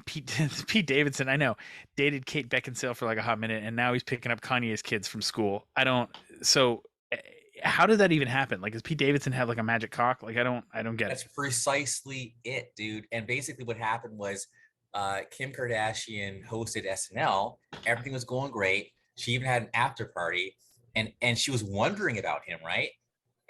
Pete Pete Davidson, I know, dated Kate Beckinsale for like a hot minute, and now he's picking up Kanye's kids from school. I don't. So, how did that even happen? Like, does Pete Davidson have like a magic cock? Like, I don't get it. That's precisely it, dude. And basically, what happened was Kim Kardashian hosted SNL. Everything was going great. She even had an after party, and she was wondering about him, right?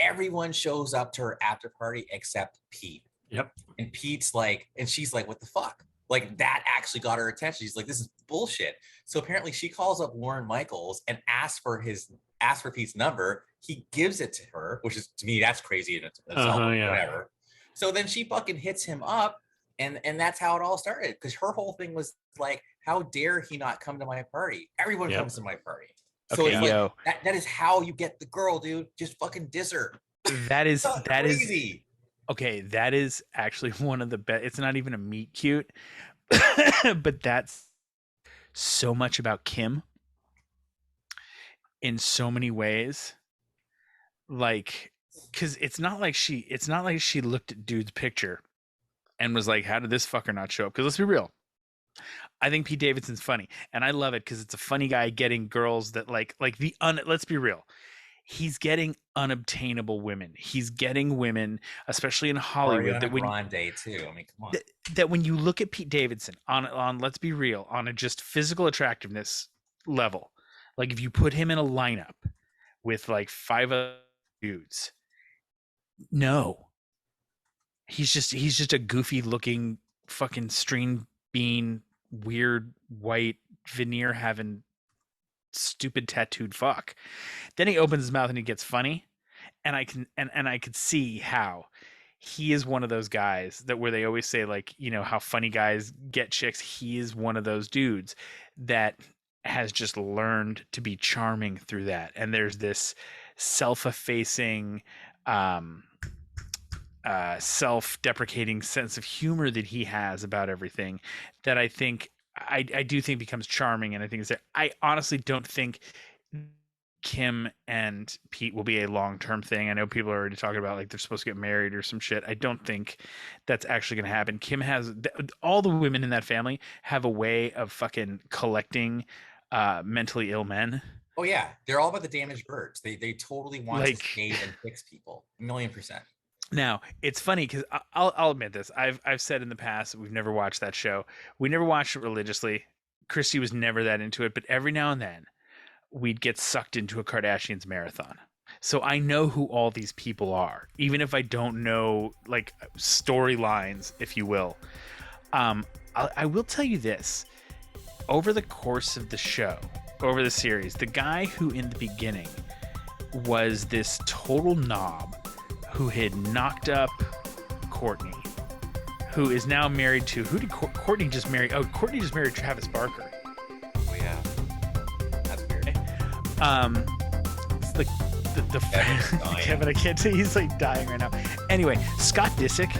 Everyone shows up to her after party except Pete. Yep. And Pete's like, and she's like, what the fuck? Like, that actually got her attention. She's like, this is bullshit. So apparently she calls up Lorne Michaels and asks for Pete's number. He gives it to her, which is, to me, that's crazy in itself. Yeah. Whatever. So then she fucking hits him up, and that's how it all started. Because her whole thing was like, how dare he not come to my party? Everyone comes to my party. So Okay, it's yo, like, that is how you get the girl, dude. Just fucking diss her. that is crazy. Okay, that is actually one of the best. It's not even a meet cute, but that's so much about Kim in so many ways. Like, because it's not like she looked at dude's picture and was like, how did this fucker not show up? Because let's be real, I think Pete Davidson's funny, and I love it because it's a funny guy getting girls that let's be real, he's getting unobtainable women. He's getting women, especially in Hollywood, that Grande too. I mean, come on. That when you look at Pete Davidson on let's be real, on a just physical attractiveness level, like if you put him in a lineup with like 5 other dudes, no, he's just a goofy looking fucking string bean, weird white veneer having stupid tattooed fuck. Then he opens his mouth and he gets funny, and I could see how he is one of those guys that where they always say, like, you know, how funny guys get chicks. He is one of those dudes that has just learned to be charming through that. And there's this self-effacing, self-deprecating sense of humor that he has about everything that I think I do think becomes charming. And I think is that I honestly don't think Kim and Pete will be a long-term thing. I know people are already talking about like they're supposed to get married or some shit. I don't think that's actually going to happen. Kim has all the women in that family have a way of fucking collecting mentally ill men. Oh yeah, they're all about the damaged birds. They totally want Like, to save and fix people, 1,000,000%. Now it's funny because I'll admit this. I've said in the past that we've never watched that show. We never watched it religiously. Christy was never that into it, but every now and then we'd get sucked into a Kardashians marathon. So I know who all these people are, even if I don't know like storylines, if you will. I will tell you this: over the course of the show, over the series, the guy who in the beginning was this total knob who had knocked up Courtney, who is now married to Courtney just married? Oh, Courtney just married Travis Barker. Oh yeah, that's weird. It's the Kevin, I can't say, he's like dying right now. Anyway, Scott Disick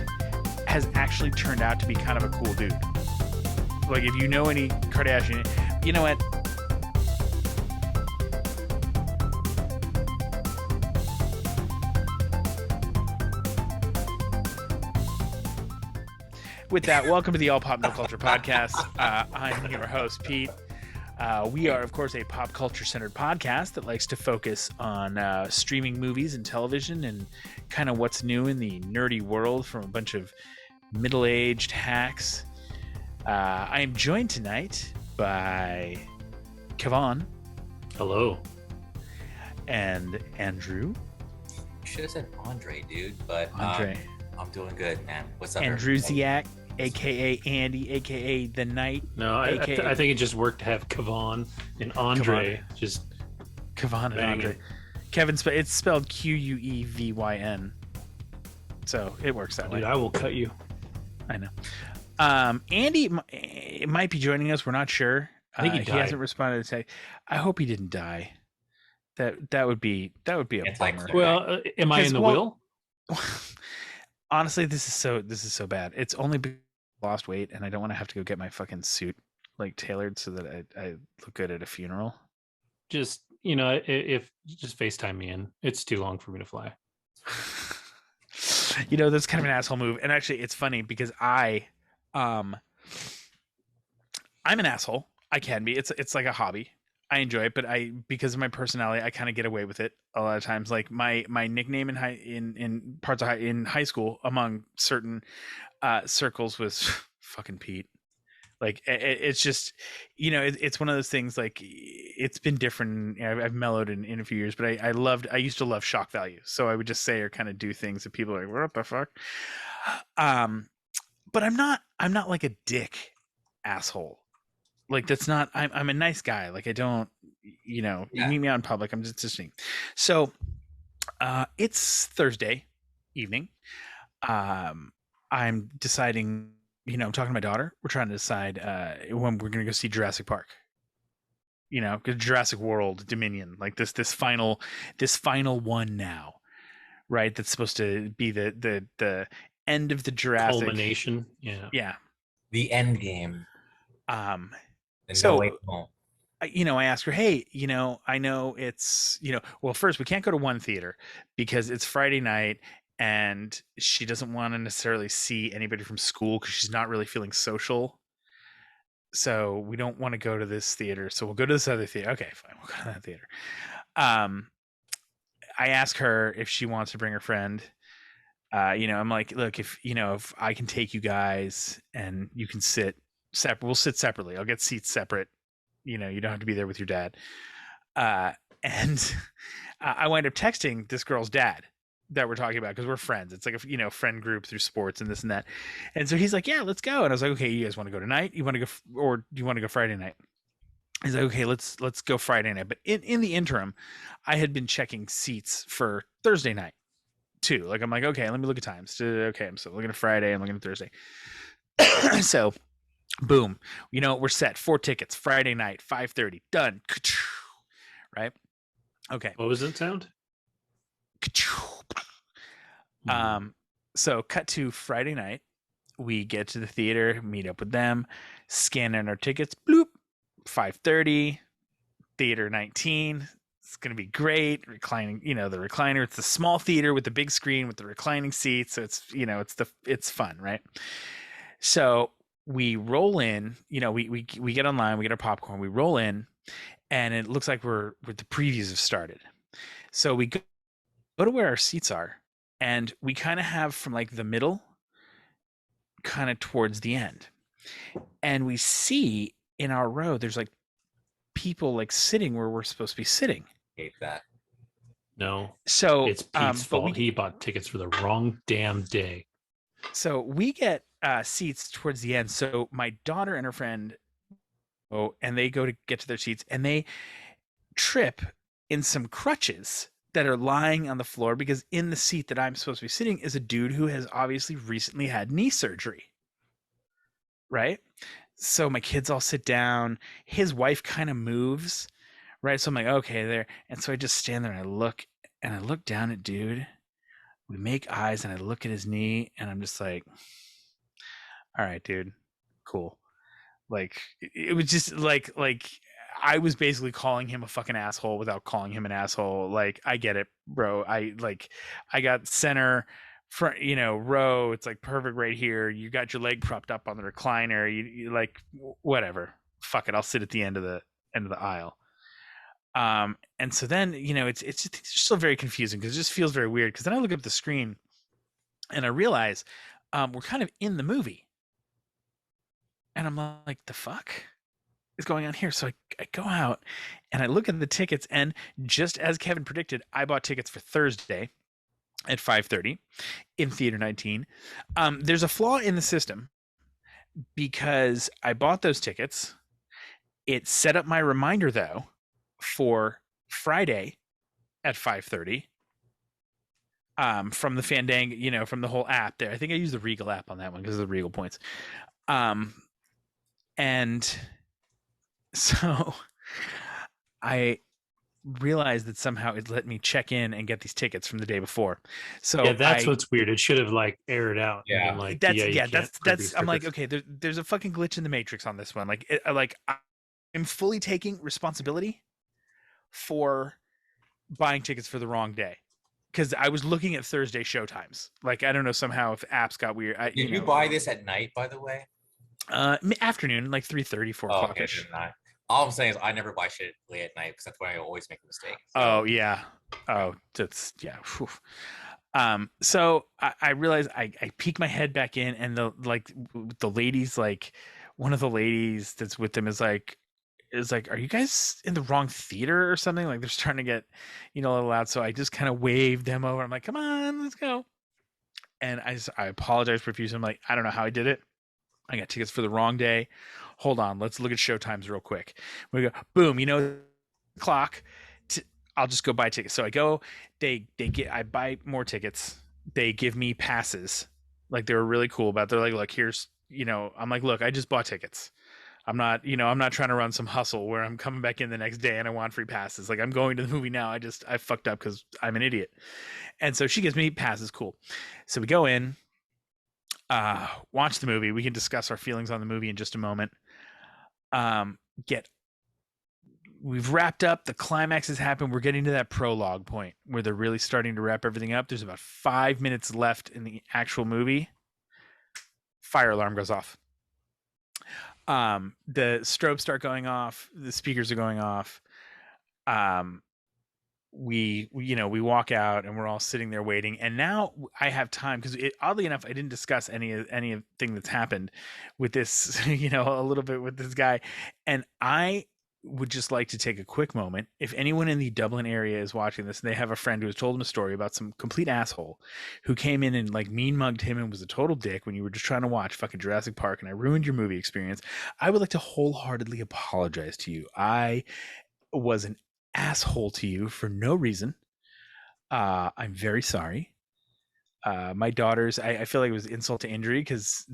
has actually turned out to be kind of a cool dude. Like, if you know any Kardashian, you know what? With that, welcome to the All Pop No Culture Podcast. I'm your host, Pete. We are, of course, a pop culture centered podcast that likes to focus on streaming movies and television and kind of what's new in the nerdy world from a bunch of middle-aged hacks. I am joined tonight by Kevon. Hello. And Andrew. You should have said Andre, dude. But Andre. I'm doing good, man. What's up, Andrew Ziak, aka Andy, aka The Knight. No, I think it just worked to have Kevon and Andre. Kevon. Just Kevon and Andre. Kevin, it's spelled Quevyn, so it works that way. Dude, I will cut you. I know. Andy might be joining us. We're not sure. I think he hasn't responded to say. I hope he didn't die. That would be a bummer. Well, am I in the will? Honestly, this is so bad. It's only because I lost weight, and I don't want to have to go get my fucking suit like tailored so that I look good at a funeral. Just, if just FaceTime me in. It's too long for me to fly. That's kind of an asshole move. And actually, it's funny because I I'm an asshole. I can be. It's like a hobby. I enjoy it, but because of my personality, I kind of get away with it a lot of times. Like my nickname in parts of in high school among certain circles was fucking Pete. Like it's just, it's one of those things. Like it's been different. I've mellowed in a few years, but I used to love shock value, so I would just say or kind of do things that people are like, what the fuck. But I'm not like a dick asshole. Like that's not. I'm a nice guy. Like I don't, you Yeah. meet me out in public. I'm just me. So it's Thursday evening. I'm deciding, I'm talking to my daughter. We're trying to decide when we're going to go see Jurassic Park. Jurassic World Dominion, like this final one now, right? That's supposed to be the end of the Jurassic Culmination. Yeah. Yeah. The end game. So No way home. I asked her, hey, I know it's, well, first we can't go to one theater because it's Friday night and she doesn't want to necessarily see anybody from school because she's not really feeling social. So we don't want to go to this theater. So we'll go to this other theater. Okay, fine. We'll go to that theater. I asked her if she wants to bring her friend. I'm like, look, if I can take you guys and you can sit separate, we'll sit separately. I'll get seats separate. You don't have to be there with your dad. And I wind up texting this girl's dad that we're talking about because we're friends. It's like a friend group through sports and this and that. And so he's like, yeah, let's go. And I was like, okay, you guys want to go tonight? You want to go, or do you want to go Friday night? He's like, okay, let's go Friday night. But in the interim, I had been checking seats for Thursday night too. Like I'm like, okay, let me look at times. Okay, I'm so looking at Friday. I'm looking at Thursday. So boom, we're set. 4 tickets, Friday night, 5:30, done. Right? Okay. What was that sound? So cut to Friday night. We get to the theater, meet up with them, scan in our tickets. Bloop. 5:30, theater 19. It's gonna be great. Reclining, the recliner. It's the small theater with the big screen with the reclining seats. So it's fun, right? So we roll in. We get online. We get our popcorn. We roll in, and it looks like the previews have started. So we go to where our seats are, and we kind of have from like the middle, kind of towards the end, and we see in our row there's like people like sitting where we're supposed to be sitting. Hate that. No. So it's Pete's fault. He bought tickets for the wrong damn day. So we get seats towards the end. So my daughter and her friend and they go to get to their seats and they trip in some crutches that are lying on the floor because in the seat that I'm supposed to be sitting is a dude who has obviously recently had knee surgery. Right? So my kids all sit down. His wife kind of moves, right? So I'm like, okay, there. And so I just stand there and I look down at dude. We make eyes and I look at his knee and I'm just like, all right, dude, cool. Like it was just like I was basically calling him a fucking asshole without calling him an asshole. Like I get it, bro. I got center front, row. It's like perfect right here. You got your leg propped up on the recliner. You like whatever. Fuck it. I'll sit at the end of the aisle. And so then it's just still very confusing because it just feels very weird. Because then I look up the screen and I realize we're kind of in the movie, and I'm like, the fuck is going on here? So I go out and I look at the tickets, and just as Kevin predicted, I bought tickets for Thursday at 5:30 in theater 19. There's a flaw in the system because I bought those tickets. It set up my reminder though for Friday at 5:30 from the Fandango, from the whole app there. I think I used the Regal app on that one because of the Regal points. And so I realized that somehow it let me check in and get these tickets from the day before. So yeah, that's what's weird. It should have like aired out. Yeah, and like, that's I'm like, okay, there's a fucking glitch in the matrix on this one. Like I'm fully taking responsibility for buying tickets for the wrong day because I was looking at Thursday showtimes. Like I don't know, somehow if apps got weird. Did you buy this at night, by the way? Afternoon, like 3:30, 4 Oh, o'clock okay, ish. then not. All I'm saying is I never buy shit late at night because that's when I always make a mistake. So Oh yeah. Oh, that's yeah. Whew. So I realized I peek my head back in, and the ladies, like one of the ladies that's with them is like, are you guys in the wrong theater or something? Like they're starting to get, a little loud. So I just kind of waved them over. I'm like, come on, let's go. And I apologize profusely. I'm like, I don't know how I did it. I got tickets for the wrong day. Hold on, let's look at show times real quick. We go, boom, clock. T- I'll just go buy tickets. So I go, I buy more tickets. They give me passes. Like they were really cool about it. They're like, look, here's, I'm like, look, I just bought tickets. I'm not trying to run some hustle where I'm coming back in the next day and I want free passes. Like I'm going to the movie now. I fucked up because I'm an idiot. And so she gives me passes. Cool. So we go in, watch the movie. We can discuss our feelings on the movie in just a moment. Um, get We've wrapped up. The climax has happened. We're getting to that prologue point where they're really starting to wrap everything up. There's about 5 minutes left in the actual movie. Fire alarm goes off. The strobes start going off. The speakers are going off. We walk out and we're all sitting there waiting. And now I have time because oddly enough, I didn't discuss anything that's happened with this, a little bit with this guy. And I would just like to take a quick moment. If anyone in the Dublin area is watching this and they have a friend who has told him a story about some complete asshole who came in and like mean mugged him and was a total dick when you were just trying to watch fucking Jurassic Park and I ruined your movie experience, I would like to wholeheartedly apologize to you. I was an asshole to you for no reason. I'm very sorry. My daughters, I feel like it was insult to injury because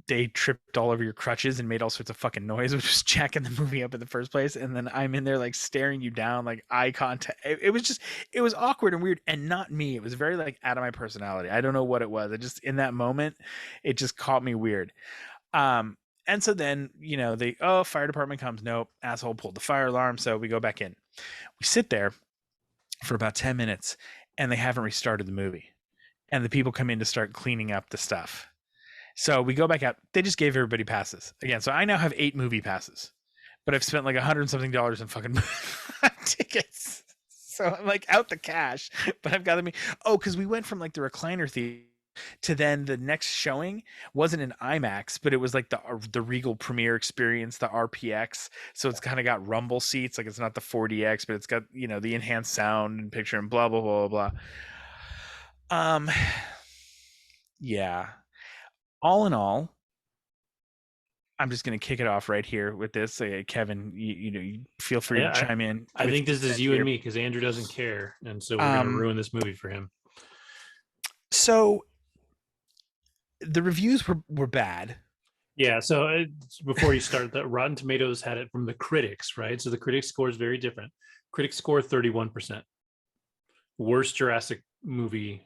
they tripped all over your crutches and made all sorts of fucking noise, which was jacking the movie up in the first place. And then I'm in there like staring you down, like eye contact. It was awkward and weird, and not me. It was very like out of my personality. I don't know what it was. It just in that moment, it just caught me weird. And so then fire department comes. Nope, asshole pulled the fire alarm. So we go back in. We sit there for about 10 minutes and they haven't restarted the movie. And the people come in to start cleaning up the stuff. So we go back out. They just gave everybody passes again. So I now have 8 movie passes, but I've spent like $100 and something in fucking tickets. So I'm like out the cash, but I've got them. Oh, because we went from like the recliner theater to then the next showing wasn't an IMAX, but it was like the Regal Premiere Experience, the RPX. So it's kind of got rumble seats, like it's not the 4DX, but it's got the enhanced sound and picture and blah blah blah blah blah. Yeah. All in all, I'm just going to kick it off right here with this. Kevin, you feel free to chime in. I think this is you and me because Andrew doesn't care, and so we're going to ruin this movie for him. So the reviews were bad. Yeah. So before you start, the Rotten Tomatoes had it from the critics, right? So the critics score is very different. Critics score 31%. Worst Jurassic movie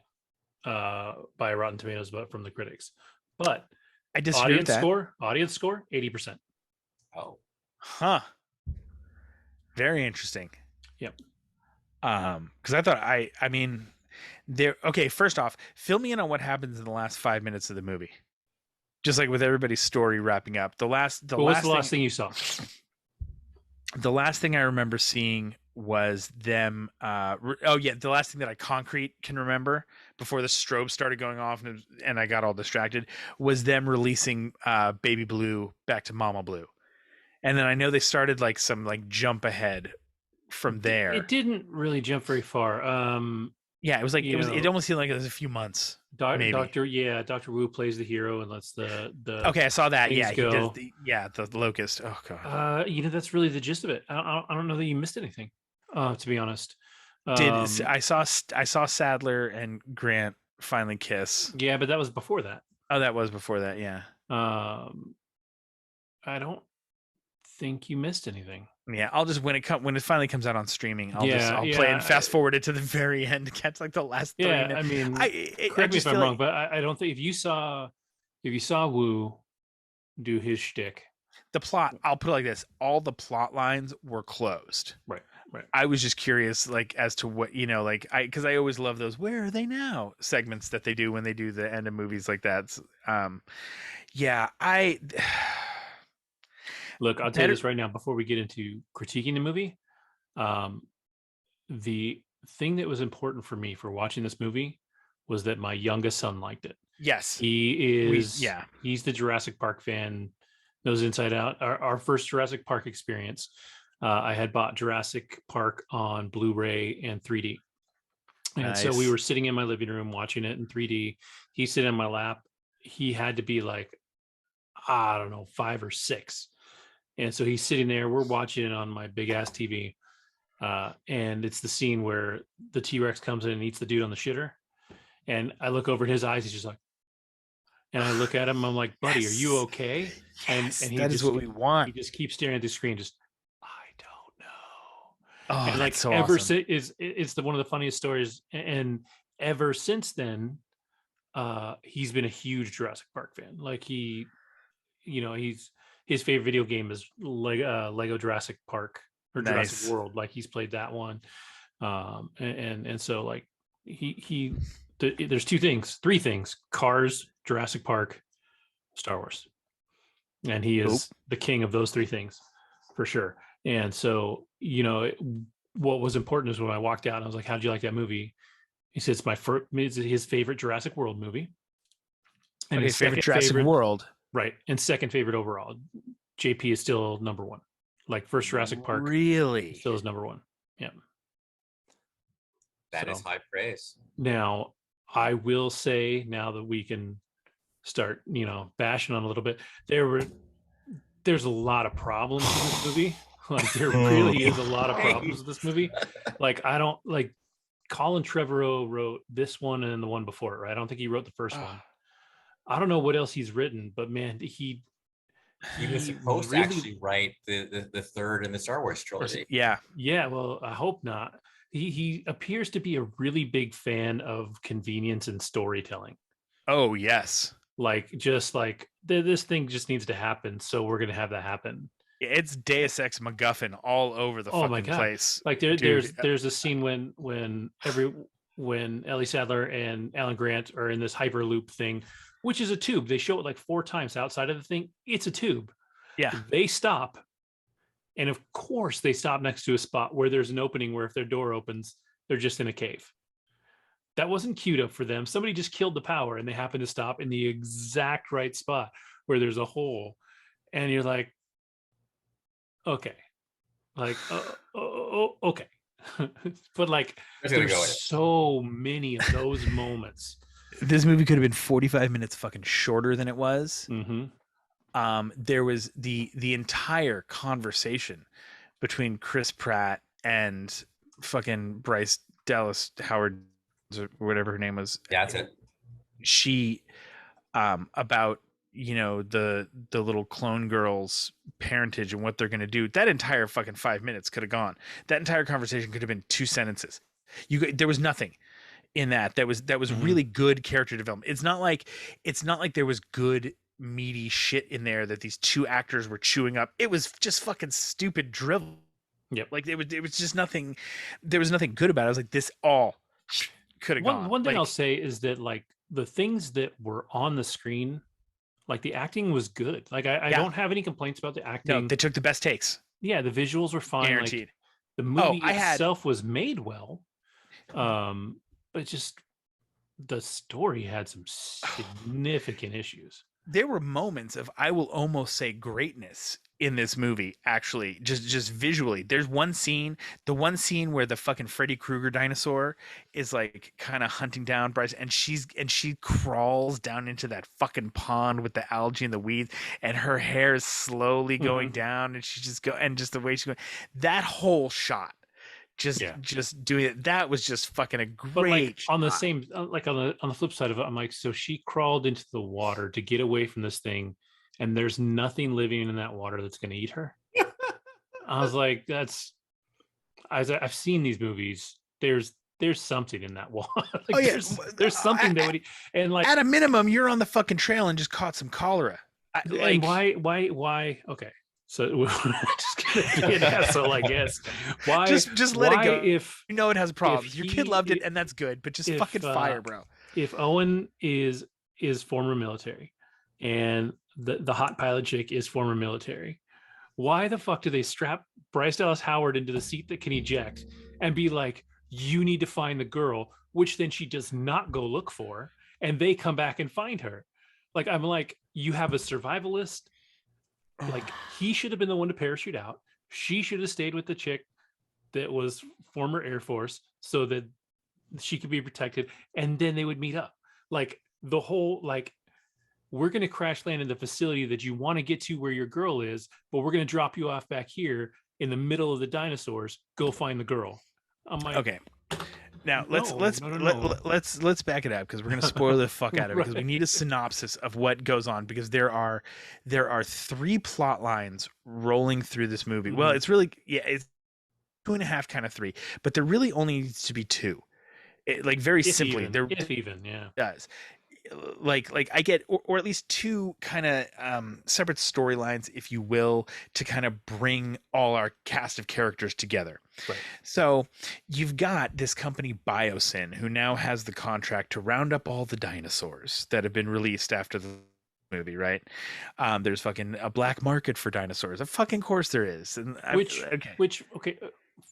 by Rotten Tomatoes, but from the critics. But I disagree with that. Audience score 80%. Oh, huh. Very interesting. Yep. Because I thought I mean, there. Okay, first off, fill me in on what happens in the last 5 minutes of the movie. Just like with everybody's story wrapping up. What's the last thing you saw? The last thing I remember seeing was them. The last thing that I concrete can remember before the strobe started going off and I got all distracted was them releasing Baby Blue back to Mama Blue, and then I know they started like some like jump ahead from there. It didn't really jump very far. Yeah, it was like it almost seemed like it was a few months. Maybe. Dr. Wu plays the hero and lets the okay, I saw that. Yeah, go. He does the locust. Oh god. That's really the gist of it. I don't know that you missed anything. To be honest, I saw Sadler and Grant finally kiss. Yeah, but that was before that. Oh, that was before that. Yeah. I don't think you missed anything. Yeah, I'll just when it finally comes out on streaming, I'll play and fast forward it to the very end to catch like the last 3 minutes. I mean, correct me if I'm wrong, but I don't think if you saw Wu do his shtick, the plot, I'll put it like this: all the plot lines were closed. Right. Right. I was just curious, like, as to what, like, because I always love those "Where are they now" segments that they do when they do the end of movies like that. Yeah, Look, I'll tell you better. this right now before we get into critiquing the movie. Um, the thing that was important for me for watching this movie was that my youngest son liked it. Yes, He's yeah, the Jurassic Park fan, knows inside out. Our first Jurassic Park experience, I had bought Jurassic Park on Blu-ray and 3D. And so we nice. were sitting in my living room watching it in 3D. He's sitting in my lap. He had to be like, I don't know, 5 or 6. And so he's sitting there. We're watching it on my big ass TV. And it's the scene where the T-Rex comes in and eats the dude on the shitter. And I look over at his eyes. He's just like, and I look at him. I'm like, buddy, Yes. are you okay? Yes, And that is what we want. He just keeps staring at the screen. Just, I don't know. Oh, And that's so ever awesome. since it's one of the funniest stories. And ever since then, he's been a huge Jurassic Park fan. Like he's his favorite video game is Lego Jurassic Park or Jurassic Nice. World. Like he's played that one. And so like there's 3 things: Cars, Jurassic Park, Star Wars, and he is the king of those 3 things for sure. And so what was important is when I walked out, I was like, "How'd you like that movie?" He said it's his favorite Jurassic World movie, and Okay, his favorite second Jurassic World. right, and second favorite overall. JP is still number 1. Like first Jurassic Park Really? still is number 1. Yeah. That is high praise. Now, I will say, now that we can start, bashing on a little bit, there's a lot of problems with this movie. Like there really is a lot of problems with this movie. Like I don't like Colin Trevorrow wrote this one and the one before it, right? I don't think he wrote the first one. I don't know what else he's written, but man, he was supposed to actually write the third in the Star Wars trilogy. Yeah. Yeah, well, I hope not. He appears to be a really big fan of convenience and storytelling. Oh, yes. Like just like this thing just needs to happen, so we're gonna have that happen. It's Deus Ex MacGuffin all over the fucking place. Like there's a scene when Ellie Sadler and Alan Grant are in this hyperloop thing, which is a tube. They show it like 4 times outside of the thing. It's a tube. Yeah. They stop. And of course they stop next to a spot where there's an opening where if their door opens, they're just in a cave. That wasn't queued up for them. Somebody just killed the power and they happen to stop in the exact right spot where there's a hole. And you're like, okay. Like, okay. But like, there's so many of those moments. This movie could have been 45 minutes fucking shorter than it was. Mm-hmm. There was the entire conversation between Chris Pratt and fucking Bryce Dallas Howard, or whatever her name was. Yeah, that's it. She, about the little clone girl's parentage and what they're gonna do. That entire fucking 5 minutes could have gone. That entire conversation could have been 2 sentences. There was nothing in that was Mm-hmm. really good character development. It's not like there was good meaty shit in there that these 2 actors were chewing up. It was just fucking stupid drivel. Yep. Like it was just nothing. There was nothing good about it. I was like, this all could have gone. One thing I'll say is that like the things that were on the screen, like the acting was good. Like I don't have any complaints about the acting. No, they took the best takes. Yeah, the visuals were fine. Guaranteed. Like, the movie itself was made well. But just the story had some significant issues. There were moments of, I will almost say, greatness in this movie. Actually, just visually, there's one scene where the fucking Freddy Krueger dinosaur is like kind of hunting down Bryce, and she crawls down into that fucking pond with the algae and the weeds, and her hair is slowly going down, and she just the way she's going, that whole shot. Just doing it, that was just fucking a great. But like on the same, like on the flip side of it, I'm like, so she crawled into the water to get away from this thing, and there's nothing living in that water that's going to eat her. I was like, I've seen these movies. There's something in that water. Like, there's something that would eat. And like at a minimum, you're on the fucking trail and just caught some cholera. Why? Okay, So we're just gonna be an asshole, I guess. Why? Just let it why go. If You know it has problems. Your kid loved it, if and that's good. But just if fucking fire, bro. if Owen is former military, and the hot pilot chick is former military, why the fuck do they strap Bryce Dallas Howard into the seat that can eject and be like, you need to find the girl, which then she does not go look for, and they come back and find her? Like, I'm like, you have a survivalist. Like, he should have been the one to parachute out. She should have stayed with the chick that was former Air Force so that she could be protected, and then they would meet up. Like, the whole, like, we're going to crash land in the facility that you want to get to where your girl is, but we're going to drop you off back here in the middle of the dinosaurs. Go find the girl. I'm like, okay. Now no, let's back it up, because we're gonna spoil the fuck out of it, because we Right. need a synopsis of what goes on, because there are 3 plot lines rolling through this movie. Well, Mhm. it's really, yeah, it's 2.5, kind of 3, but there really only needs to be 2. Like, very simply, there if even, yeah. does. Like I get, or at least 2 kind of separate storylines, if you will, to kind of bring all our cast of characters together. Right. So you've got this company Biosyn, who now has the contract to round up all the dinosaurs that have been released after the movie, right? There's fucking a black market for dinosaurs. Of fucking course there is. And Okay,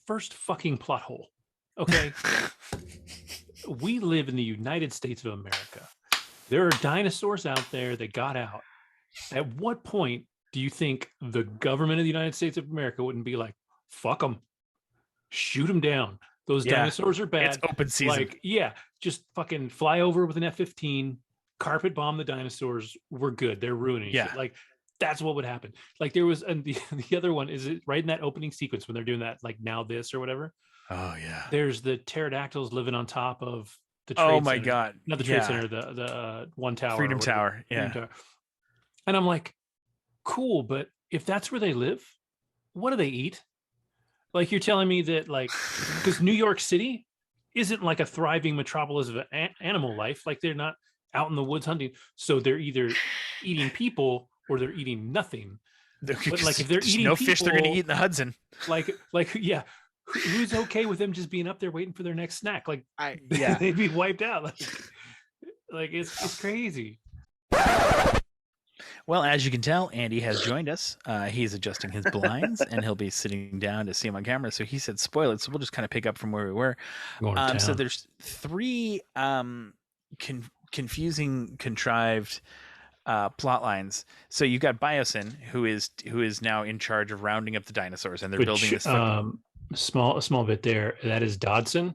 first fucking plot hole. Okay. We live in the United States of America. There are dinosaurs out there that got out. At what point do you think the government of the United States of America wouldn't be like, fuck them, shoot them down? Those Yeah, dinosaurs are bad. it's open season. Like, yeah, just fucking fly over with an F-15, carpet bomb the dinosaurs. We're good. They're ruining Yeah. shit. Like, that's what would happen. Like, there was, and the other one is, it right in that opening sequence when they're doing that, like, now this or whatever. Oh yeah. There's the pterodactyls living on top of the Oh Trade my Center. god. Not the Trade Center, the one tower. Freedom or whatever. Tower. Yeah. Freedom Tower. And I'm like, cool, but if that's where they live, what do they eat? Like, you're telling me that, like, because New York City isn't like a thriving metropolis of animal life. Like, they're not out in the woods hunting. So they're either eating people or they're eating nothing. But like, if they're eating no people, fish they're gonna eat in the Hudson. like yeah, who's okay with them just being up there waiting for their next snack? Like, Yeah. they'd be wiped out. Like it's crazy. Well, as you can tell, Andy has joined us. He's adjusting his blinds, and he'll be sitting down to see him on camera. So he said, "Spoil it." So we'll just kind of pick up from where we were. So there's 3 confusing, contrived plot lines. So you've got Biosyn, who is now in charge of rounding up the dinosaurs, and they're building this. A small bit there. That is Dodgson.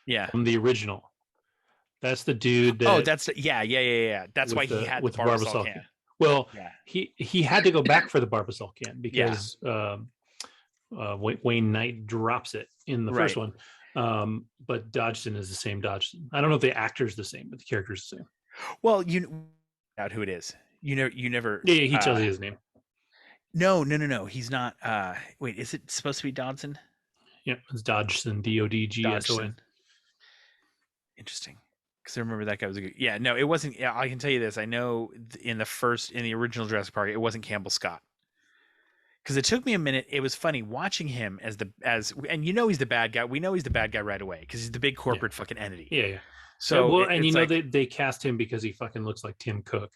Yeah. From the original. That's the dude. That, that's yeah. That's why he had the Barbasol can. Well, yeah. he had to go back for the Barbasol can because Wayne Knight drops it in the first one. But Dodgson is the same Dodgson. I don't know if the actor's the same, but the character's the same. Well, you know out who it is. You never. Yeah, he tells you his name. No. He's not. Wait, is it supposed to be Dodson? Yeah, it's Dodgson. Dodgson. Interesting. Because I remember that guy was a good. Yeah, no, it wasn't. Yeah, I can tell you this. I know in the original Jurassic Park, it wasn't Campbell Scott. Because it took me a minute. It was funny watching him and he's the bad guy. We know he's the bad guy right away because he's the big corporate fucking entity. Yeah. So they cast him because he fucking looks like Tim Cook.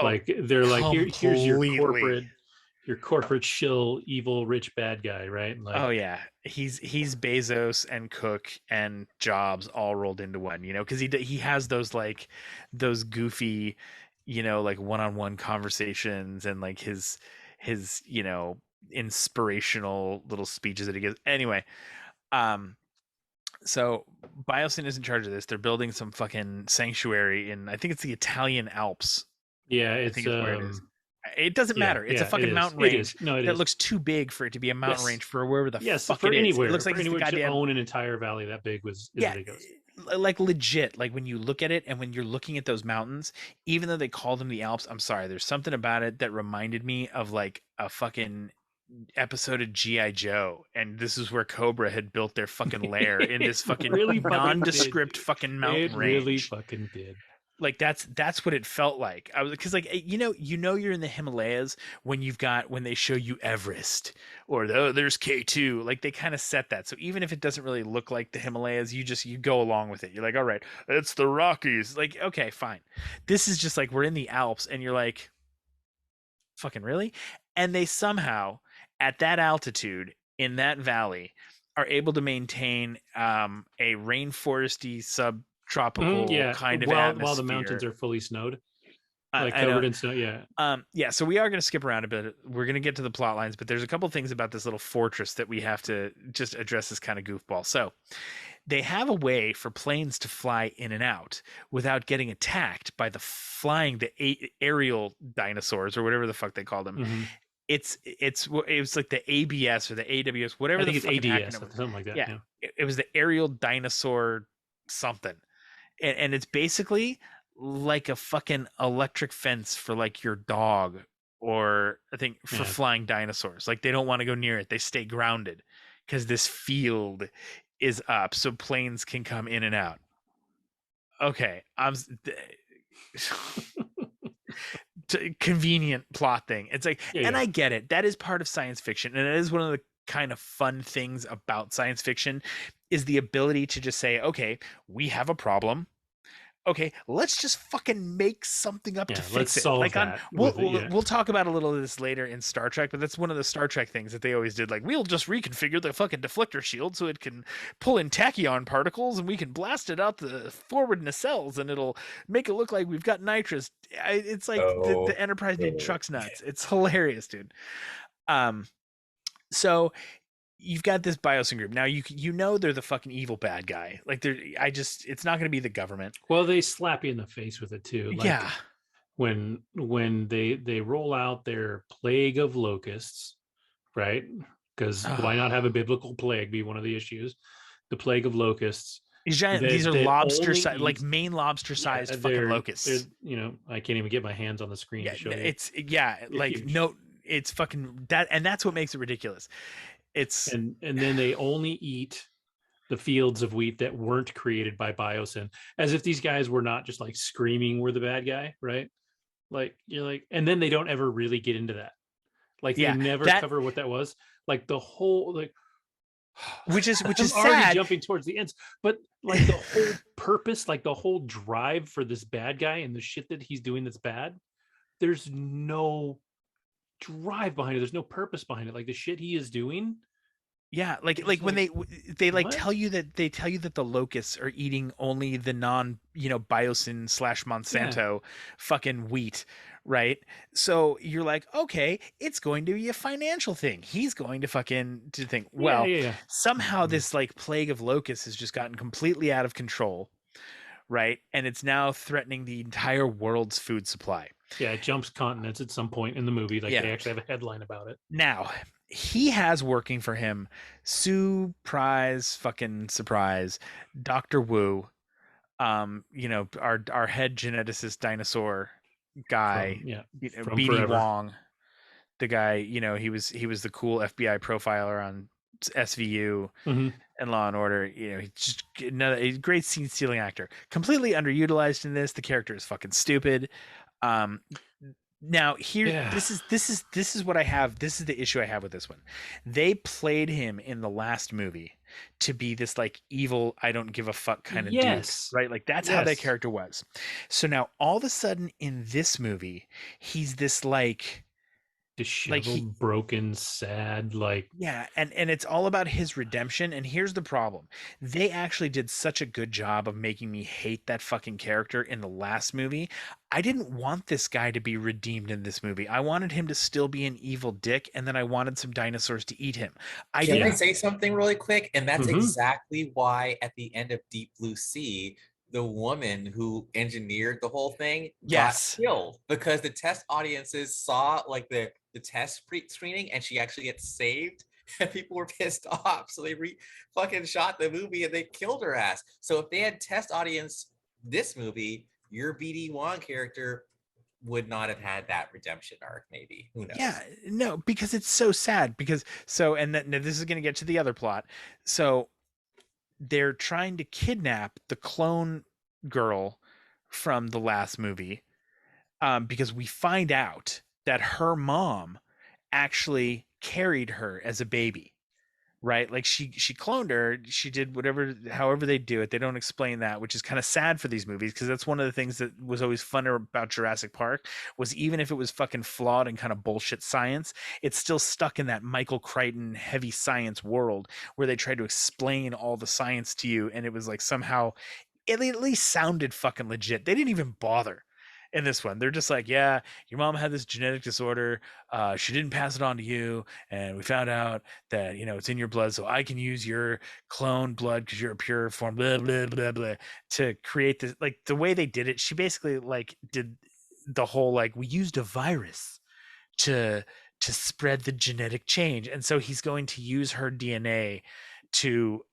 Like, they're like, here's your corporate shill, evil, rich, bad guy, right? Like, oh yeah, he's Bezos and Cook and Jobs all rolled into one, because he has those goofy, like one-on-one conversations and like his inspirational little speeches that he gives. Anyway, so Biosyn is in charge of this. They're building some fucking sanctuary in, I think it's the Italian Alps. Yeah, I think it's where it is. It doesn't matter. It's a fucking mountain range that looks too big for it to be a mountain range for wherever the fuck it is. It looks like anywhere to own an entire valley that big is ridiculous. Like legit. Like when you look at it and when you're looking at those mountains, even though they call them the Alps, I'm sorry, there's something about it that reminded me of like a fucking episode of G.I. Joe, and this is where Cobra had built their fucking lair in this fucking really nondescript fucking mountain range. It really fucking did. Like that's what it felt like. I was because like you're in the Himalayas when they show you Everest or there's K2. Like they kind of set that. So even if it doesn't really look like the Himalayas, you go along with it. You're like, all right, it's the Rockies. Like, okay, fine. This is just like we're in the Alps, and you're like, fucking really? And they somehow at that altitude in that valley are able to maintain a rainforesty subtropical Yeah, kind of while the mountains atmosphere. are fully snowed, like I know. covered in snow. Yeah. Yeah, so we are going to skip around a bit. We're going to get to the plot lines, but there's a couple things about this little fortress that we have to just address as kind of goofball. So they have a way for planes to fly in and out without getting attacked by the aerial dinosaurs or whatever the fuck they call them. Mhm. It was like the ABS or the AWS, whatever I think the it's fucking ADS, acronym was. something like that. Yeah, Yeah. it was the aerial dinosaur something, and it's basically like a fucking electric fence for like your dog, or I think for Yeah. flying dinosaurs. Like they don't want to go near it. They stay grounded because this field is up so planes can come in and out. Okay, convenient plot thing. It's like, Yeah, and yeah. I get it. That is part of science fiction, and it is one of the kind of fun things about science fiction is the ability to just say, okay, we have a problem. Okay, let's just fucking make something up to Yeah, let's fix it. solve Like that with it. Yeah. we'll talk about a little of this later in Star Trek, but that's one of the Star Trek things that they always did. Like we'll just reconfigure the fucking deflector shield so it can pull in tachyon particles, and we can blast it out the forward nacelles, and it'll make it look like we've got nitrous. It's like the Oh, Enterprise did oh. trucks nuts. It's hilarious, dude. Um, so you've got this Biosyn group. Now you know they're the fucking evil bad guy. Like it's not going to be the government. Well, they slap you in the face with it too. Like Yeah. when they roll out their plague of locusts, right? Because why not have a biblical plague be one of the issues? The plague of locusts. These are That lobster only sized, like eats- Maine lobster sized fucking locusts. I can't even get my hands on the screen Yeah, to show you. it's They're like huge. no, it's fucking that, and that's what makes it ridiculous. It's And then they only eat the fields of wheat that weren't created by Biosyn, as if these guys were not just like screaming we're the bad guy, right? Like you're like, and then they don't ever really get into that. Like they yeah, never that cover what that was. Like the whole like which is I'm already sad. jumping towards the ends, but like the whole purpose, like the whole drive for this bad guy and the shit that he's doing that's bad, there's no drive behind it. There's no purpose behind it. Like the shit he is doing. Yeah, It's like when they like what? tell you that the locusts are eating only the non Biosyn / Monsanto fucking wheat, right? So you're like, okay, it's going to be a financial thing. He's going to fucking to think, well, Yeah. somehow Mhm. this like plague of locusts has just gotten completely out of control, right? And it's now threatening the entire world's food supply. Yeah, it jumps continents at some point in the movie. Like Yeah. they actually have a headline about it. Now, he has working for him surprise fucking surprise Dr. Wu, our head geneticist dinosaur guy, From BD Forever. Wong, the guy, he was the cool FBI profiler on SVU Mhm. and Law and Order. He's just a great scene stealing actor. Completely underutilized in this. The character is fucking stupid. Now here, this is what I have. This is the issue I have with this one. They played him in the last movie to be this like evil, I don't give a fuck kind of dude, right? Like that's how that character was. So now all of a sudden in this movie, he's this like disheveled, broken, sad, like yeah, and it's all about his redemption. And here's the problem: they actually did such a good job of making me hate that fucking character in the last movie. I didn't want this guy to be redeemed in this movie. I wanted him to still be an evil dick, and then I wanted some dinosaurs to eat him. Can I say something really quick? And that's Mhm. exactly why at the end of Deep Blue Sea, the woman who engineered the whole thing got killed because the test audiences saw like the test screening and she actually gets saved and people were pissed off. So they fucking shot the movie and they killed her ass. So if they had test audience this movie, your BD Wong character would not have had that redemption arc, maybe. Who knows? Yeah, no, because it's so sad. Because and this is going to get to the other plot. So they're trying to kidnap the clone girl from the last movie, because we find out that her mom actually carried her as a baby, right? Like she cloned her, she did whatever, however they do it. They don't explain that, which is kind of sad for these movies, because that's one of the things that was always funner about Jurassic Park, was even if it was fucking flawed and kind of bullshit science, it's still stuck in that Michael Crichton heavy science world where they tried to explain all the science to you, and it was like somehow it at least sounded fucking legit. They didn't even bother in this one. They're just like, yeah, your mom had this genetic disorder. She didn't pass it on to you. And we found out that, it's in your blood. So I can use your clone blood because you're a pure form, blah, blah, blah, blah, to create this. Like the way they did it, she basically like did the whole, like, we used a virus to spread the genetic change. And so he's going to use her DNA to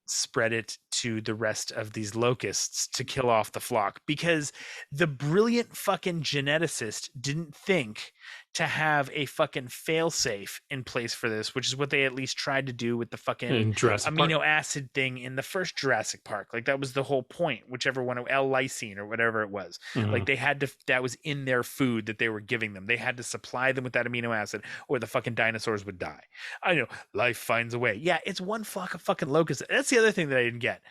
spread it to the rest of these locusts to kill off the flock, because the brilliant fucking geneticist didn't think to have a fucking failsafe in place for this, which is what they at least tried to do with the fucking In Jurassic Park. amino acid thing in the first Jurassic Park. Like that was the whole point, whichever one, L-lysine or whatever it was. Mhm. Like they had to, that was in their food that they were giving them. They had to supply them with that amino acid or the fucking dinosaurs would die. I know, life finds a way. Yeah, it's one flock of fucking locusts. That's the other thing that I didn't get.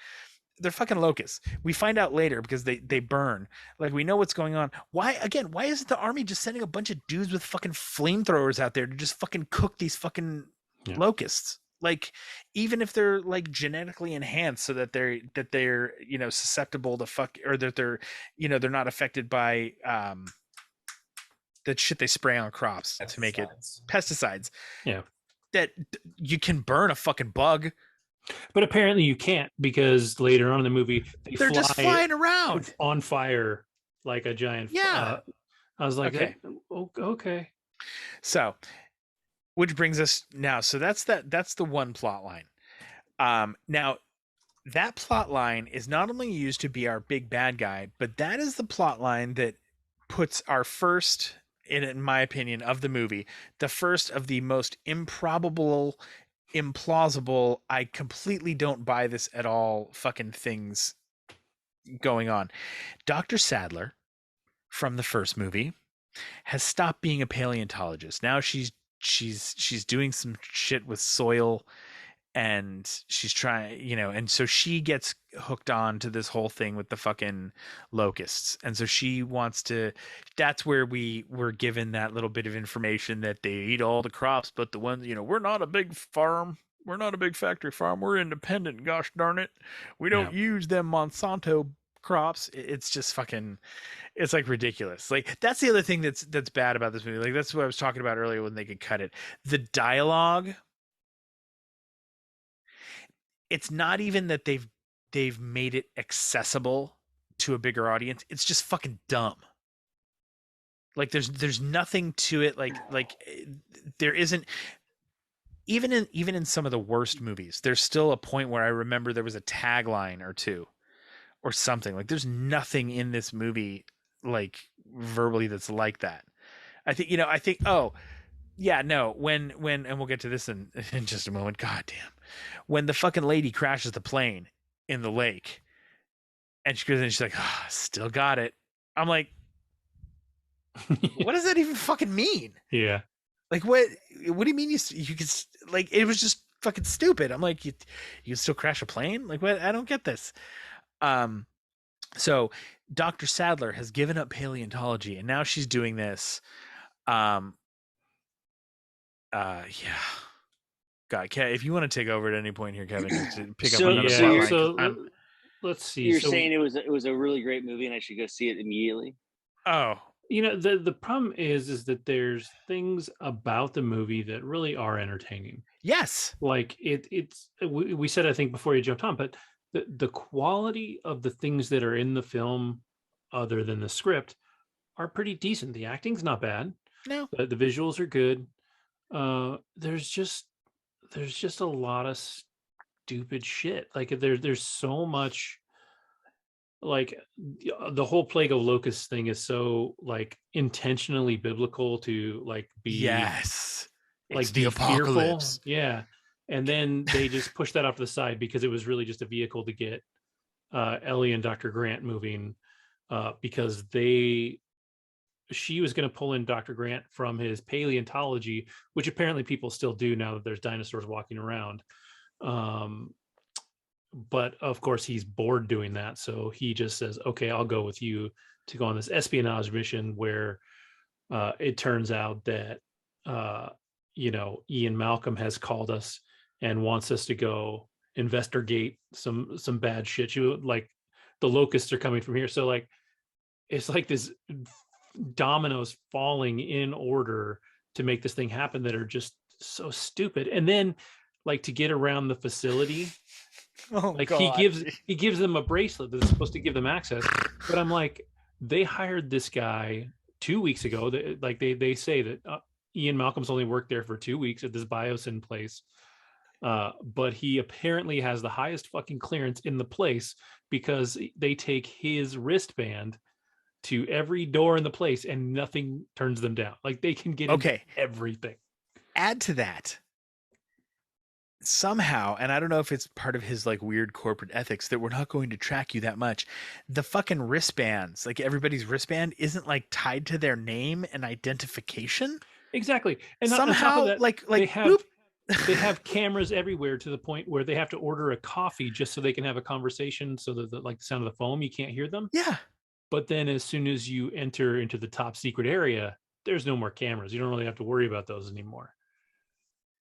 They're fucking locusts. We find out later because they burn. Like we know what's going on. Why isn't the army just sending a bunch of dudes with fucking flamethrowers out there to just fucking cook these fucking locusts? Like, even if they're like genetically enhanced so that they're susceptible to fuck, or that they're they're not affected by the shit they spray on crops to make it pesticides. Yeah. That you can burn a fucking bug. But apparently you can't, because later on in the movie they're just flying around on fire like a giant. Yeah. I was like, okay. So, which brings us now. So that's the one plot line. Now that plot line is not only used to be our big bad guy, but that is the plot line that puts our first, in my opinion, of the movie, the first of the most improbable, implausible, I completely don't buy this at all fucking things going on. Dr. Sadler from the first movie has stopped being a paleontologist. Now she's doing some shit with soil, and she's trying, and so she gets hooked on to this whole thing with the fucking locusts. And so she wants to, that's where we were given that little bit of information that they eat all the crops, but the ones, we're not a big farm. We're not a big factory farm. We're independent. Gosh darn it. We don't use them Monsanto crops. It's just fucking, it's like ridiculous. Like that's the other thing that's bad about this movie. Like that's what I was talking about earlier when they could cut it. The dialogue, it's not even that they've made it accessible to a bigger audience. It's just fucking dumb. Like there's nothing to it. Like there isn't, even in some of the worst movies, there's still a point where I remember there was a tagline or two or something. Like there's nothing in this movie like verbally that's like that. I think when and we'll get to this in just a moment. God damn. When the fucking lady crashes the plane in the lake and she goes in and she's like, still got it. I'm like, what does that even fucking mean? Yeah. Like, what do you mean you could, like, it was just fucking stupid. I'm like, you can still crash a plane? Like, what? I don't get this. So Dr. Sadler has given up paleontology and now she's doing this. Yeah. God, if you want to take over at any point here, Kevin, to pick up another plotline, let's see. You're saying it was a really great movie and I should go see it immediately? Oh, the problem is that there's things about the movie that really are entertaining. Yes. Like we said, I think before you jumped on, but the quality of the things that are in the film, other than the script, are pretty decent. The acting's not bad. No. The visuals are good. There's just a lot of stupid shit. Like there's so much, like the whole plague of locusts thing is so like intentionally biblical to like be, yes, like it's the apocalypse. Fearful. Yeah. And then they just push that off to the side because it was really just a vehicle to get Ellie and Dr. Grant moving because she was going to pull in Dr. Grant from his paleontology, which apparently people still do now that there's dinosaurs walking around. But of course he's bored doing that. So he just says, okay, I'll go with you to go on this espionage mission where it turns out that, Ian Malcolm has called us and wants us to go investigate some bad shit. Like the locusts are coming from here. So like, it's like this dominoes falling in order to make this thing happen that are just so stupid. And then like to get around the facility, like God. he gives them a bracelet that's supposed to give them access. But I'm like, they hired this guy 2 weeks ago. Like they say that Ian Malcolm's only worked there for 2 weeks at this biosyn place. But he apparently has the highest fucking clearance in the place because they take his wristband to every door in the place and nothing turns them down. Like they can get into everything. Add to that somehow, and I don't know if it's part of his like weird corporate ethics that we're not going to track you that much. The fucking wristbands, like everybody's wristband isn't like tied to their name and identification. Exactly. And somehow on top of that, like they have cameras everywhere to the point where they have to order a coffee just so they can have a conversation so that like the sound of the foam, you can't hear them. Yeah. But then as soon as you enter into the top secret area, there's no more cameras. You don't really have to worry about those anymore.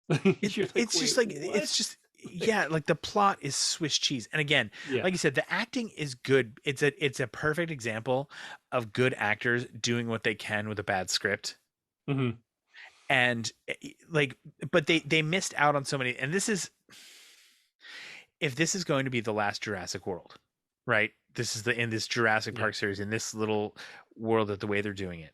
It's just like, it's just, yeah, like the plot is Swiss cheese. And again, like you said, the acting is good. It's a perfect example of good actors doing what they can with a bad script. Mm-hmm. And like, but they missed out on so many, and if this is going to be the last Jurassic World, right? This is in this Jurassic Park series, in this little world, that the way they're doing it,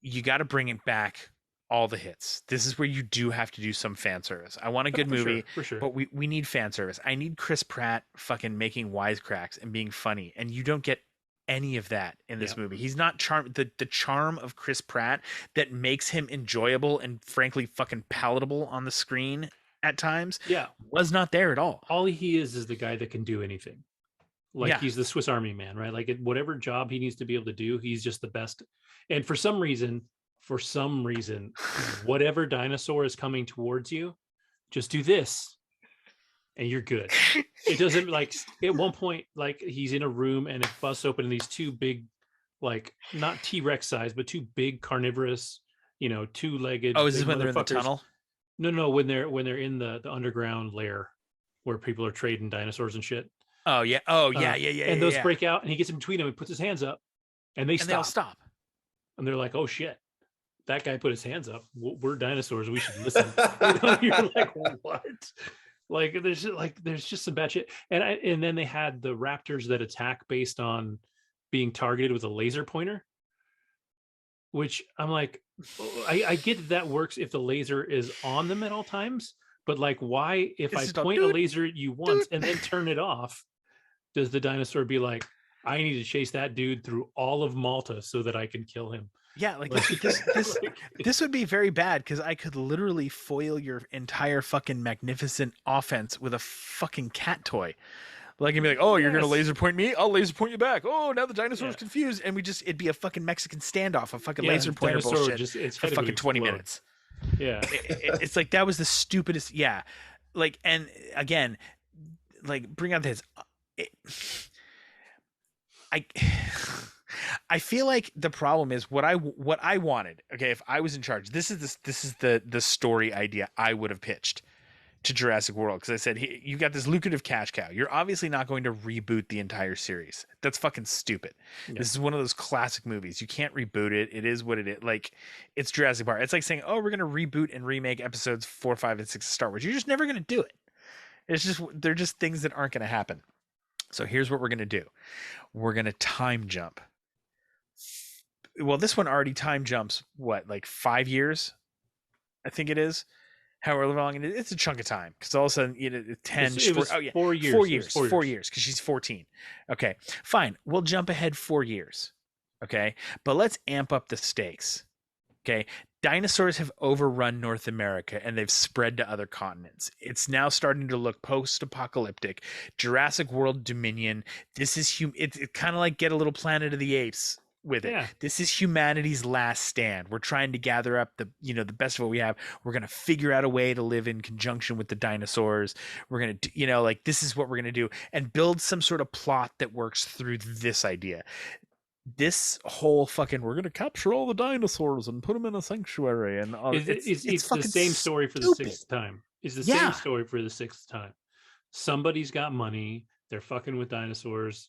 you got to bring it back all the hits. This is where you do have to do some fan service. I want a good movie, for sure. But we need fan service. I need Chris Pratt fucking making wisecracks and being funny, and you don't get any of that in this movie. He's not the charm of Chris Pratt that makes him enjoyable and frankly fucking palatable on the screen at times was not there at all. All he is the guy that can do anything. Like he's the Swiss Army man, right? Like whatever job he needs to be able to do, he's just the best. And for some reason, whatever dinosaur is coming towards you, just do this and you're good. It doesn't, like at one point, like he's in a room and it busts open and these two big, like not T-Rex size, but two big carnivorous, two-legged. Oh, is this when they're in the tunnel? No, when they're in the underground lair where people are trading dinosaurs and shit. Oh yeah. And those break out and he gets in between them and puts his hands up and they all stop. And they're like, oh shit, that guy put his hands up. We're dinosaurs. We should listen. You're like, what? Like there's just some bad shit. And then they had the raptors that attack based on being targeted with a laser pointer, which I'm like, I get that works if the laser is on them at all times, but like, why if I point a laser at you once and then turn it off, does the dinosaur be like, I need to chase that dude through all of Malta so that I can kill him? Yeah, like this would be very bad because I could literally foil your entire fucking magnificent offense with a fucking cat toy. Like, and be like, oh, you're gonna laser point me? I'll laser point you back. Oh, now the dinosaur's confused, and it'd be a fucking Mexican standoff, a fucking laser pointer bullshit for fucking 20 minutes. Yeah, it's like that was the stupidest. Yeah, like, and again, like bring out this. I feel like the problem is what I wanted. Okay, if I was in charge, this is the story idea I would have pitched to Jurassic World, because I said, hey, you got this lucrative cash cow. You're obviously not going to reboot the entire series. That's fucking stupid. Yeah. This is one of those classic movies. You can't reboot it. It is what it is. Like, it's Jurassic Park. It's like saying, oh, we're going to reboot and remake episodes 4, 5, and 6 of Star Wars. You're just never going to do it. They're just things that aren't going to happen. So here's what we're going to do. We're going to time jump. Well, this one already time jumps, what, like 5 years? I think it is. However long it is, it's a chunk of time, because all of a sudden, 10, 4 years. 4 years, 4 years, because she's 14. Okay, fine. We'll jump ahead 4 years. Okay, but let's amp up the stakes. Okay, dinosaurs have overrun North America and they've spread to other continents. It's now starting to look post-apocalyptic. Jurassic World Dominion. This is it's kind of like Get a Little Planet of the Apes with it. Yeah. This is humanity's last stand. We're trying to gather up the the best of what we have. We're going to figure out a way to live in conjunction with the dinosaurs. We're going to like this is what we're going to do and build some sort of plot that works through this idea. This whole fucking we're gonna capture all the dinosaurs and put them in a sanctuary and It's the same story for the sixth time. It's the same story for the sixth time. Somebody's got money. They're fucking with dinosaurs,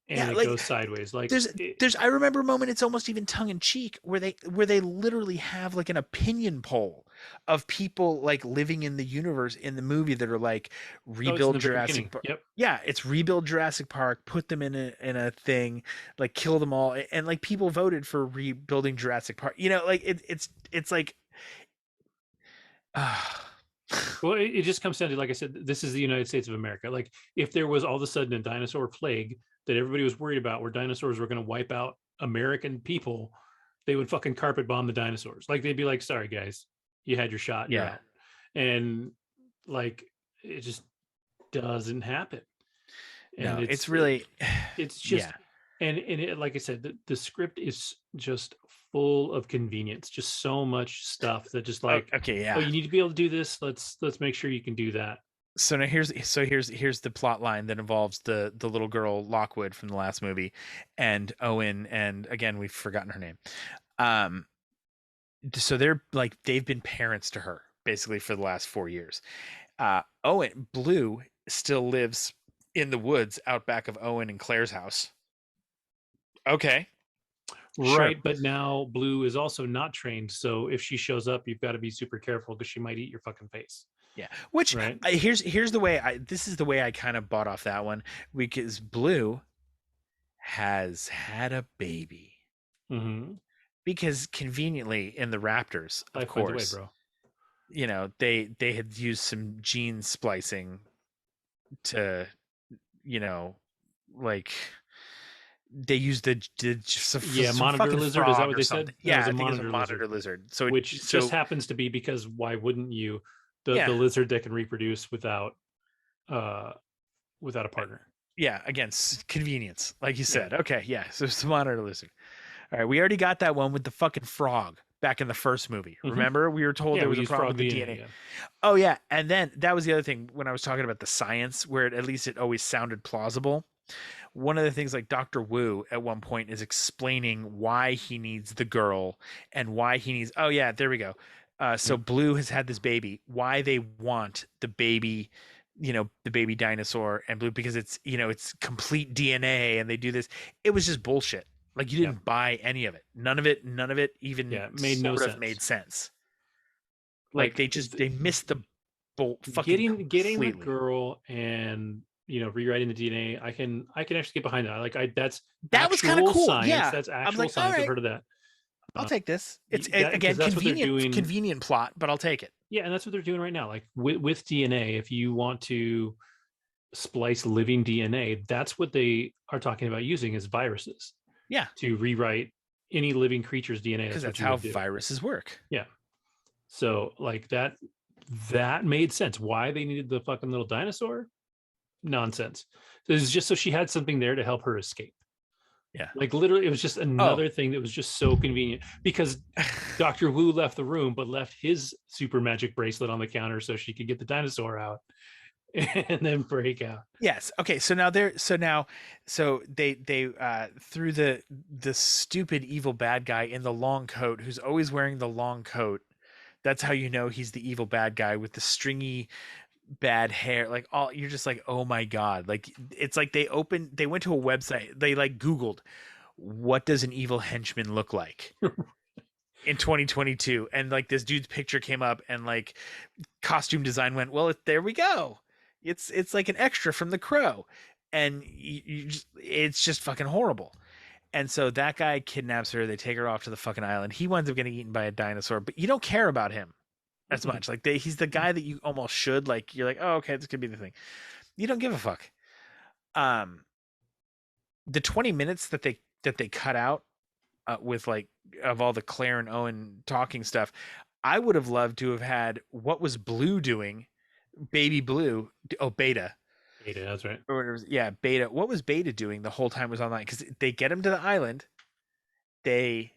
and it goes sideways. Like there's I remember a moment. It's almost even tongue in cheek where they literally have like an opinion poll of people like living in the universe in the movie that are like rebuild Jurassic Park. Yep. Yeah, it's rebuild Jurassic Park, put them in a thing, like kill them all, and like people voted for rebuilding Jurassic Park. Like it's like. Well, it just comes down to, like I said, this is the United States of America. Like if there was all of a sudden a dinosaur plague that everybody was worried about, where dinosaurs were going to wipe out American people, they would fucking carpet bomb the dinosaurs. Like they'd be like, sorry guys, you had your shot. You're out. And like, it just doesn't happen. And no, it's really, it's just, and it, like I said, the script is just full of convenience, just so much stuff that just like, oh, you need to be able to do this. Let's make sure you can do that. So now here's the plot line that involves the little girl Lockwood from the last movie, and Owen, and again we've forgotten her name. So they've been parents to her basically for the last 4 years. Blue still lives in the woods out back of Owen and Claire's house. Okay. Right, sure. But now Blue is also not trained, so if she shows up, you've got to be super careful because she might eat your fucking face. Yeah, which right? Here's the way this is the way I kind of bought off that one, because Blue has had a baby. Mm-hmm. Because conveniently in the Raptors, of course, bro. They had used some gene splicing to, like. They used the monitor lizard. Is that what they said? Yeah, I think it's a monitor lizard. So which just happens to be because why wouldn't you? The lizard that can reproduce without a partner. Yeah, again, convenience, like you said. Yeah. Okay, yeah. So it's the monitor lizard. All right, we already got that one with the fucking frog back in the first movie. Mm-hmm. Remember, we were told there was a problem with the DNA. Yeah. Oh yeah, and then that was the other thing when I was talking about the science, where at least it always sounded plausible. One of the things, like Dr. Wu at one point is explaining why he needs the girl and why he needs. Oh yeah, there we go. So Blue has had this baby. Why they want the baby, the baby dinosaur and Blue, because it's it's complete DNA and they do this. It was just bullshit. Like you didn't buy any of it. None of it even made no sense. Made sense. Like they missed the bolt. Fucking getting the girl and rewriting the DNA. I can actually get behind that. Like that was kind of cool. Science. Yeah, that's actual science. Right. I've heard of that. I'll take this. It's again convenient plot, but I'll take it. Yeah, and that's what they're doing right now. Like with DNA, if you want to splice living DNA, that's what they are talking about using as viruses. Yeah, to rewrite any living creature's DNA. Because that's how viruses work. Yeah. So like that made sense. Why they needed the fucking little dinosaur? Nonsense. It was just so she had something there to help her escape. Yeah. Like literally, it was just another thing that was just so convenient, because Dr. Wu left the room, but left his super magic bracelet on the counter so she could get the dinosaur out and then break out. Yes. Okay. So now they through the stupid evil bad guy in the long coat, who's always wearing the long coat. That's how you know he's the evil bad guy with the stringy bad hair. Like you're just like, oh my god. Like it's like they went to a website, they like Googled what does an evil henchman look like in 2022, and like this dude's picture came up, and like costume design went, well, there we go. It's like an extra from The Crow, and it's just fucking horrible. And so that guy kidnaps her. They take her off to the fucking island. He winds up getting eaten by a dinosaur, but you don't care about him as much. Like he's the guy that you almost should. Like you're like, oh, okay, this could be the thing. You don't give a fuck. The 20 minutes that they cut out with like of all the Claire and Owen talking stuff. I would have loved to have had what was Blue doing, Baby Blue. Oh, Beta. Beta, that's right. Or whatever, yeah, Beta. What was Beta doing the whole time it was online? Because they get him to the island. The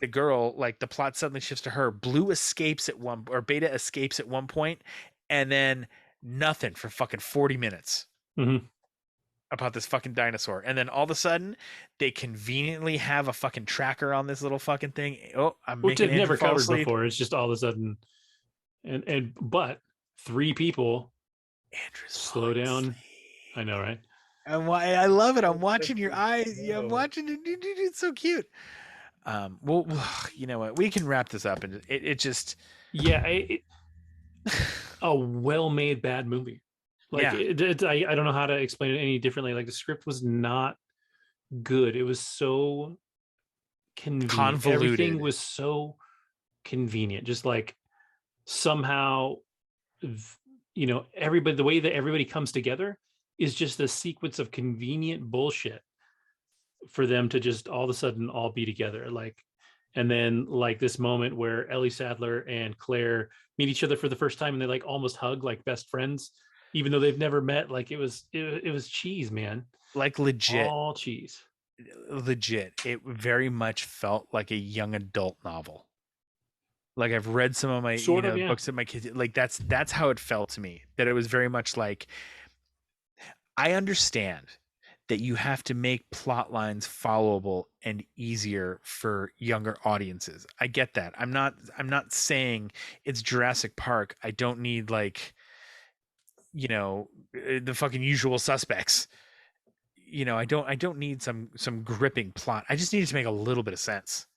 girl, like the plot suddenly shifts to her. Blue escapes at one, or Beta escapes at one point, and then nothing for fucking 40 minutes Mm-hmm. about this fucking dinosaur. And then all of a sudden, they conveniently have a fucking tracker on this little fucking thing. Oh, I'm Which making they've never Andrew fall covered asleep. before. It's just all of a sudden, but 3 people Andrew's slow falling down. asleep. I know, right? I love it. I'm watching your eyes. Yeah, I'm watching it. It's so cute. Well, you know what? We can wrap this up, and it just, Yeah, a well-made bad movie. Like yeah. I don't know how to explain it any differently. Like the script was not good. It was so convenient. Convoluted. Everything was so convenient. Just like somehow, everybody, the way that everybody comes together is just a sequence of convenient bullshit for them to just all of a sudden all be together. Like, and then like this moment where Ellie Sadler and Claire meet each other for the first time and they like almost hug like best friends, even though they've never met. Like it was cheese, man. Like legit. All cheese. Legit. It very much felt like a young adult novel. Like I've read some of my books that my kids like. That's how it felt to me. That it was very much like, I understand that you have to make plot lines followable and easier for younger audiences. I get that. I'm not saying it's Jurassic Park. I don't need like, the fucking usual suspects. I don't need some gripping plot. I just need it to make a little bit of sense.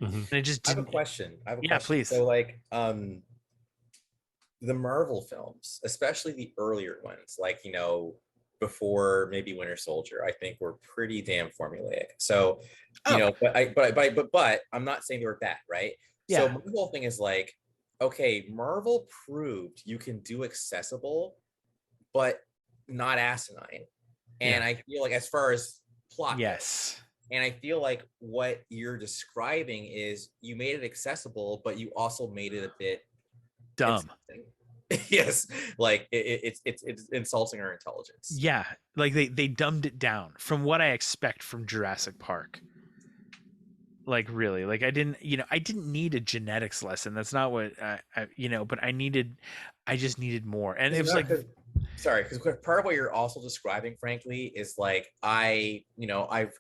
Mm-hmm. And it just didn't. I have a question. Yeah, please. So like the Marvel films, especially the earlier ones, like before maybe Winter Soldier, I think were pretty damn formulaic. So but I'm not saying they were bad, right? Yeah. So my whole thing is like, okay, Marvel proved you can do accessible, but not asinine. And I feel like as far as plot, yes. And I feel like what you're describing is you made it accessible, but you also made it a bit dumb. Yes, like it's insulting our intelligence. Yeah, like they dumbed it down from what I expect from Jurassic Park. Like really, like I didn't need a genetics lesson. That's not what but I just needed more. And it was like, sorry, because part of what you're also describing, frankly, is like the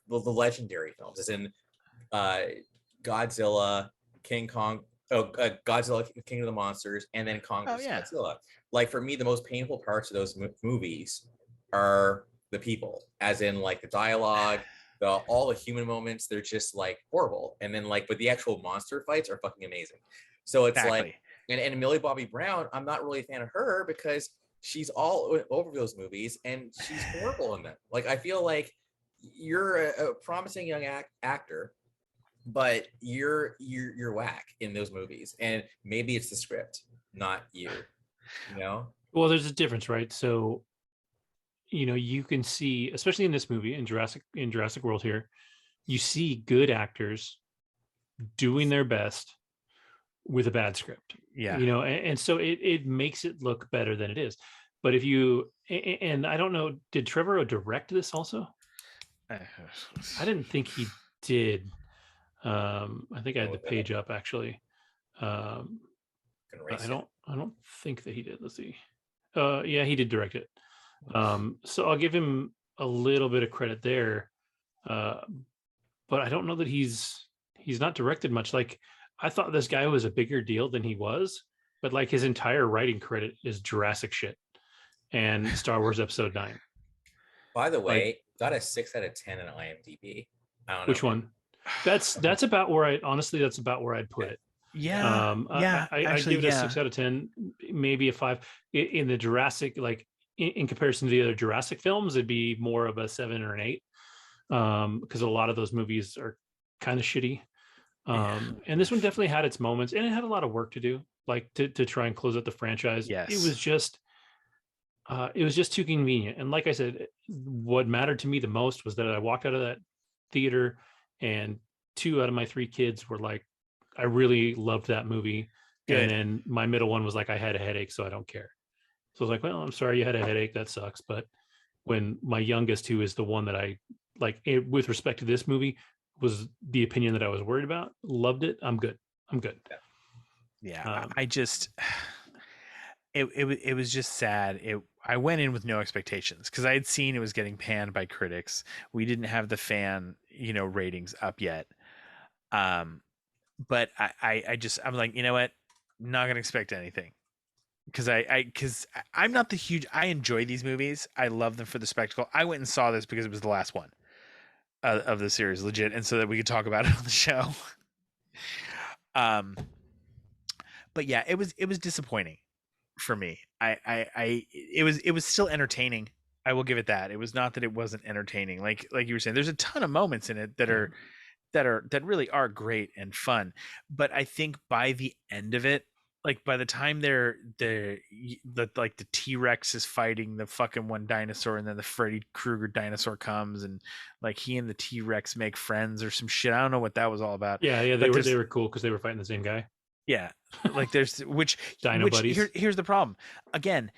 legendary films, as in Godzilla, King Kong, Godzilla, King of the Monsters, and then Kong vs. Godzilla. Like for me, the most painful parts of those movies are the people, as in like the dialogue, all the human moments. They're just like horrible, and then like, but the actual monster fights are fucking amazing. So it's like, and Millie Bobby Brown, I'm not really a fan of her because she's all over those movies and she's horrible in them. Like I feel like you're a promising young actor, but you're whack in those movies, and maybe it's the script, not you. Well, there's a difference, right? So you can see, especially in this movie, in Jurassic World here, you see good actors doing their best with a bad script. Yeah. And so it makes it look better than it is. But if you, and I don't know, did Trevorrow direct this also? I didn't think he did. I think I had the page up actually. I don't think that he did. Let's see. Yeah, he did direct it. So I'll give him a little bit of credit there. But I don't know that he's not directed much. Like I thought this guy was a bigger deal than he was, but like his entire writing credit is Jurassic shit and Star Wars Episode 9. By the way, got a 6 out of 10 on IMDb. I don't know. Which one? That's about where that's about where I'd put it. Yeah. I'd give it a 6 out of 10, maybe a 5. In the Jurassic, like in comparison to the other Jurassic films, it'd be more of a 7 or an 8. Because a lot of those movies are kind of shitty. And this one definitely had its moments, and it had a lot of work to do, like to try and close out the franchise. Yes. It was just too convenient. And like I said, what mattered to me the most was that I walked out of that theater and 2 out of my 3 kids were like, I really loved that movie. Good. And then my middle one was like, I had a headache, so I don't care. So I was like, well, I'm sorry you had a headache. That sucks. But when my youngest, who is the one that I like with respect to this movie, was the opinion that I was worried about, loved it. I'm good. Yeah. I just, it was just sad. I went in with no expectations because I had seen it was getting panned by critics. We didn't have the fan, ratings up yet. But I'm like, you know what? Not gonna expect anything. Because I'm not I enjoy these movies. I love them for the spectacle. I went and saw this because it was the last one of the series, legit, and so that we could talk about it on the show. But yeah, it was disappointing for me. It was still entertaining. I will give it that. It was not that it wasn't entertaining. Like you were saying, there's a ton of moments in it that really are great and fun. But I think by the end of it, like by the time the T-Rex is fighting the fucking one dinosaur, and then the Freddy Krueger dinosaur comes, and like he and the T-Rex make friends or some shit. I don't know what that was all about. Yeah, they were cool because they were fighting the same guy. Yeah, like there's Dino buddies. Here's the problem. Again,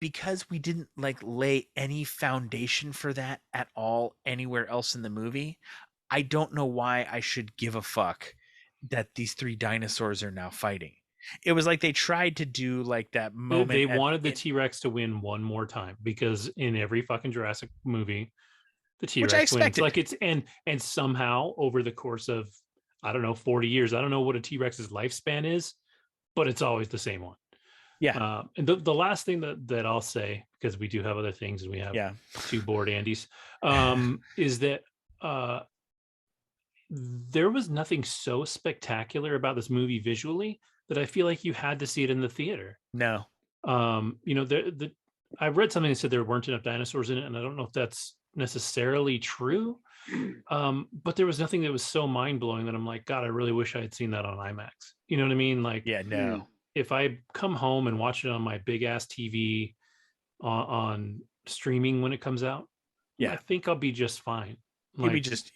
because we didn't like lay any foundation for that at all anywhere else in the movie, I don't know why I should give a fuck that these 3 dinosaurs are now fighting. It was like they tried to do like that moment. They wanted the T-Rex to win one more time, because in every fucking Jurassic movie, the T-Rex wins. Like it's and somehow over the course of, I don't know, 40 years, I don't know what a T-Rex's lifespan is, but it's always the same one. Yeah. And the last thing that I'll say, because we do have other things and we have 2 bored Andys, is that there was nothing so spectacular about this movie visually that I feel like you had to see it in the theater. No. I read something that said there weren't enough dinosaurs in it, and I don't know if that's necessarily true. But there was nothing that was so mind-blowing that I'm like, God, I really wish I had seen that on IMAX. You know what I mean? Like, yeah, no. If I come home and watch it on my big ass TV on streaming when it comes out, I think I'll be just fine. You'll be just,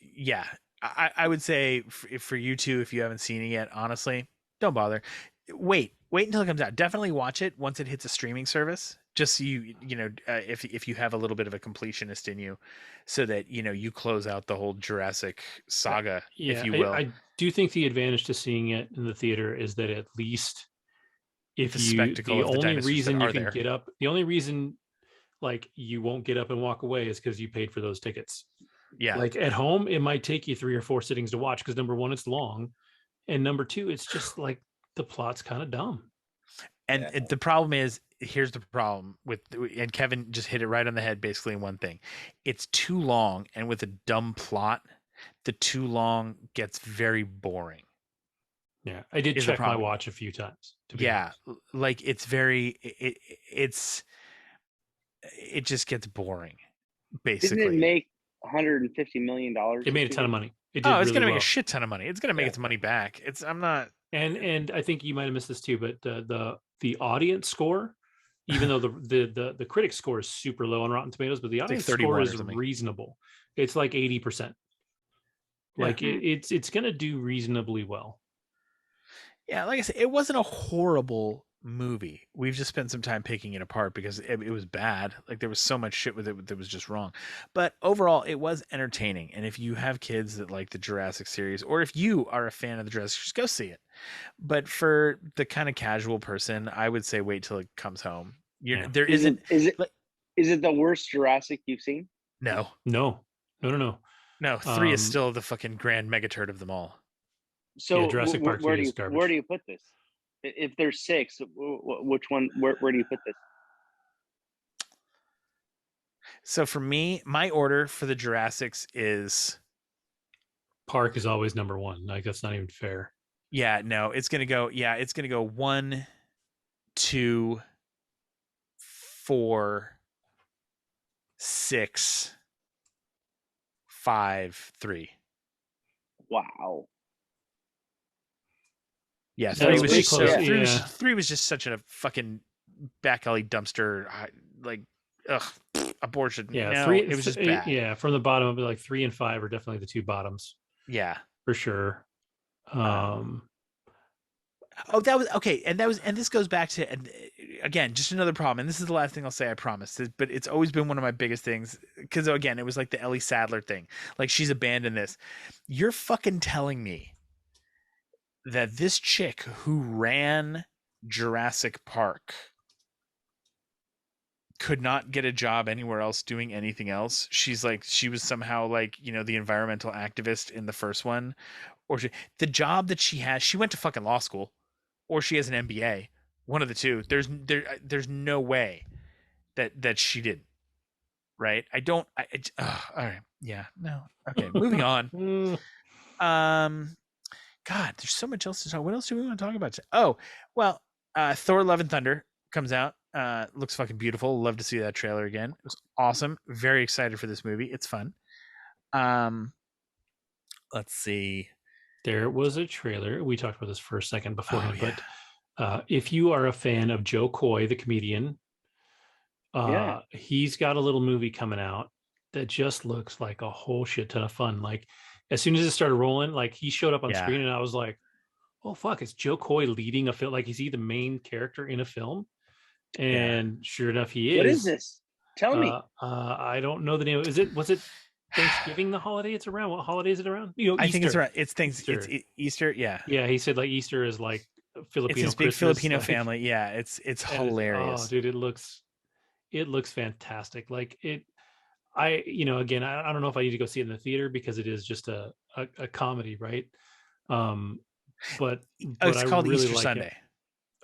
I would say for you two, if you haven't seen it yet, honestly, don't bother. Wait until it comes out. Definitely watch it once it hits a streaming service. Just so if you have a little bit of a completionist in you, so that you close out the whole Jurassic saga, if you will. I do think the advantage to seeing it in the theater is that at least if the only reason you can get up, the only reason like you won't get up and walk away is because you paid for those tickets. Yeah. Like at home, it might take you 3 or 4 sittings to watch because number 1, it's long, and number 2, it's just like the plot's kind of dumb. And the problem is, here's the problem and Kevin just hit it right on the head basically in one thing. It's too long, and with a dumb plot, the too long gets very boring. Yeah, I did check my watch a few times. Yeah, like it's very it just gets boring. Basically, didn't it make $150 million? It made a ton of money. It's really going to make a shit ton of money. It's going to make its money back. And I think you might have missed this too, but the audience score, even though the critic score is super low on Rotten Tomatoes, but the audience score is reasonable. It's like 80%. Like it's going to do reasonably well. Yeah, like I said, it wasn't a horrible movie. We've just spent some time picking it apart because it was bad. Like there was so much shit with it that was just wrong. But overall, it was entertaining. And if you have kids that like the Jurassic series, or if you are a fan of the Jurassic series, go see it. But for the kind of casual person, I would say wait till it comes home. There isn't. Is it the worst Jurassic you've seen? No. No. 3 is still the fucking grand megaturd of them all. So Jurassic Park where is garbage. Where do you put this? If there's 6, which one? Where do you put this? So for me, my order for the Jurassics is Park is always number 1. Like that's not even fair. Yeah, no, it's gonna go. Yeah, it's gonna go 1, 2, 4, 6, 5, 3. Wow. Yeah, That was pretty close. 3 was just such a fucking back alley dumpster, like abortion. Yeah, no, 3. It was just bad. Yeah, from the bottom, it'd be like 3 and 5 are definitely the 2 bottoms. Yeah, for sure. Oh, that was okay, and this goes back to, and again, just another problem. And this is the last thing I'll say, I promise. But it's always been one of my biggest things, because again, it was like the Ellie Sadler thing. Like, she's abandoned this. You're fucking telling me that this chick who ran Jurassic Park could not get a job anywhere else doing anything else? She was somehow like, the environmental activist in the first one, or the job that she has, she went to fucking law school, or she has an MBA, one of the two. There's no way that she didn't, right? All right, yeah, no, okay, moving on. God, there's so much else to talk. What else do we want to talk about today? Oh, well, Thor: Love and Thunder comes out. Looks fucking beautiful. Love to see that trailer again. It was awesome. Very excited for this movie. It's fun. Let's see. There was a trailer. We talked about this for a second beforehand, yeah. But if you are a fan of Joe Coy, the comedian, he's got a little movie coming out that just looks like a whole shit ton of fun. Like, as soon as it started rolling, like, he showed up on Yeah. screen and I was like, oh fuck, it's Joe Coy leading a film. Like, is he the main character in a film? And sure enough, he is. What is this? Tell me. I don't know the name. Was it Thanksgiving, the holiday it's around? What holiday is it around? I think it's Easter. around. It's Easter. It's Easter. Yeah. Yeah, he said like Easter is like Filipino. It's his big Christmas, Filipino like, family. Yeah, it's hilarious. Oh, dude, it looks fantastic. Like, again, I don't know if I need to go see it in the theater because it is just a comedy, right? But it's called really Easter like Sunday.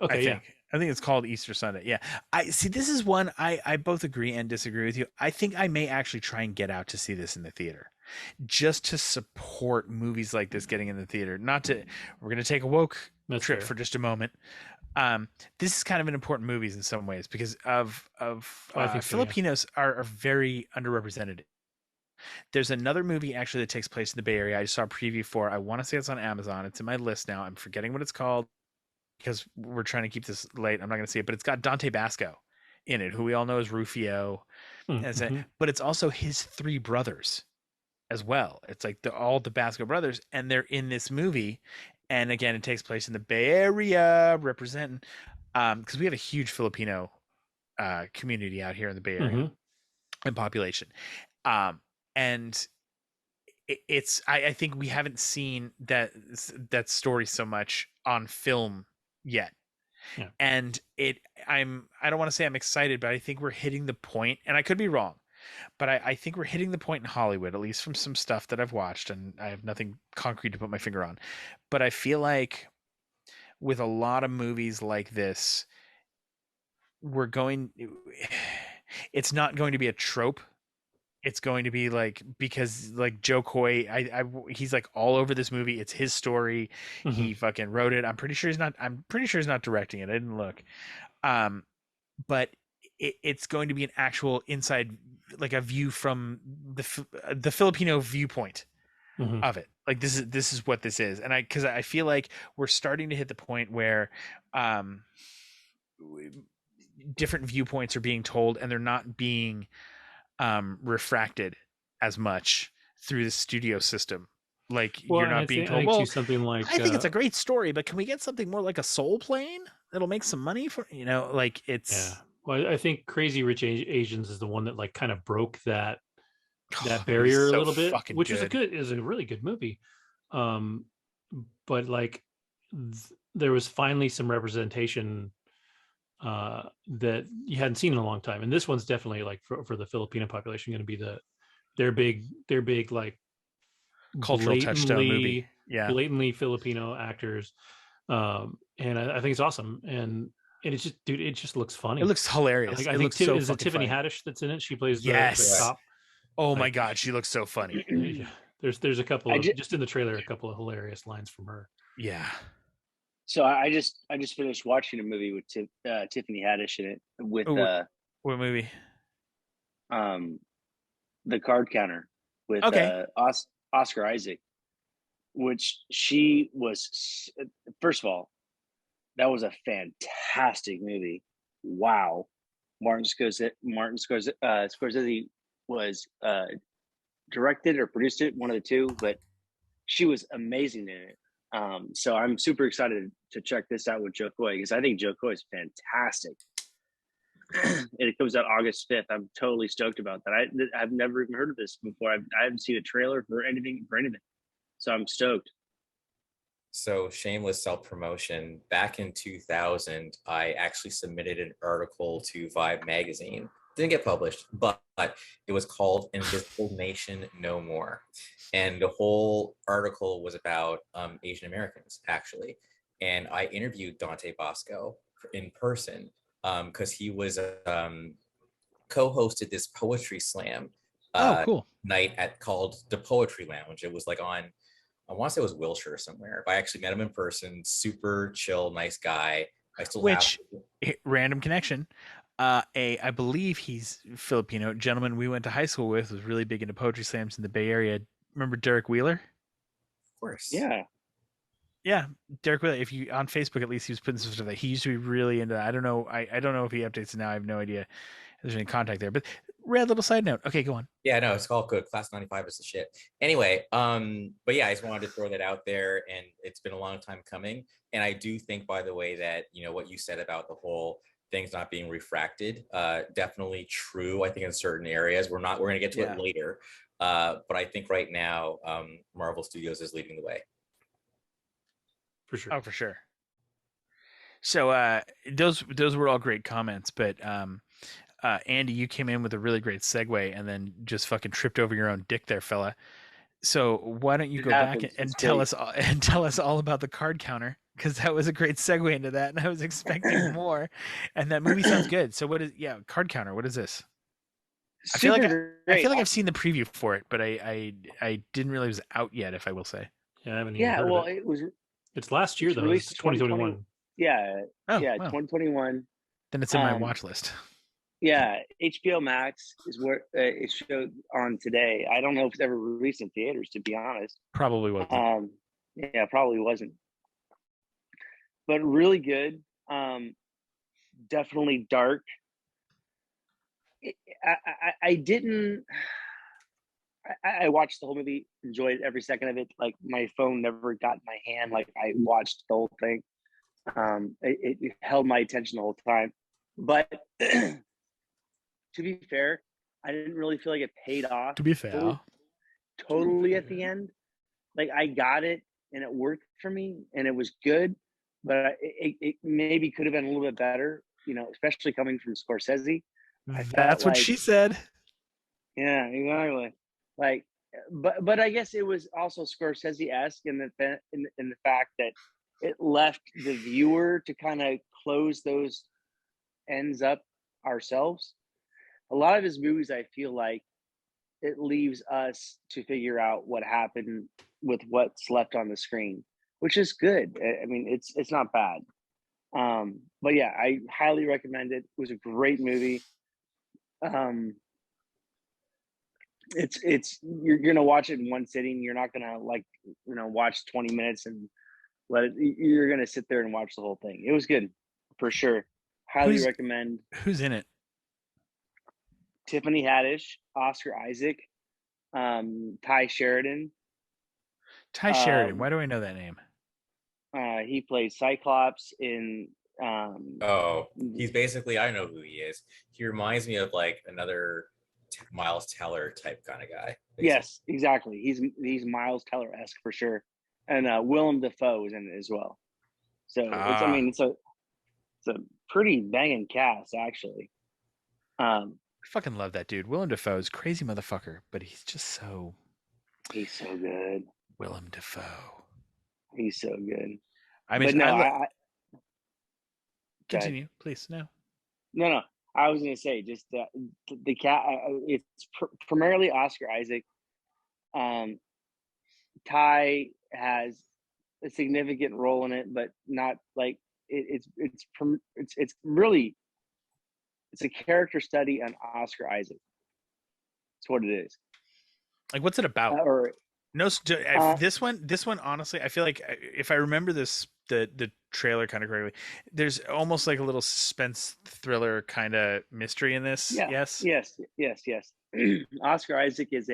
It. Okay, I think it's called Easter Sunday. Yeah. I see. This is one I both agree and disagree with you. I think I may actually try and get out to see this in the theater, just to support movies like this getting in the theater. We're going to take a woke trip for just a moment. This is kind of an important movie in some ways because I think Filipinos are very underrepresented. There's another movie actually that takes place in the Bay Area. I just saw a preview for. I want to say it's on Amazon. It's in my list now. I'm forgetting what it's called because we're trying to keep this late. I'm not going to see it, but it's got Dante Basco in it, who we all know as Rufio. Mm-hmm. But it's also his three brothers as well. It's like all the Basco brothers, and they're in this movie. And again, it takes place in the Bay Area, representing, because we have a huge Filipino community out here in the Bay Area and population. And I think we haven't seen that story so much on film yet. Yeah. And I don't want to say I'm excited, but I think we're hitting the point, and I could be wrong, but I think we're hitting the point in Hollywood, at least from some stuff that I've watched, and I have nothing concrete to put my finger on. But I feel like with a lot of movies like this, it's not going to be a trope. It's going to be like, because like Joe Coy, he's like all over this movie. It's his story. He fucking wrote it. I'm pretty sure he's not directing it. I didn't look. But it's going to be an actual inside, like a view from the Filipino viewpoint of it. Like, this is what this is. And because I feel like we're starting to hit the point where different viewpoints are being told, and they're not being refracted as much through the studio system. Like, you're not being told, well, something like, I think it's a great story, but can we get something more like a Soul Plane that'll make some money for, like, it's. Yeah. Well, I think Crazy Rich Asians is the one that like kind of broke that barrier a little bit, which is a really good movie. But like there was finally some representation that you hadn't seen in a long time, and this one's definitely like for the Filipino population going to be their big like cultural touchstone movie. Yeah, blatantly Filipino actors, and I think it's awesome. And it's just, dude, it just looks funny. It looks hilarious. Like, I think is it Tiffany Haddish that's in it? She plays the cop. Oh my god, she looks so funny. There's a couple of, just in the trailer, a couple of hilarious lines from her. Yeah. So I just finished watching a movie with Tiffany Haddish in it with what movie? The Card Counter with Oscar Isaac, which she was. First of all, that was a fantastic movie. Wow, Martin Scorsese was directed or produced it, one of the two, but she was amazing in it. So I'm super excited to check this out with Joe Coy because I think Joe Coy is fantastic. And it comes out August 5th. I'm totally stoked about that. I've never even heard of this before. I haven't seen a trailer for anything. So I'm stoked. So shameless self-promotion. Back in 2000, I actually submitted an article to Vibe magazine. Didn't get published, but it was called Invisible Nation No More. And the whole article was about Asian Americans, actually. And I interviewed Dante Bosco in person because he was co-hosted this poetry slam Cool. night called the Poetry Lounge. It was like on, I want to say it was Wilshire somewhere. But I actually met him in person. Super chill, nice guy. I still random connection. I believe he's Filipino gentleman we went to high school with, was really big into poetry slams in the Bay Area. Remember Derek Wheeler? Of course. Yeah, Derek Wheeler. If you on Facebook, at least he was putting some stuff that he used to be really into. I don't know. I don't know if he updates it now. I have no idea if there's any contact there. But rad little side note. Okay, go on. Yeah, no, it's all good. Class 95 is the shit. Anyway, but yeah, I just wanted to throw that out there, and it's been a long time coming. And I do think, by the way, that what you said about the whole things not being refracted, definitely true. I think in certain areas, we're going to get to it later. But I think right now, Marvel Studios is leading the way. For sure. Oh, for sure. So those were all great comments, but Andy, you came in with a really great segue and then just fucking tripped over your own dick there, fella. So why don't you go back and tell us all about the card counter, because that was a great segue into that, and I was expecting more. And that movie sounds good. So what is card counter? What is this? I feel like I've seen the preview for it, but I didn't realize it was out yet, if I will say. Yeah, I haven't even heard of it. It's last year though. It's 2021. Yeah. Wow. 2021. Then it's in my watch list. Yeah, HBO Max is where it showed on today. I don't know if it's ever released in theaters, to be honest. Probably wasn't. Yeah, probably wasn't. But really good. Definitely dark. I watched the whole movie, enjoyed every second of it. Like my phone never got in my hand. Like I watched the whole thing. It held my attention the whole time. But to be fair, I didn't really feel like it paid off. To be fair, totally at the end. Like I got it and it worked for me and it was good, but it maybe could have been a little bit better, especially coming from Scorsese. That's what she said. Yeah, exactly. Like, but I guess it was also Scorsese-esque in the fact that it left the viewer to kind of close those ends up ourselves. A lot of his movies, I feel like it leaves us to figure out what happened with what's left on the screen, which is good. I mean, it's not bad. But yeah, I highly recommend it. It was a great movie. You're gonna watch it in one sitting. You're not gonna watch 20 minutes and let it. You're gonna sit there and watch the whole thing. It was good for sure. Highly recommend. Who's in it? Tiffany Haddish, Oscar Isaac, Ty Sheridan. Ty Sheridan. Why do I know that name? He plays Cyclops in. He's basically, I know who he is. He reminds me of like another Miles Teller type kind of guy. Basically. Yes, exactly. He's Miles Teller-esque for sure, and Willem Dafoe is in it as well. So it's a pretty banging cast actually. I fucking love that dude. Willem Dafoe's crazy motherfucker, but he's just so. He's so good. Willem Dafoe. He's so good. I mean, but no, continue, please. No. I was going to say just the cat. It's primarily Oscar Isaac. Ty has a significant role in it, but not like it's really a character study on Oscar Isaac. That's what it is. Like, what's it about? This one, honestly, I feel like if I remember the trailer kind of correctly, there's almost like a little suspense thriller kind of mystery in this. Yeah. Yes. Oscar Isaac is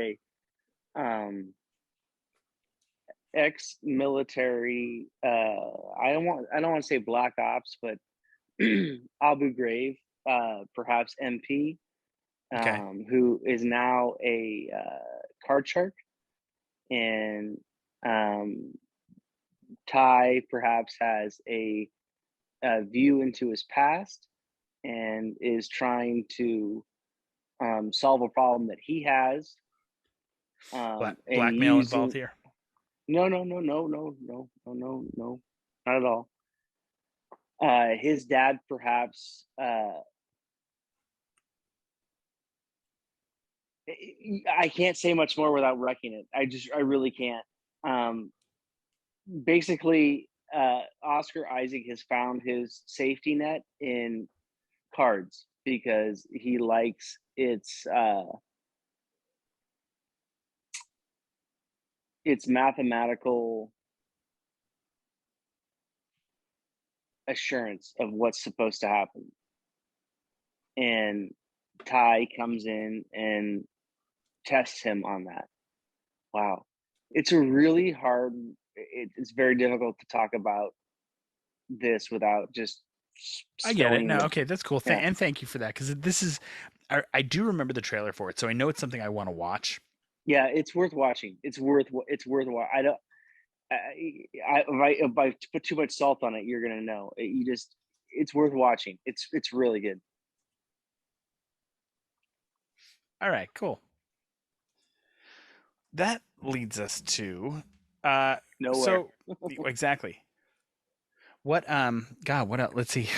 ex-military. I don't want to say black ops, but Abu Ghraib, perhaps MP, Okay. who is now a card shark, and Ty perhaps has a view into his past and is trying to solve a problem that he has. And Blackmail using involved here. no, not at all. His dad perhaps I can't say much more without wrecking it. I really can't. Basically, Oscar Isaac has found his safety net in cards because he likes its mathematical assurance of what's supposed to happen. And Ty comes in and tests him on that. Wow. It's a really hard, it's very difficult to talk about this without just I get it. spilling No, the- okay, that's cool. Yeah. And thank you for that, because this is, I do remember the trailer for it, so I know it's something I want to watch. Yeah, it's worth watching. It's worth I don't if I put too much salt on it, you're gonna know. It's worth watching. It's really good. All right, cool. That leads us to Nowhere. so exactly. What God, what else? Let's see.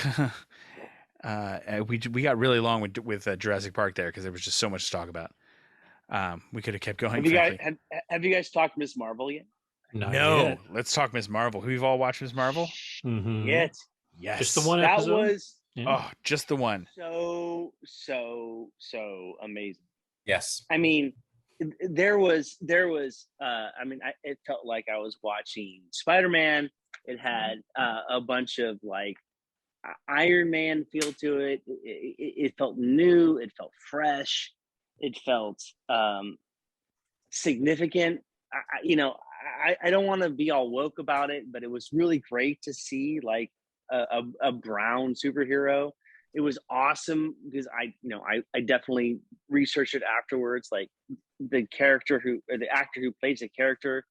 We got really long with Jurassic Park there because there was just so much to talk about. We could have kept going. Have you guys talked Miss Marvel yet? Not No, yet. Let's talk Miss Marvel. We've all watched Miss Marvel. Mhm. Yet. Yes, Just the one That episode. was Oh, just the one. so amazing. Yes. I mean, there was it felt like I was watching Spider-Man. It had a bunch of like Iron Man feel to it. It felt new, it felt fresh, it felt significant. I don't want to be all woke about it, but it was really great to see like a brown superhero. It was awesome because I definitely researched it afterwards. Like the actor who plays the character,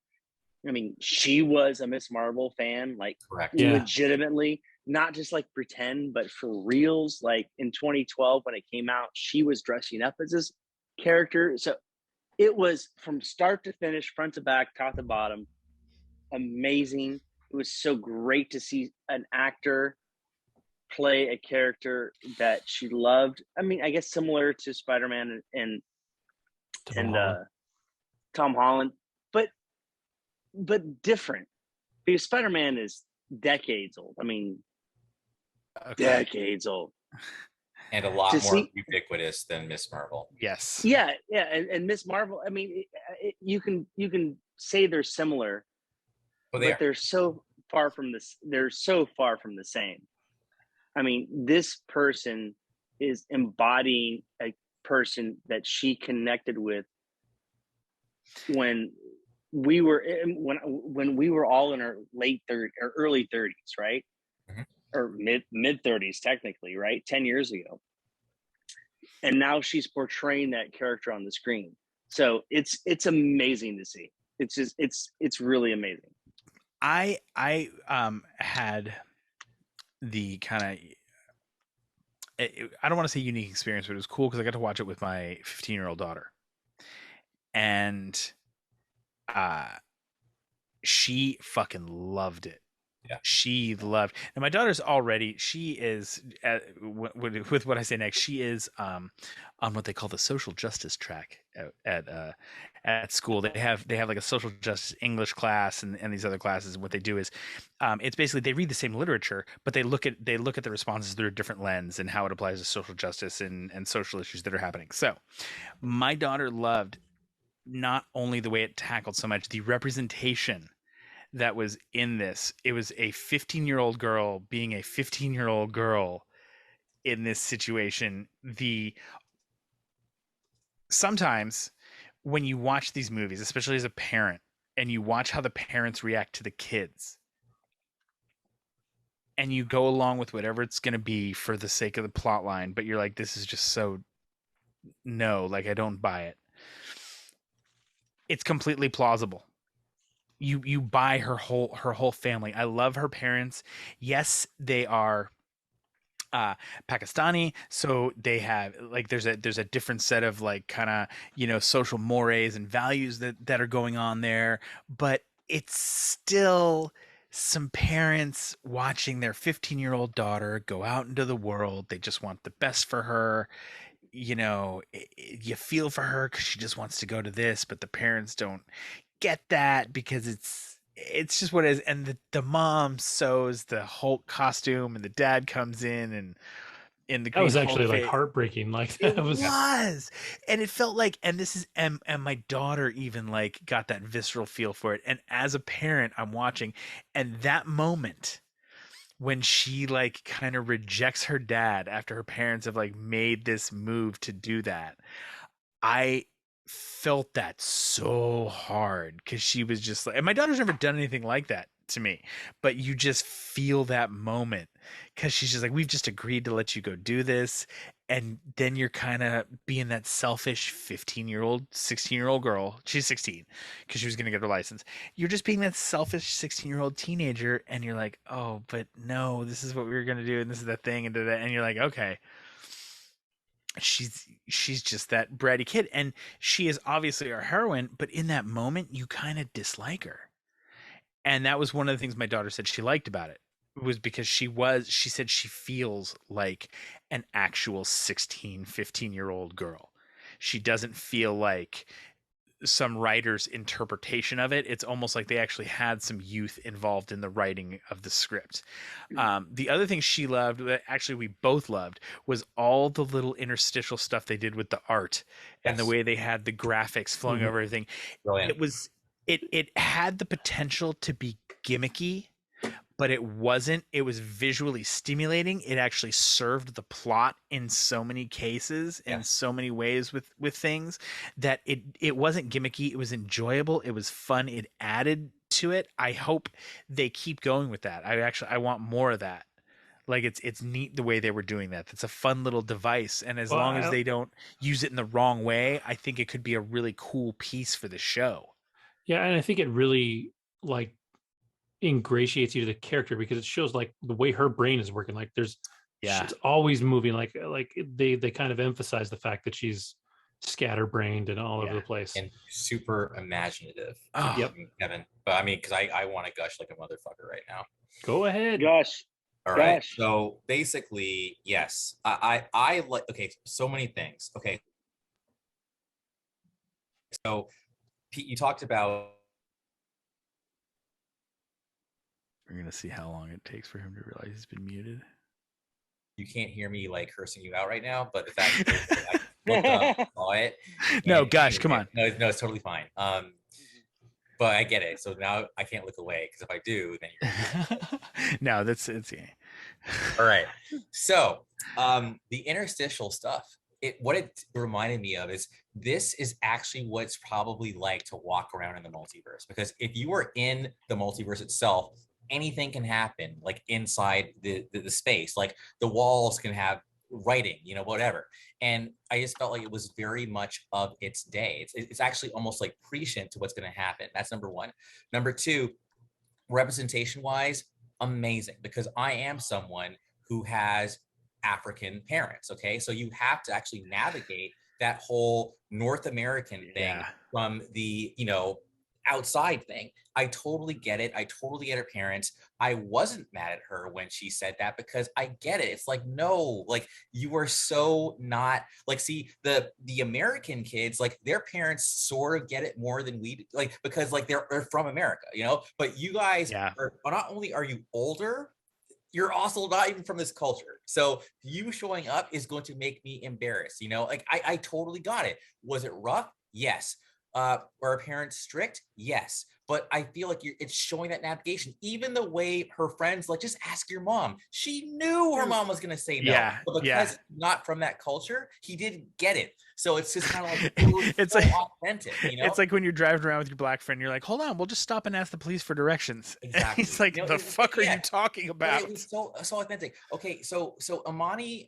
I mean, she was a Miss Marvel fan, like Correct. Yeah. legitimately, not just like pretend, but for reals. Like in 2012 when it came out, she was dressing up as this character. So it was from start to finish, front to back, top to bottom, amazing. It was so great to see an actor play a character that she loved. I mean, I guess similar to Spider-Man and Tom Holland, but different because Spider-Man is decades old. I mean, decades old. And a lot To more see- ubiquitous than Miss Marvel. Yes. Yeah, and Miss Marvel. I mean, you can say they're similar, Well, but they're so far from this. They're so far from the same. I mean, this person is embodying a person that she connected with when we were all in our late 30s or early 30s, right? Mhm. Or mid 30s technically, right? 10 years ago. And now she's portraying that character on the screen. So it's amazing to see. It's really amazing. I had the kind of, I don't want to say unique experience, but it was cool because I got to watch it with my 15-year-old daughter, and she fucking loved it. Yeah. She loved, and my daughter's already, she is with what I say next, she is on what they call the social justice track at school. They have like a social justice English class and these other classes. And what they do is it's basically they read the same literature, but they look at the responses through a different lens and how it applies to social justice and social issues that are happening. So my daughter loved not only the way it tackled so much the representation that was in this. It was a 15-year-old girl being a 15-year-old girl in this situation. Sometimes when you watch these movies, especially as a parent, and you watch how the parents react to the kids, and you go along with whatever it's going to be for the sake of the plot line, but you're like, this is just so no, like I don't buy it. It's completely plausible. You buy her whole family. I love her parents. Yes, they are Pakistani, so they have like there's a different set of like kind of social mores and values that are going on there, but it's still some parents watching their 15-year-old daughter go out into the world. They just want the best for her. You feel for her because she just wants to go to this, but the parents don't get that because it's just what it is. And the mom sews the Hulk costume, and the dad comes in the That Green was Hulk actually like face. heartbreaking. Like It that was. and it felt like, and this is, and my daughter even like got that visceral feel for it. And as a parent, I'm watching, and that moment when she like kind of rejects her dad after her parents have like made this move to do that, I felt that so hard because she was just like, and my daughter's never done anything like that to me, but you just feel that moment because she's just like, we've just agreed to let you go do this. And then you're kind of being that selfish 15-year-old, 16-year-old girl. She's 16 because she was going to get her license. You're just being that selfish 16-year-old teenager. And you're like, oh, but no, this is what we were going to do. And this is the thing. And you're like, okay. She's just that bratty kid, and she is obviously our heroine, but in that moment you kind of dislike her. And that was one of the things my daughter said she liked about it, was because she said she feels like an actual 16, 15-year-old girl. She doesn't feel like some writer's interpretation of it. It's almost like they actually had some youth involved in the writing of the script. The other thing she loved, that actually we both loved, was all the little interstitial stuff they did with the art and the Yes. way they had the graphics flowing over everything. Brilliant. It had the potential to be gimmicky, but it wasn't. It was visually stimulating. It actually served the plot in so many cases, in so many ways with things, that it wasn't gimmicky. It was enjoyable. It was fun. It added to it. I hope they keep going with that. I want more of that. Like it's neat the way they were doing that. It's a fun little device, and as long as they don't use it in the wrong way, I think it could be a really cool piece for the show. Yeah, and I think it really like ingratiates you to the character because it shows like the way her brain is working. Like she's always moving. Like they kind of emphasize the fact that she's scatterbrained and all over the place and super imaginative. Yep. Kevin, but I mean, because I want to gush like a motherfucker right now. Go ahead. Gosh. All right. So basically, yes, I like. Okay, so many things. Okay. So Pete, you talked about. We're gonna see how long it takes for him to realize he's been muted. You can't hear me like cursing you out right now, but the fact is, I looked up, saw it. No, gosh, come on. No, it's totally fine. But I get it. So now I can't look away because if I do, then you're. No, it's yeah. All right. So the interstitial stuff. What it reminded me of is this is actually what it's probably like to walk around in the multiverse, because if you were in the multiverse itself, anything can happen, like inside the space, like the walls can have writing, whatever. And I just felt like it was very much of its day. It's actually almost like prescient to what's going to happen. That's number one. Number two, representation wise, amazing, because I am someone who has African parents. Okay. So you have to actually navigate that whole North American thing from the, outside thing. I totally get it. I totally get her parents. I wasn't mad at her when she said that, because I get it. It's like, no, like you are so not like, see, the American kids, like their parents sort of get it more than we like, because like they're from America, but you guys are, not only are you older, you're also not even from this culture. So you showing up is going to make me embarrassed, like I totally got it. Was it rough? Yes. Were our parents strict? Yes. But I feel like it's showing that navigation. Even the way her friends, like, just ask your mom. She knew her mom was going to say no. But because not from that culture, he didn't get it. So it's just kind of like it was It's so like authentic, you know. it's like when you're driving around with your black friend, you're like, "Hold on, we'll just stop and ask the police for directions." Exactly. He's like, You know, "The fuck are yeah. you talking But about?" it was so authentic. Okay, so Iman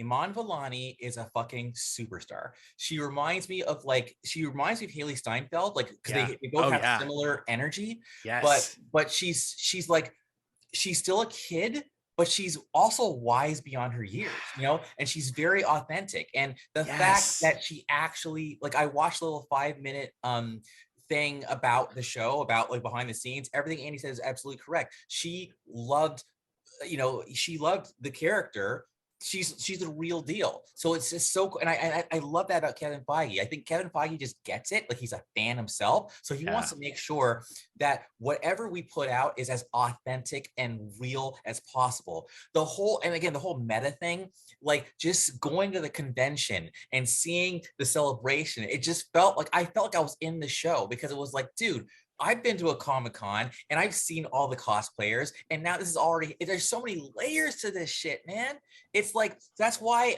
Vellani is a fucking superstar. She reminds me of Haley Steinfeld, like because Yeah. they both Oh, have yeah. similar energy. Yes. But she's like she's still a kid, but she's also wise beyond her years, you know, and she's very authentic. And the fact Yes. that she actually, like, I watched a little 5-minute thing about the show, about like behind the scenes. Everything Andy said is absolutely correct. She loved the character. She's the real deal. So it's just so, and I love that about Kevin Feige. I think Kevin Feige just gets it. Like, he's a fan himself, so he wants to make sure that whatever we put out is as authentic and real as possible. The whole meta thing, like just going to the convention and seeing the celebration, it just felt like I was in the show, because it was like, dude, I've been to a Comic-Con and I've seen all the cosplayers, and now there's so many layers to this shit, man. It's like, that's why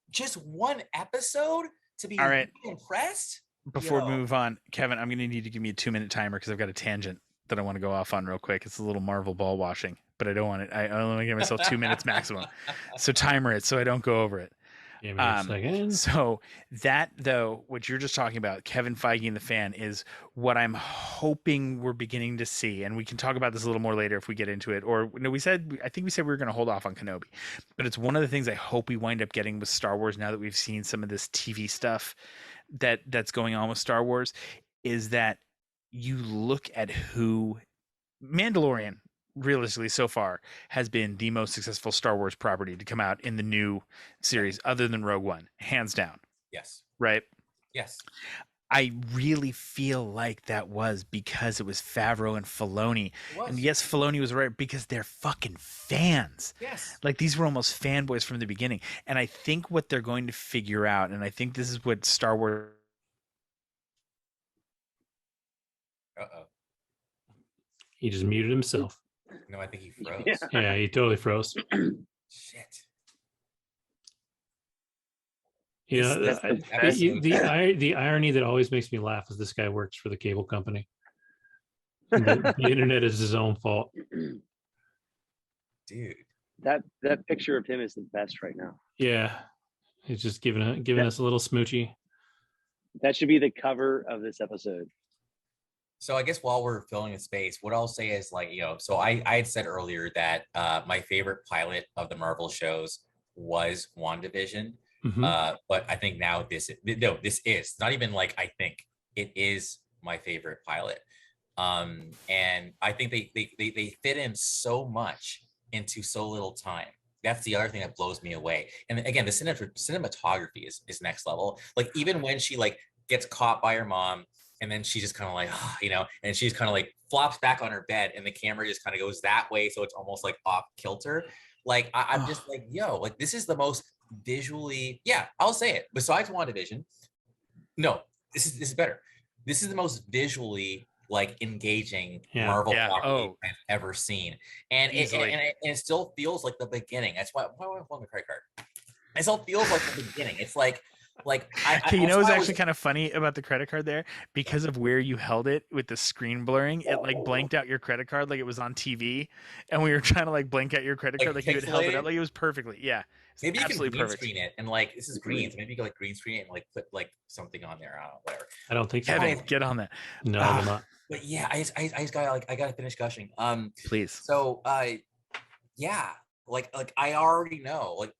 just one episode to be All right. really impressed. Before we move on, Kevin, I'm going to need to give me a 2-minute timer because I've got a tangent that I want to go off on real quick. It's a little Marvel ball washing, but I don't want it. I only want to give myself 2 minutes maximum. So timer it so I don't go over it. Give me a second. So that, though, what you're just talking about, Kevin Feige and the fan, is what I'm hoping we're beginning to see. And we can talk about this a little more later if we get into it. Or no, I think we said we were going to hold off on Kenobi, but it's one of the things I hope we wind up getting with Star Wars, now that we've seen some of this TV stuff that's going on with Star Wars, is that you look at who Mandalorian, realistically so far, has been the most successful Star Wars property to come out in the new series, other than Rogue One, hands down. Yes. Right? Yes. I really feel like that was because it was Favreau and Filoni. And yes, Filoni was right, because they're fucking fans. Yes. Like, these were almost fanboys from the beginning. And I think what they're going to figure out, and I think this is what Star Wars... Uh-oh. He just muted himself. No, I think he froze. Yeah, he totally froze. Shit. You know, the irony that always makes me laugh is this guy works for the cable company. The internet is his own fault. Dude. That picture of him is the best right now. Yeah. He's just giving us a little smoochy. That should be the cover of this episode. So I guess while we're filling the space, what I'll say is, like, you know, so I had said earlier that my favorite pilot of the Marvel shows was WandaVision. Mm-hmm. But I think now this is not even like, I think it is my favorite pilot. And I think they fit in so much into so little time. That's the other thing that blows me away. And again, the cinematography is next level. Like, even when she like gets caught by her mom, and then she just kind of like, you know, and she's kind of like flops back on her bed, and the camera just kind of goes that way, so it's almost like off kilter. Like, I'm just like, yo, like, this is the most visually, yeah, I'll say it. Besides WandaVision, no, this is better. This is the most visually like engaging Marvel property I've ever seen, and it still feels like the beginning. That's why I want my credit card. It still feels like the beginning. It's like you know, it's actually kind of funny about the credit card there, because of where you held it with the screen blurring. It like blanked out your credit card like it was on TV, and we were trying to like blank out your credit card like you had held it up like it was perfectly. Yeah, maybe you can green screen it, and like, this is green, so maybe you can like green screen it and like put like something on there. I don't know, whatever. I don't think so. Kevin, get on that. No, I'm not. But yeah, I just gotta finish gushing. Please. So yeah. Like I already know, like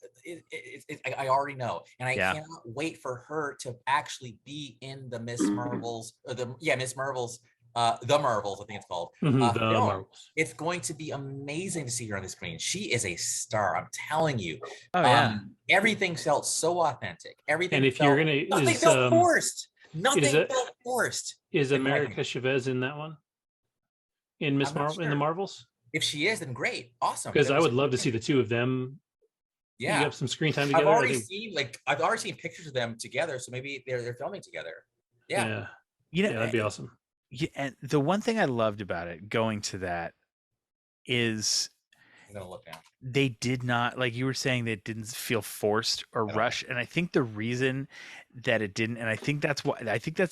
I already know, and I cannot wait for her to actually be in the Miss Marvels, Miss Marvels, the Marvels, I think it's called. Marvels. It's going to be amazing to see her on the screen. She is a star, I'm telling you. Oh yeah. Everything felt so authentic. Everything. And if felt, you're gonna, nothing felt forced. Nothing felt forced. Is America Chavez in that one? In Miss Marvel, in the Marvels? If she is, then great, awesome. Because I would love to see the two of them. Yeah, have some screen time together. I've already seen pictures of them together, so maybe they're filming together. Yeah. You know, that'd be awesome. Yeah, and the one thing I loved about it, going to that, is I'm gonna look now. They did not, like you were saying, that it didn't feel forced or At all. rushed. And I think the reason that it didn't, and I think that's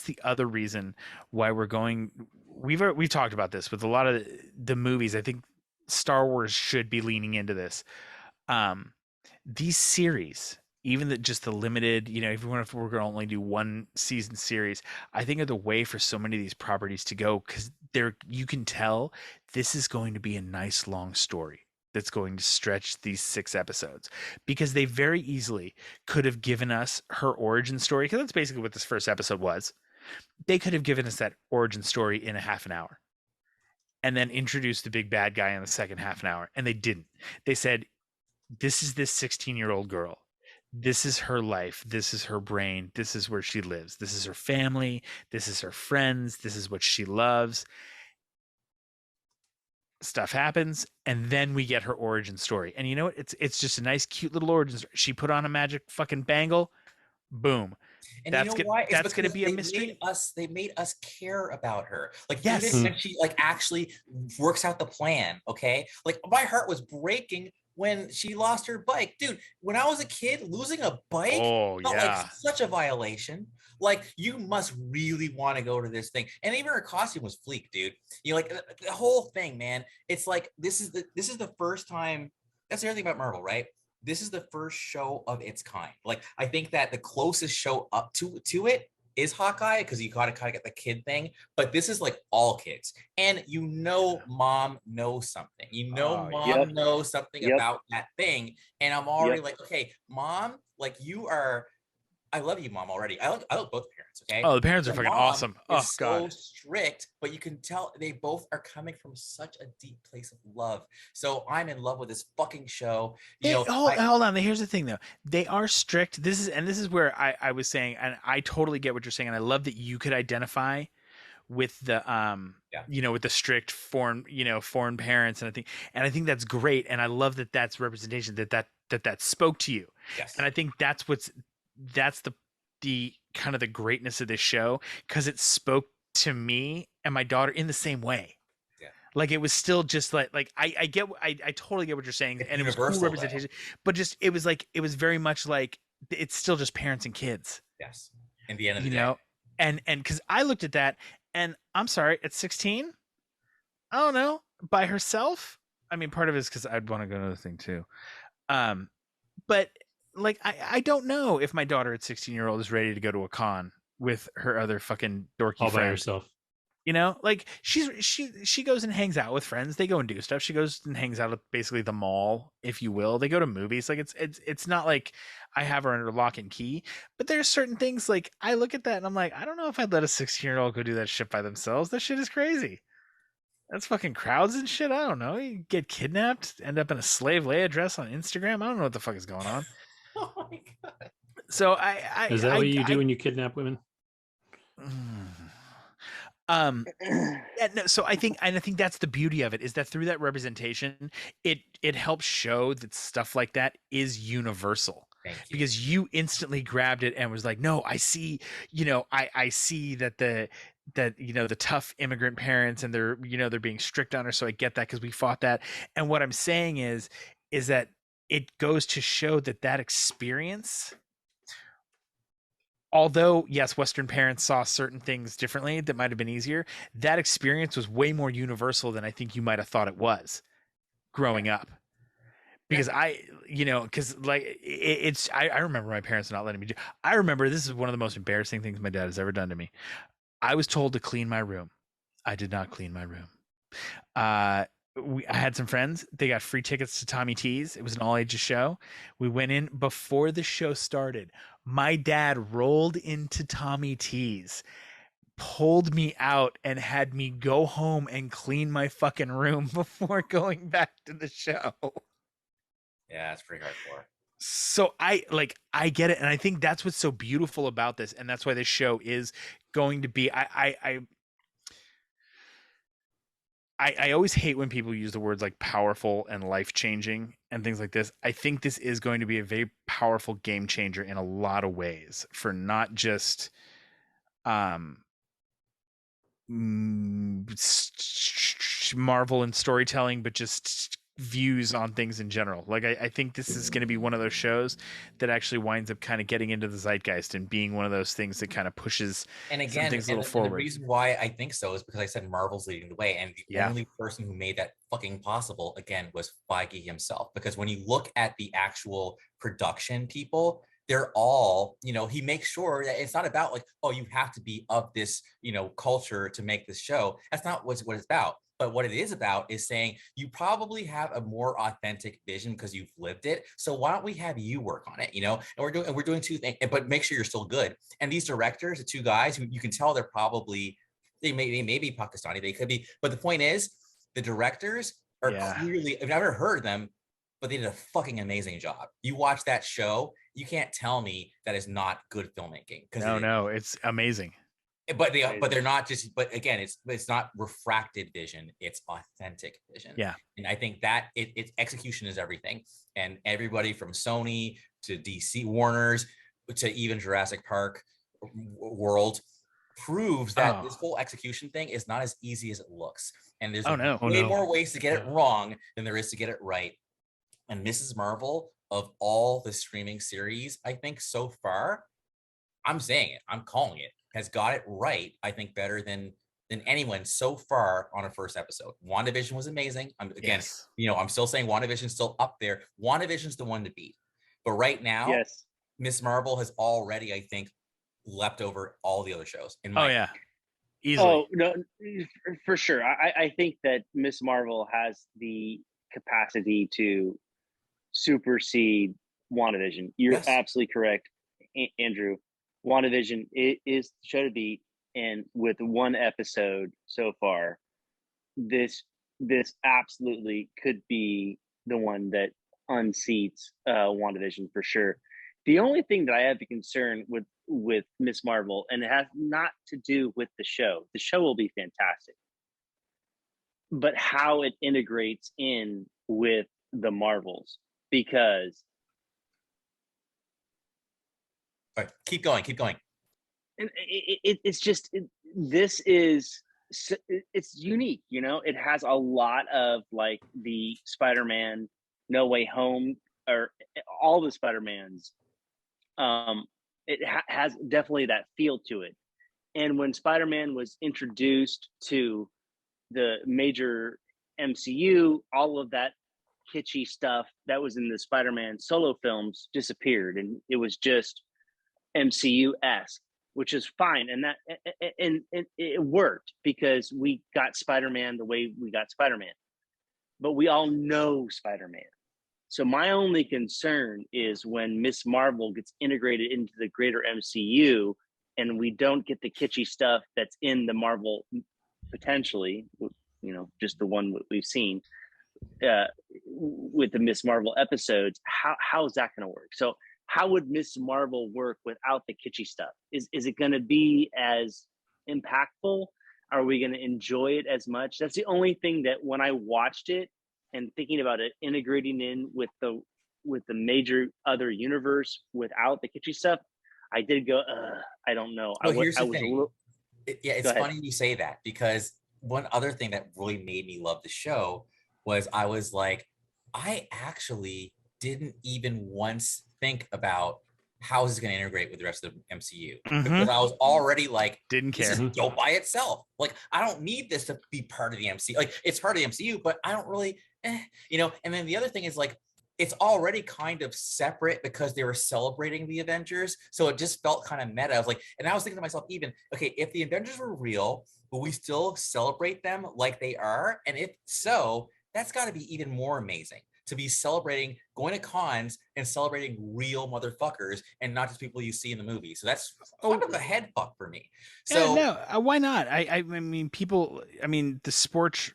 the other reason why we're going. We've talked about this with a lot of the movies. I think Star Wars should be leaning into this. These series, even just the limited, even if we're going to only do one season series, I think are the way for so many of these properties to go, because you can tell this is going to be a nice long story that's going to stretch these 6 episodes, because they very easily could have given us her origin story, because that's basically what this first episode was. They could have given us that origin story in a half an hour and then introduced the big bad guy in the second half an hour, and they didn't. They said, this is this 16-year-old girl. This is her life. This is her brain. This is where she lives. This is her family. This is her friends. This is what she loves. Stuff happens, and then we get her origin story. And you know what? It's just a nice, cute little origin story. She put on a magic fucking bangle. Boom. And That's you know why? that's going to be a mystery. They made us care about her. Like, Yes. even when she like actually works out the plan. Okay, like my heart was breaking when she lost her bike, dude. When I was a kid, losing a bike felt like such a violation. Like, you must really want to go to this thing. And even her costume was fleek, dude. You know, like the whole thing, man. It's like this is the first time. That's the other thing about Marvel, right? This is the first show of its kind. Like, I think that the closest show up to it is Hawkeye, because you gotta kind of get the kid thing. But this is like all kids, and mom knows something. Mom knows something about that thing, and I'm already like, okay, mom, like you are. I love you, mom, already. I love both parents. Okay. Oh, the parents are fucking awesome. Oh God. So strict, but you can tell they both are coming from such a deep place of love. So I'm in love with this fucking show. Hold on. Here's the thing, though. They are strict. This is where I was saying, and I totally get what you're saying, and I love that you could identify with the with the strict foreign parents, and I think that's great, and I love that that's representation that spoke to you. Yes. And I think that's the kind of the greatness of this show, because it spoke to me and my daughter in the same way. Yeah. Like, it was still just like I totally get what you're saying, and it was cool representation, but just it was very much like it's still just parents and kids. Yes. In the end of the day. And because I looked at that, and I'm sorry, at 16, I don't know, by herself. I mean, part of it is because I'd want to go to the thing too. But like, I don't know if my daughter at 16-year-old is ready to go to a con with her other fucking dorky all friends. by herself. Like, she goes and hangs out with friends. They go and do stuff. She goes and hangs out at basically the mall, if you will. They go to movies. Like, it's not like I have her under lock and key. But there's certain things, like, I look at that and I'm like, I don't know if I'd let a 16-year-old go do that shit by themselves. That shit is crazy. That's fucking crowds and shit. I don't know. You get kidnapped, end up in a slave Leia dress on Instagram. I don't know what the fuck is going on. Oh my God. So is that what you do when you kidnap women? So I think that's the beauty of it, is that through that representation, it helps show that stuff like that is universal. Because you instantly grabbed it and was like, no, I see, I see that the tough immigrant parents, and they're being strict on her. So I get that, because we fought that. And what I'm saying is that it goes to show that experience, although yes, Western parents saw certain things differently that might have been easier, that experience was way more universal than I think you might have thought it was growing up. Because I remember my parents not letting me do. I remember, this is one of the most embarrassing things my dad has ever done to me. I was told to clean my room. I did not clean my room. I had some friends. They got free tickets to Tommy T's. It was an all-ages show. We went in before the show started. My dad rolled into Tommy T's, pulled me out, and had me go home and clean my fucking room before going back to the show. Yeah, it's pretty hardcore. So I get it, and I think that's what's so beautiful about this, and that's why this show is going to be. I always hate when people use the words like powerful and life-changing and things like this. I think this is going to be a very powerful game changer in a lot of ways, for not just Marvel and storytelling, but just views on things in general. Like I think this is going to be one of those shows that actually winds up kind of getting into the zeitgeist and being one of those things that kind of pushes And some again, things a little and the forward. reason why I think so is because I said Marvel's leading the way, and the Yeah. only person who made that fucking possible again was Feige himself. Because when you look at the actual production people, they're all, you know, he makes sure that it's not about like, oh, you have to be of this, you know, culture to make this show. That's not what it's about. But what it is about is saying you probably have a more authentic vision because you've lived it. So why don't we have you work on it? You know, and we're doing two things, but make sure you're still good. And these directors, the two guys who you can tell they're probably they may be Pakistani, they could be, but the point is the directors are clearly, I've never heard of them, but they did a fucking amazing job. You watch that show, you can't tell me that is not good filmmaking. No, it's amazing. But they're not just, but again, it's not refracted vision, it's authentic vision. Yeah. And I think that its execution is everything. And everybody from Sony to DC Warner's to even Jurassic Park World proves that this whole execution thing is not as easy as it looks. And there's way more ways to get it wrong than there is to get it right. And Mrs. Marvel, of all the streaming series, I think so far, I'm saying it, I'm calling it, has got it right, I think, better than anyone so far on a first episode. WandaVision was amazing. You know, I'm still saying WandaVision's still up there. WandaVision's the one to beat. But right now, Miss Marvel has already, I think, leapt over all the other shows. Easily. Oh, no, for sure. I think that Miss Marvel has the capacity to supersede WandaVision. You're absolutely correct, Andrew. WandaVision is the show to beat, and with one episode so far, this absolutely could be the one that unseats WandaVision for sure. The only thing that I have a concern with Miss Marvel, and it has not to do with the show. The show will be fantastic, but how it integrates in with the Marvels, because keep going. And it's just this is it's unique, you know. It has a lot of like the Spider-Man No Way Home, or all the Spider-Mans. It has definitely that feel to it. And when Spider-Man was introduced to the major MCU, all of that kitschy stuff that was in the Spider-Man solo films disappeared, and it was just MCU-esque, which is fine. And that and it worked because we got Spider-Man the way we got Spider-Man. But we all know Spider-Man. So my only concern is when Miss Marvel gets integrated into the greater MCU and we don't get the kitschy stuff that's in the Marvel, potentially, you know, just the one we've seen with the Miss Marvel episodes. How is that going to work? So how would Miss Marvel work without the kitschy stuff? Is it going to be as impactful? Are we going to enjoy it as much? That's the only thing that when I watched it and thinking about it, integrating in with the major other universe without the kitschy stuff, I did go, I don't know. Well, here's the thing. It's funny you say that, because one other thing that really made me love the show was I was like, I actually didn't even once think about how is this going to integrate with the rest of the MCU, because I was already like, didn't care. This is dope by itself. Like, I don't need this to be part of the MCU. Like, it's part of the MCU, but I don't really, you know. And then the other thing is like, it's already kind of separate because they were celebrating the Avengers. So it just felt kind of meta. I was like, and I was thinking to myself, even, okay, if the Avengers were real, will we still celebrate them like they are? And if so, that's got to be even more amazing, to be celebrating, going to cons and celebrating real motherfuckers and not just people you see in the movie. So that's kind of a head fuck for me. So no, why not? I mean, people, I mean, the sports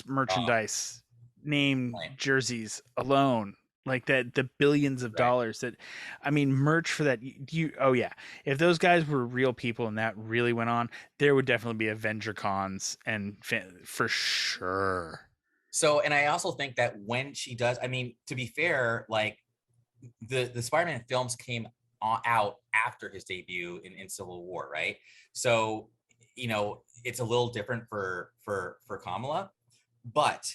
merchandise name jerseys alone, like that, the billions of dollars that, I mean, merch for that, if those guys were real people and that really went on, there would definitely be Avenger cons and for sure. So, and I also think that when she does, I mean, to be fair, like the Spider-Man films came out after his debut in Civil War, right? So, you know, it's a little different for Kamala, but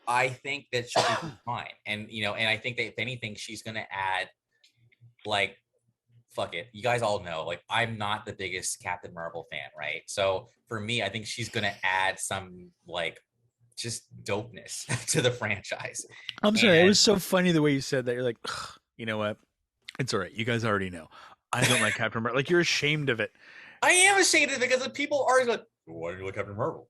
I think that she'll be fine. And and I think that if anything, she's gonna add, like, fuck it. You guys all know, like, I'm not the biggest Captain Marvel fan, right? So for me, I think she's gonna add some, like, just dopeness to the franchise. I'm sorry, it And was so funny the way you said that. You're like, "Ugh, you know what? It's all right. You guys already know. I don't like Captain Marvel. Like you're ashamed of it. I am ashamed of it because the people are like, why do you like Captain Marvel?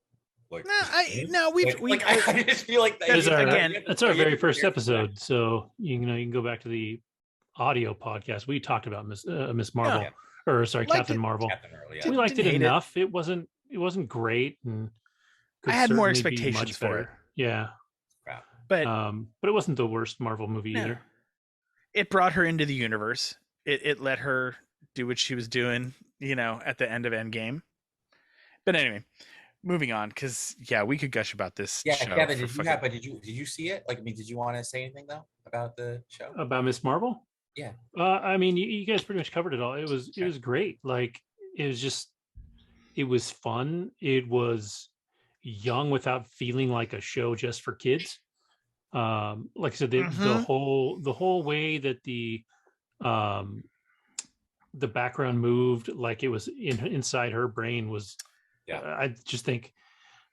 Like, I just feel like that. That's our very first episode. So you can go back to the audio podcast. We talked about Miss Marvel, Captain Marvel. Captain Marvel, We liked it enough. It wasn't great, and I had more expectations for it. Yeah, but it wasn't the worst Marvel movie either. It brought her into the universe. It let her do what she was doing, at the end of Endgame. But anyway, moving on, because we could gush about this. Yeah, show Kevin, did you see it? Like, I mean, did you want to say anything though about the show? About Miss Marvel? Yeah. I mean, you guys pretty much covered it all. It was great. Like, it was fun. It was young without feeling like a show just for kids. Like I said, the whole way that the background moved, like it was inside her brain was. Yeah. I just think,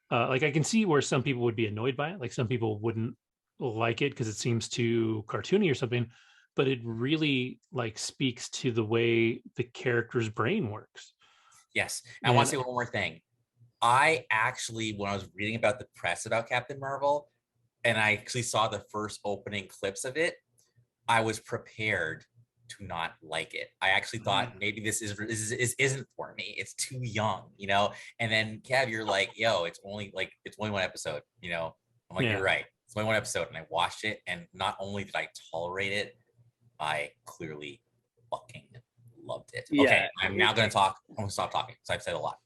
like, I can see where some people would be annoyed by it. Like, some people wouldn't like it because it seems too cartoony or something. But it really, like, speaks to the way the character's brain works. Yes. I want to say one more thing. I actually, when I was reading about the press about Captain Marvel, and I actually saw the first opening clips of it, I was prepared to not like it. I actually thought maybe this isn't for me. It's too young, And then Kev, you're like, yo, it's only one episode, I'm like, You're right. It's only one episode, and I watched it, and not only did I tolerate it, I clearly fucking loved it. Yeah, okay, I'm now going to talk. I'm going to stop talking because I've said a lot.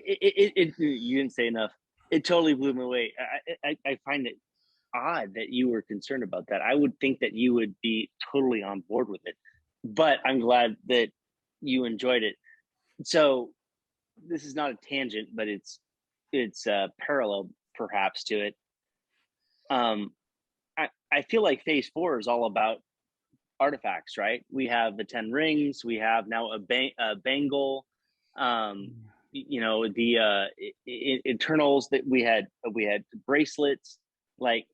You didn't say enough. It totally blew me away. I find it odd that you were concerned about that. I would think that you would be totally on board with it, but I'm glad that you enjoyed it. So this is not a tangent, but it's parallel perhaps to it. I feel like Phase 4 is all about artifacts, right? We have the 10 rings. We have now a bangle. The Eternals that we had bracelets. Like,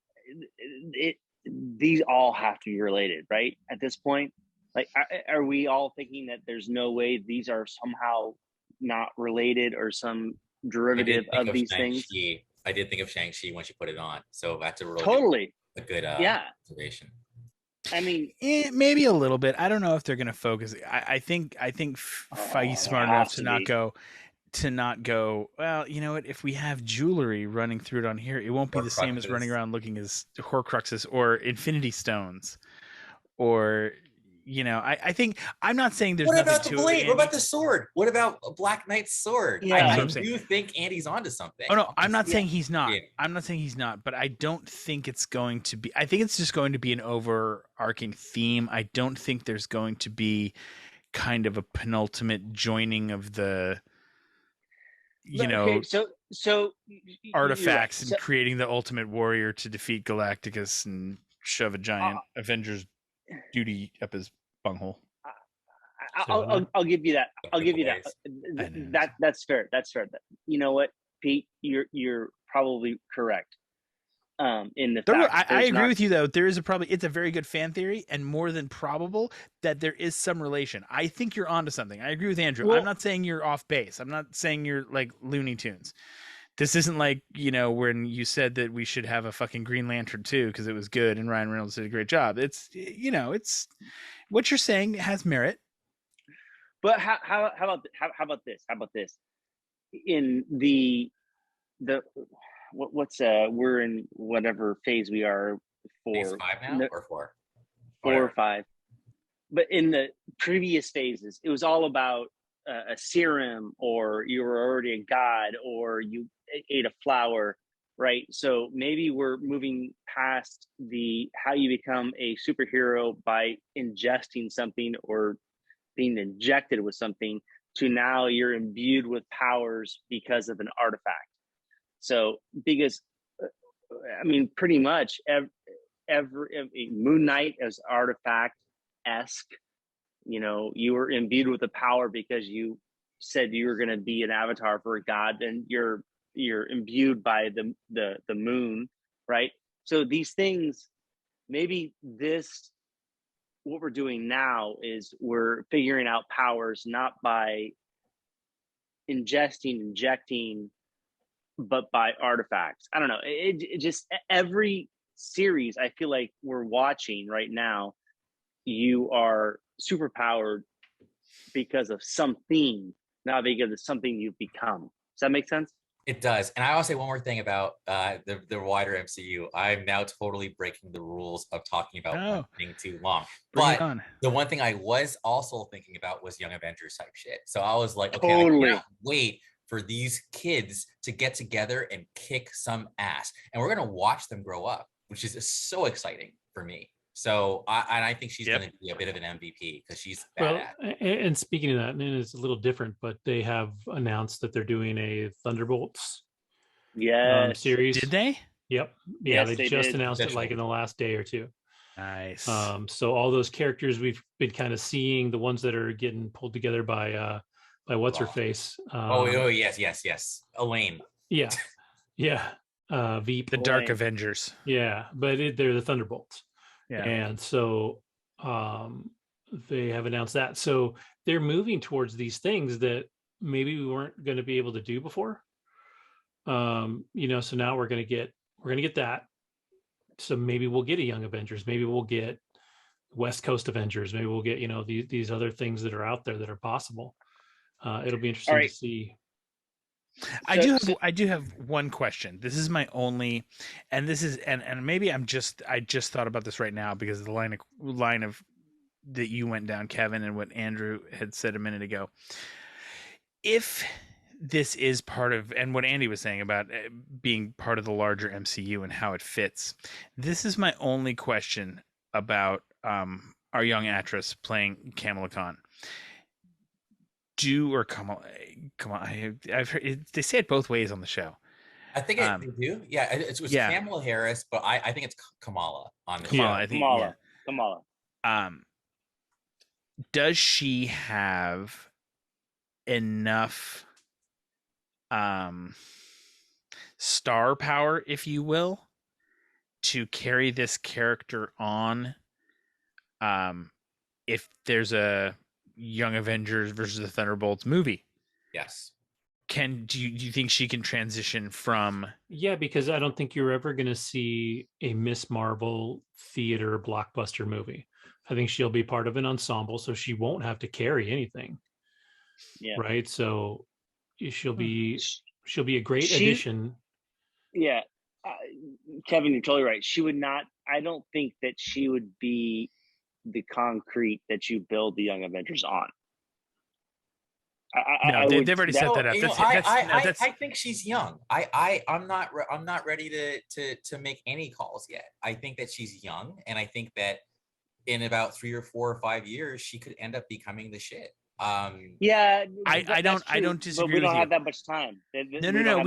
these all have to be related, right? At this point, like, are we all thinking that there's no way these are somehow not related or some derivative of these things? I did think of Shang-Chi when she put it on, so that's a really good observation. I mean, maybe a little bit. I don't know if they're going to focus. I think Feige's smart enough to not go. Well, you know what? If we have jewelry running through it on here, it won't be the same as running around looking as Horcruxes or Infinity Stones, or I think, I'm not saying there's nothing to it. What about the blade? What about the sword? What about Black Knight's sword? Yeah, I do think Andy's onto something. Oh no, I'm not saying he's not. I'm not saying he's not, but I don't think it's going to be. I think it's just going to be an overarching theme. I don't think there's going to be kind of a penultimate joining of the, so artifacts and creating the ultimate warrior to defeat Galacticus and shove a giant Avengers duty up his bunghole. I'll give you that. I'll give you that. That's fair. That's fair. You know what, Pete? You're probably correct. In the fact, I agree with you though. There is it's a very good fan theory, and more than probable that there is some relation. I think you're onto something. I agree with Andrew. Well, I'm not saying you're off base. I'm not saying you're like Looney Tunes. This isn't like, when you said that we should have a fucking Green Lantern 2 because it was good and Ryan Reynolds did a great job. It's, it's what you're saying has merit. But how about this? How about this? In the we're in whatever phase we are for. Phase 5 now or 4? 4 or 5. But in the previous phases, it was all about a serum, or you were already a god, or you ate a flower, right? So maybe we're moving past how you become a superhero by ingesting something or being injected with something, to now you're imbued with powers because of an artifact. So because I mean, pretty much every Moon Knight as artifact-esque. You know, you were imbued with the power because you said you were going to be an avatar for a god, and you're imbued by the moon, right? So these things, maybe this, what we're doing now is we're figuring out powers not by injecting, but by artifacts. I don't know. It just, every series I feel like we're watching right now, you are superpowered because of something, not because of something you've become. Does that make sense? It does. And I will say one more thing about the wider MCU. I'm now totally breaking the rules of talking about one thing too long. Bring it But on. the one thing I was also thinking about was Young Avengers type shit. So I was like, okay, Totally. I can't wait for these kids to get together and kick some ass. And we're going to watch them grow up, which is so exciting for me. So I think she's going to be a bit of an MVP because she's badass. Well, and speaking of that, and it's a little different, but they have announced that they're doing a Thunderbolts series. Did they? Yep. Yeah, Yes, they just announced it like in the last day or two. Nice. So all those characters we've been kind of seeing, the ones that are getting pulled together by what's her face. Yes. Elaine. Yeah. Veep. The Dark Avengers. Yeah, but they're the Thunderbolts. Yeah. And so they have announced that. So they're moving towards these things that maybe we weren't going to be able to do before. So now we're going to get that. So maybe we'll get a Young Avengers. Maybe we'll get West Coast Avengers. Maybe we'll get, these other things that are out there that are possible. It'll be interesting to see. I do have one question. This is my only, and this is, and maybe I just thought about this right now because of the line of that you went down, Kevin, and what Andrew had said a minute ago. If this is part of, and what Andy was saying about being part of the larger MCU and how it fits, this is my only question about our young actress playing Kamala Khan. Come on! I've heard they say it both ways on the show. I think they do. Yeah, it was Kamala Harris, but I think it's Kamala on the show. I think Kamala. Does she have enough star power, if you will, to carry this character on? If there's a Young Avengers versus the Thunderbolts movie. Yes. Do you think she can transition from? Yeah, because I don't think you're ever going to see a Miss Marvel theater blockbuster movie. I think she'll be part of an ensemble, so she won't have to carry anything. Yeah. Right. So she'll be a great addition. Yeah. Kevin, you're totally right. She would not, I don't think that she would be the concrete that you build the Young Avengers on. They've already set that up. I think she's young. I'm not ready to make any calls yet. I think that she's young, and I think that in about 3 or 4 or 5 years, she could end up becoming the shit. Yeah, I don't disagree. But we don't with have you. that much time. No,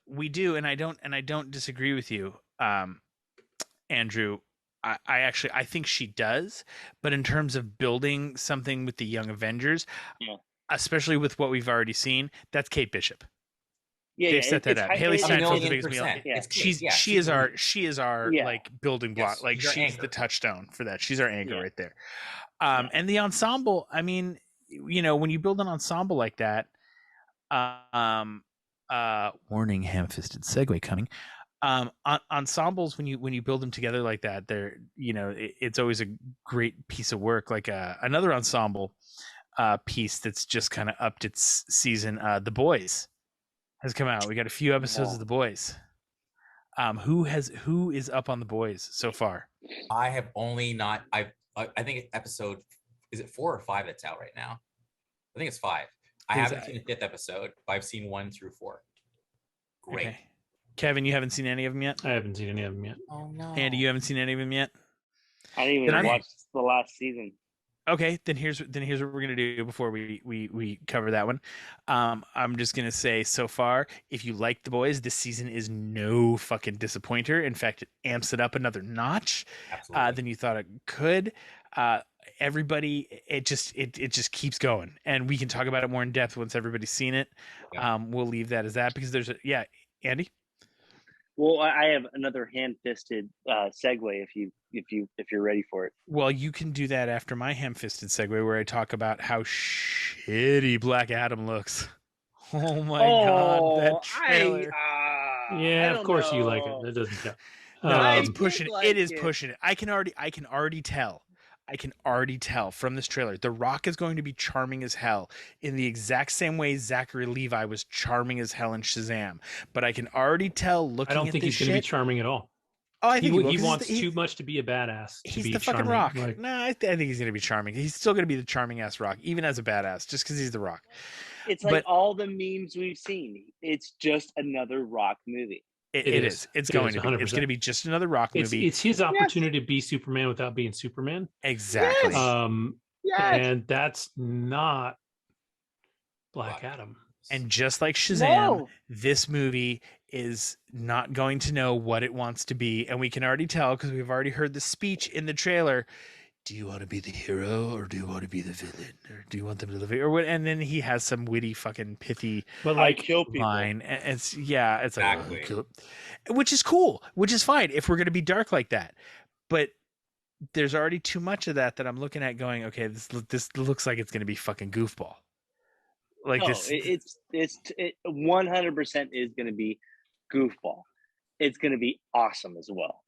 we do, and I don't disagree with you, Andrew. I think she does, but in terms of building something with the Young Avengers, especially with what we've already seen, that's Kate Bishop. They've set that up. Haley Steinfeld's the biggest meal. She is our like building block. Like she's the touchstone for that. She's our anchor right there. And the ensemble. I mean, when you build an ensemble like that, warning, ham-fisted segue coming. Ensembles, when you build them together like that, they're it's always a great piece of work. Like another ensemble piece that's just kind of upped its season. The Boys has come out. We got a few episodes of The Boys. Who is up on The Boys so far? I have only not. I think episode, is it 4 or 5 that's out right now? I think it's 5. I haven't seen the 5th episode, but I've seen 1 through 4. Great. Okay. Kevin, you haven't seen any of them yet? I haven't seen any of them yet. Oh no. Andy, you haven't seen any of them yet? I didn't even watch the last season. Okay, then here's what we're gonna do before we cover that one. I'm just gonna say so far, if you like The Boys, this season is no fucking disappointer. In fact, it amps it up another notch Absolutely. than you thought it could. Everybody, it just keeps going, and we can talk about it more in depth once everybody's seen it. Yeah. We'll leave that as that because there's Andy. Well, I have another hand-fisted segue if you're ready for it. Well, you can do that after my ham-fisted segue where I talk about how shitty Black Adam looks. Oh my god, that trailer! Yeah, of course you like it. That doesn't count. No, I it's did pushing it. like It is it. pushing it. I can already tell. I can already tell from this trailer. The Rock is going to be charming as hell in the exact same way Zachary Levi was charming as hell in Shazam. But I can already tell looking I don't at think this he's going to be shit. charming at all. Oh, I think he will, He 'cause wants he's too much to be a badass. To he's be the fucking charming. Rock. Like, No, I think he's going to be charming. He's still going to be the charming ass Rock, even as a badass, just because he's the Rock. It's like But- all the memes we've seen. It's just another Rock movie. It is. It's It going is, to be. It's 100%. going to be just another Rock movie. It's his opportunity to be Superman without being Superman. Exactly. Yes. And that's not Black Adam. And just like Shazam, No. this movie is not going to know what it wants to be. And we can already tell because we've already heard the speech in the trailer. Do you want to be the hero or do you want to be the villain? Or do you want them to live? Or what? And then he has some witty, fucking pithy But I like, kill people. line. And it's like, Exactly. which is cool, which is fine if we're going to be dark like that. But there's already too much of that I'm looking at going, okay, this looks like it's going to be fucking goofball. Like No, this. it 100% is going to be goofball. It's going to be awesome as well.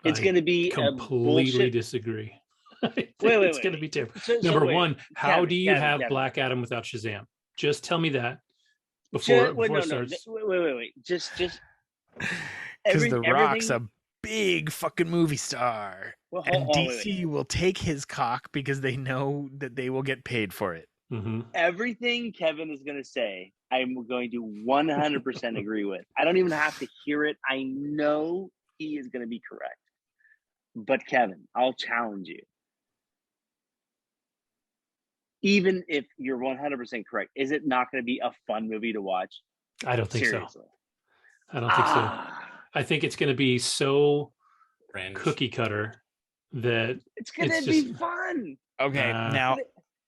It's I going to be a completely bullshit. disagree. Wait, It's going to be terrible. Number wait. one, how Kevin, do you Kevin, have Kevin. Black Adam without Shazam? Just tell me that before it starts. Wait. Just Because every- The Rock's everything- a big fucking movie star. Well, And hold on, DC will take his cock because they know that they will get paid for it. Mhm. everything Kevin is going to say, I'm going to 100% agree with. I don't even have to hear it. I know he is going to be correct. But Kevin, I'll challenge you. Even if you're 100% correct, is it not going to be a fun movie to watch? I don't think Seriously. so. I don't think so. Ah, I think it's going to be so Cringe. cookie cutter that it's going It's to be just- fun. Okay, Nah. now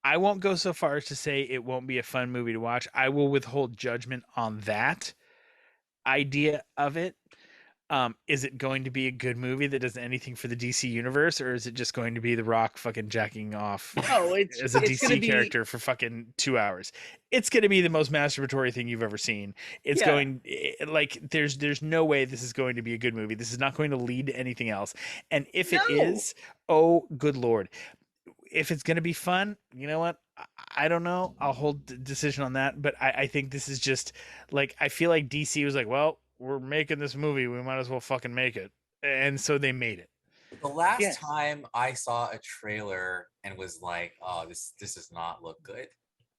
I won't go so far as to say it won't be a fun movie to watch. I will withhold judgment on that idea of it. Is it going to be a good movie that does anything for the DC universe, or is it just going to be The Rock fucking jacking off No, it's as a it's gonna DC be, character for fucking 2 hours? It's going to be the most masturbatory thing you've ever seen. It's Yeah. going like there's no way this is going to be a good movie. This is not going to lead to anything else. And if it No. is, oh good lord. If it's going to be fun, you know what? I don't know. I'll hold the decision on that. But I think this is just like, I feel like DC was like, well, we're making this movie. We might as well fucking make it. And so they made it. The last Yes. time I saw a trailer and was like, "Oh, this does not look good,"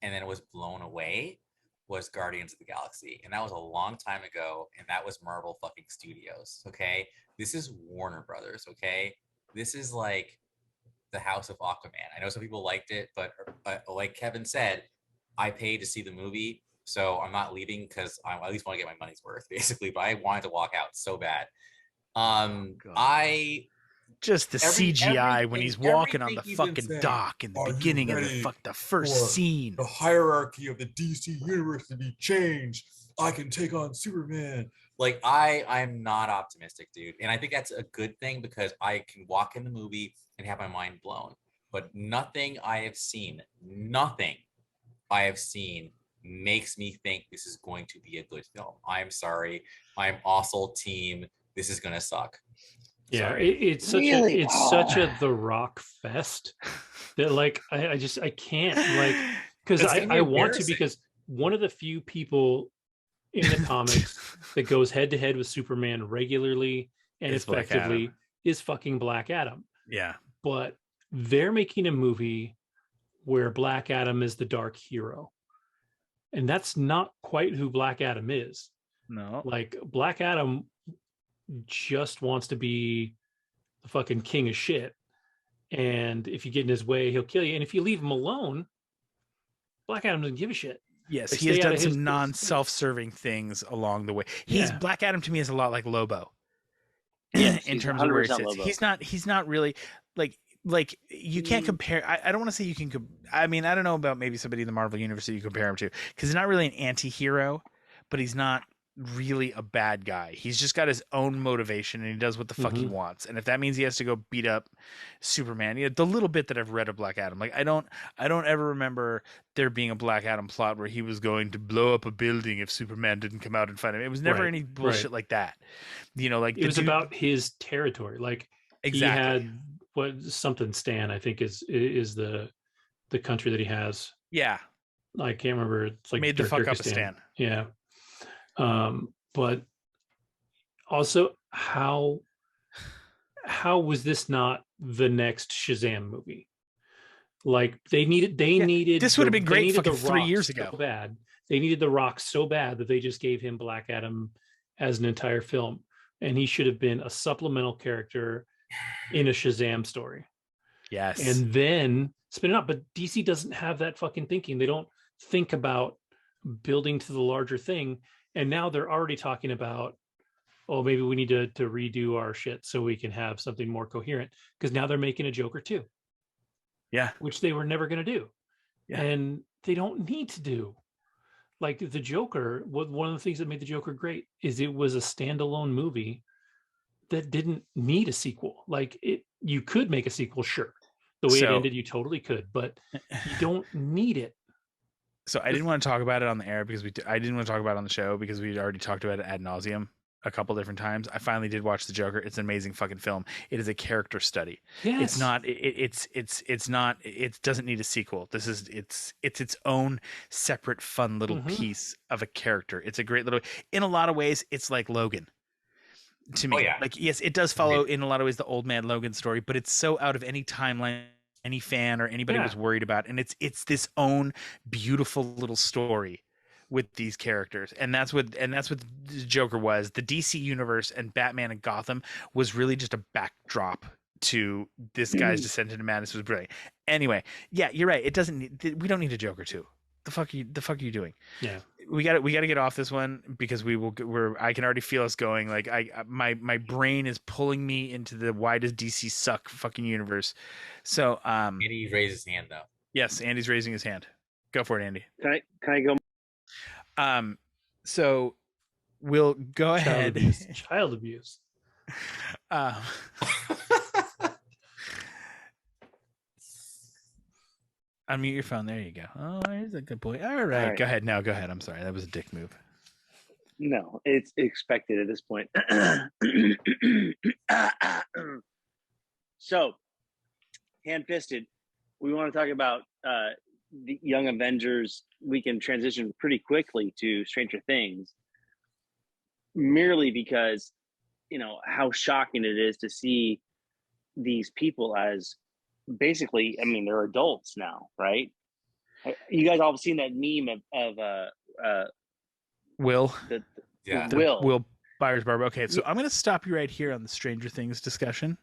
and then it was blown away, was Guardians of the Galaxy, and that was a long time ago, and that was Marvel fucking Studios. Okay, this is Warner Brothers. Okay, this is like the House of Aquaman. I know some people liked it, but like Kevin said, I paid to see the movie, so I'm not leaving because I at least want to get my money's worth, basically. But I wanted to walk out so bad. God. I Just the Every- CGI when he's everything- walking on the everything he's been fucking saying. dock in the Are you beginning of ready the first for scene. the hierarchy of the DC universe to be changed. I can take on Superman. Like I'm not optimistic, dude. And I think that's a good thing because I can walk in the movie and have my mind blown. But nothing I have seen makes me think this is going to be a good film. I'm sorry. I'm also team. This is gonna suck. yeah, Sorry. it's such Really? a such a The Rock fest that like I can't like because It's gonna be I want to embarrassing. because one of the few people in the comics that goes head to head with Superman regularly and It's Black effectively Adam. is fucking Black Adam. Yeah. But they're making a movie where Black Adam is the dark hero. And that's not quite who Black Adam is. No. Like Black Adam just wants to be the fucking king of shit. and if you get in his way, he'll kill you. And if you leave him alone, Black Adam doesn't give a shit. Yes, Like, he has stay out done of his some space. non-self-serving things along the way. Yeah. Black Adam to me is a lot like Lobo Yes, in he's terms of where he 100% sits. Lobo. He's not really like you can't compare. I don't want to say you can. I mean, I don't know about maybe somebody in the Marvel universe that you compare him to, because he's not really an anti-hero, but he's not really a bad guy. He's just got his own motivation and he does what the fuck he Mhm. wants. And if that means he has to go beat up Superman, the little bit that I've read of Black Adam, like I don't ever remember there being a Black Adam plot where he was going to blow up a building if Superman didn't come out and fight him. It was never Right, any bullshit like that. Like It the was dude about his territory. Like, he exactly. had what something Stan, I think, is the country that he has. Yeah, I can't remember. It's like made the fuck up a Turkestan. Stan. Yeah. But also, how was this not the next Shazam movie? Like, they needed this would have been great fucking the 3 Rock years so ago. bad. They needed the Rock so bad that they just gave him Black Adam as an entire film, and he should have been a supplemental character in a Shazam story. Yes. And then spin it up. But DC doesn't have that fucking thinking. They don't think about building to the larger thing. And now they're already talking about, oh, maybe we need to redo our shit so we can have something more coherent. Because now they're making a Joker too. Yeah. Which they were never going to do. Yeah. And they don't need to do. Like, the Joker, one of the things that made the Joker great is it was a standalone movie that didn't need a sequel. Like, you could make a sequel, sure. The way it ended, you totally could, but you don't need it. So I didn't want to talk about it on the air because I didn't want to talk about it on the show because we'd already talked about it ad nauseum a couple different times. I finally did watch The Joker. It's an amazing fucking film. It is a character study. Yes. It's not. It's not. It doesn't need a sequel. It's its own separate, fun little piece of a character. It's a great little. In a lot of ways, it's like Logan. To me, like, yes, it does follow in a lot of ways the old man Logan story, but it's so out of any timeline any fan or anybody was worried about, and it's this own beautiful little story with these characters, and that's what the Joker was. The DC universe and Batman and Gotham was really just a backdrop to this guy's descent into madness. Was brilliant. Anyway, yeah, you're right. It doesn't need, we don't need a Joker 2. The fuck are you doing? Yeah, we got to get off this one because I can already feel us going. Like, my brain is pulling me into the why does DC suck fucking universe. So Andy raised his hand though. Yes, Andy's raising his hand. Go for it, Andy. Can I go? So we'll go ahead. Child abuse. Unmute your phone. There you go. Oh, here's a good boy. All right. Go ahead. No, go ahead. I'm sorry. That was a dick move. No, it's expected at this point. So, hand-fisted, we want to talk about the Young Avengers. We can transition pretty quickly to Stranger Things, merely because, how shocking it is to see these people as basically, I mean, they're adults now, right? You guys all have seen that meme of Will. Will Byers Barber. Okay, so I'm going to stop you right here on the Stranger Things discussion.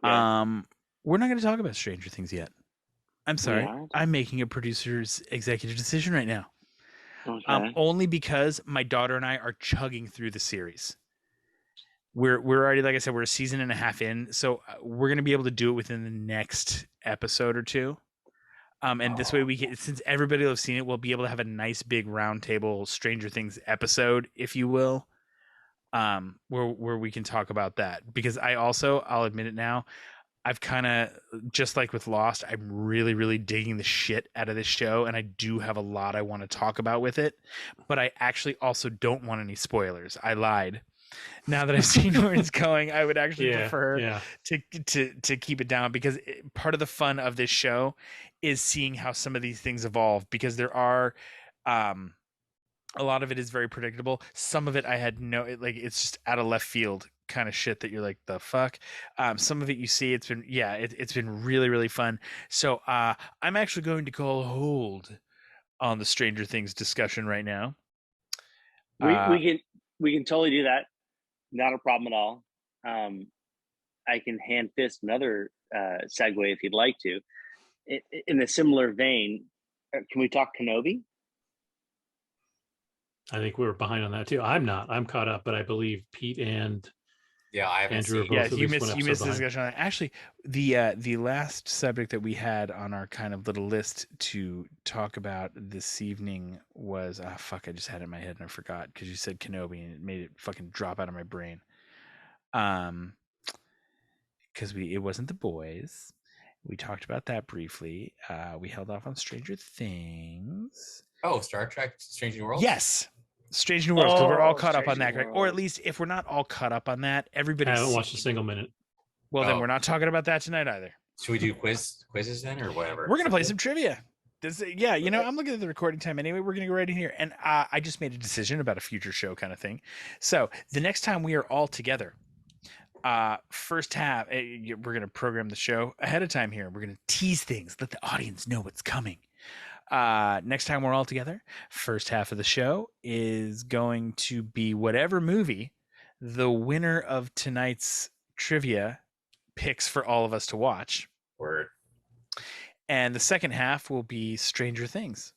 Okay. We're not going to talk about Stranger Things yet. I'm sorry. Yeah. I'm making a producer's executive decision right now. Okay. Only because my daughter and I are chugging through the series. We're already, like I said, we're a season and a half in, so we're going to be able to do it within the next episode or two. And this way since everybody will have seen it, we'll be able to have a nice big roundtable Stranger Things episode, if you will, where we can talk about that. Because I'll admit it now, I've kind of, just like with Lost, I'm really, really digging the shit out of this show, and I do have a lot I want to talk about with it, but I actually also don't want any spoilers. I lied. Now that I've seen where it's going, I would actually prefer to keep it down, because part of the fun of this show is seeing how some of these things evolve, because there are a lot of it is very predictable. Some of it I had it's just out of left field kind of shit that you're like, the fuck. Some of it you see, it's been really, really fun. So I'm actually going to call hold on the Stranger Things discussion right now. We can totally do that. Not a problem at all. I can hand fist another segue if you'd like to. In a similar vein, can we talk Kenobi? I think we were behind on that too. I'm not. I'm caught up, but I believe Pete and I haven't Andrew are seen. both Yeah, at you least one missed episode the behind. discussion on that. Actually, the last subject that we had on our kind of little list to talk about this evening was fuck, I just had it in my head and I forgot because you said Kenobi and it made it fucking drop out of my brain. Because it wasn't The Boys. We talked about that briefly. We held off on Stranger Things. Oh, Star Trek: Strange New Worlds. Yes, Strange New Worlds, because we're all caught up on Strange that, New or at Worlds. least if we're not all caught up on that, I everybody's haven't watched a single minute. Well, then Oh. we're not talking about that tonight either. Should we do quizzes then, or whatever? We're gonna play some trivia. Yeah, I'm looking at the recording time anyway. We're gonna go right in here, and I just made a decision about a future show kind of thing. So the next time we are all together, first half, we're gonna program the show ahead of time here. We're gonna tease things, let the audience know what's coming. Next time we're all together, first half of the show is going to be whatever movie the winner of tonight's trivia picks for all of us to watch. Word. And the second half will be Stranger Things,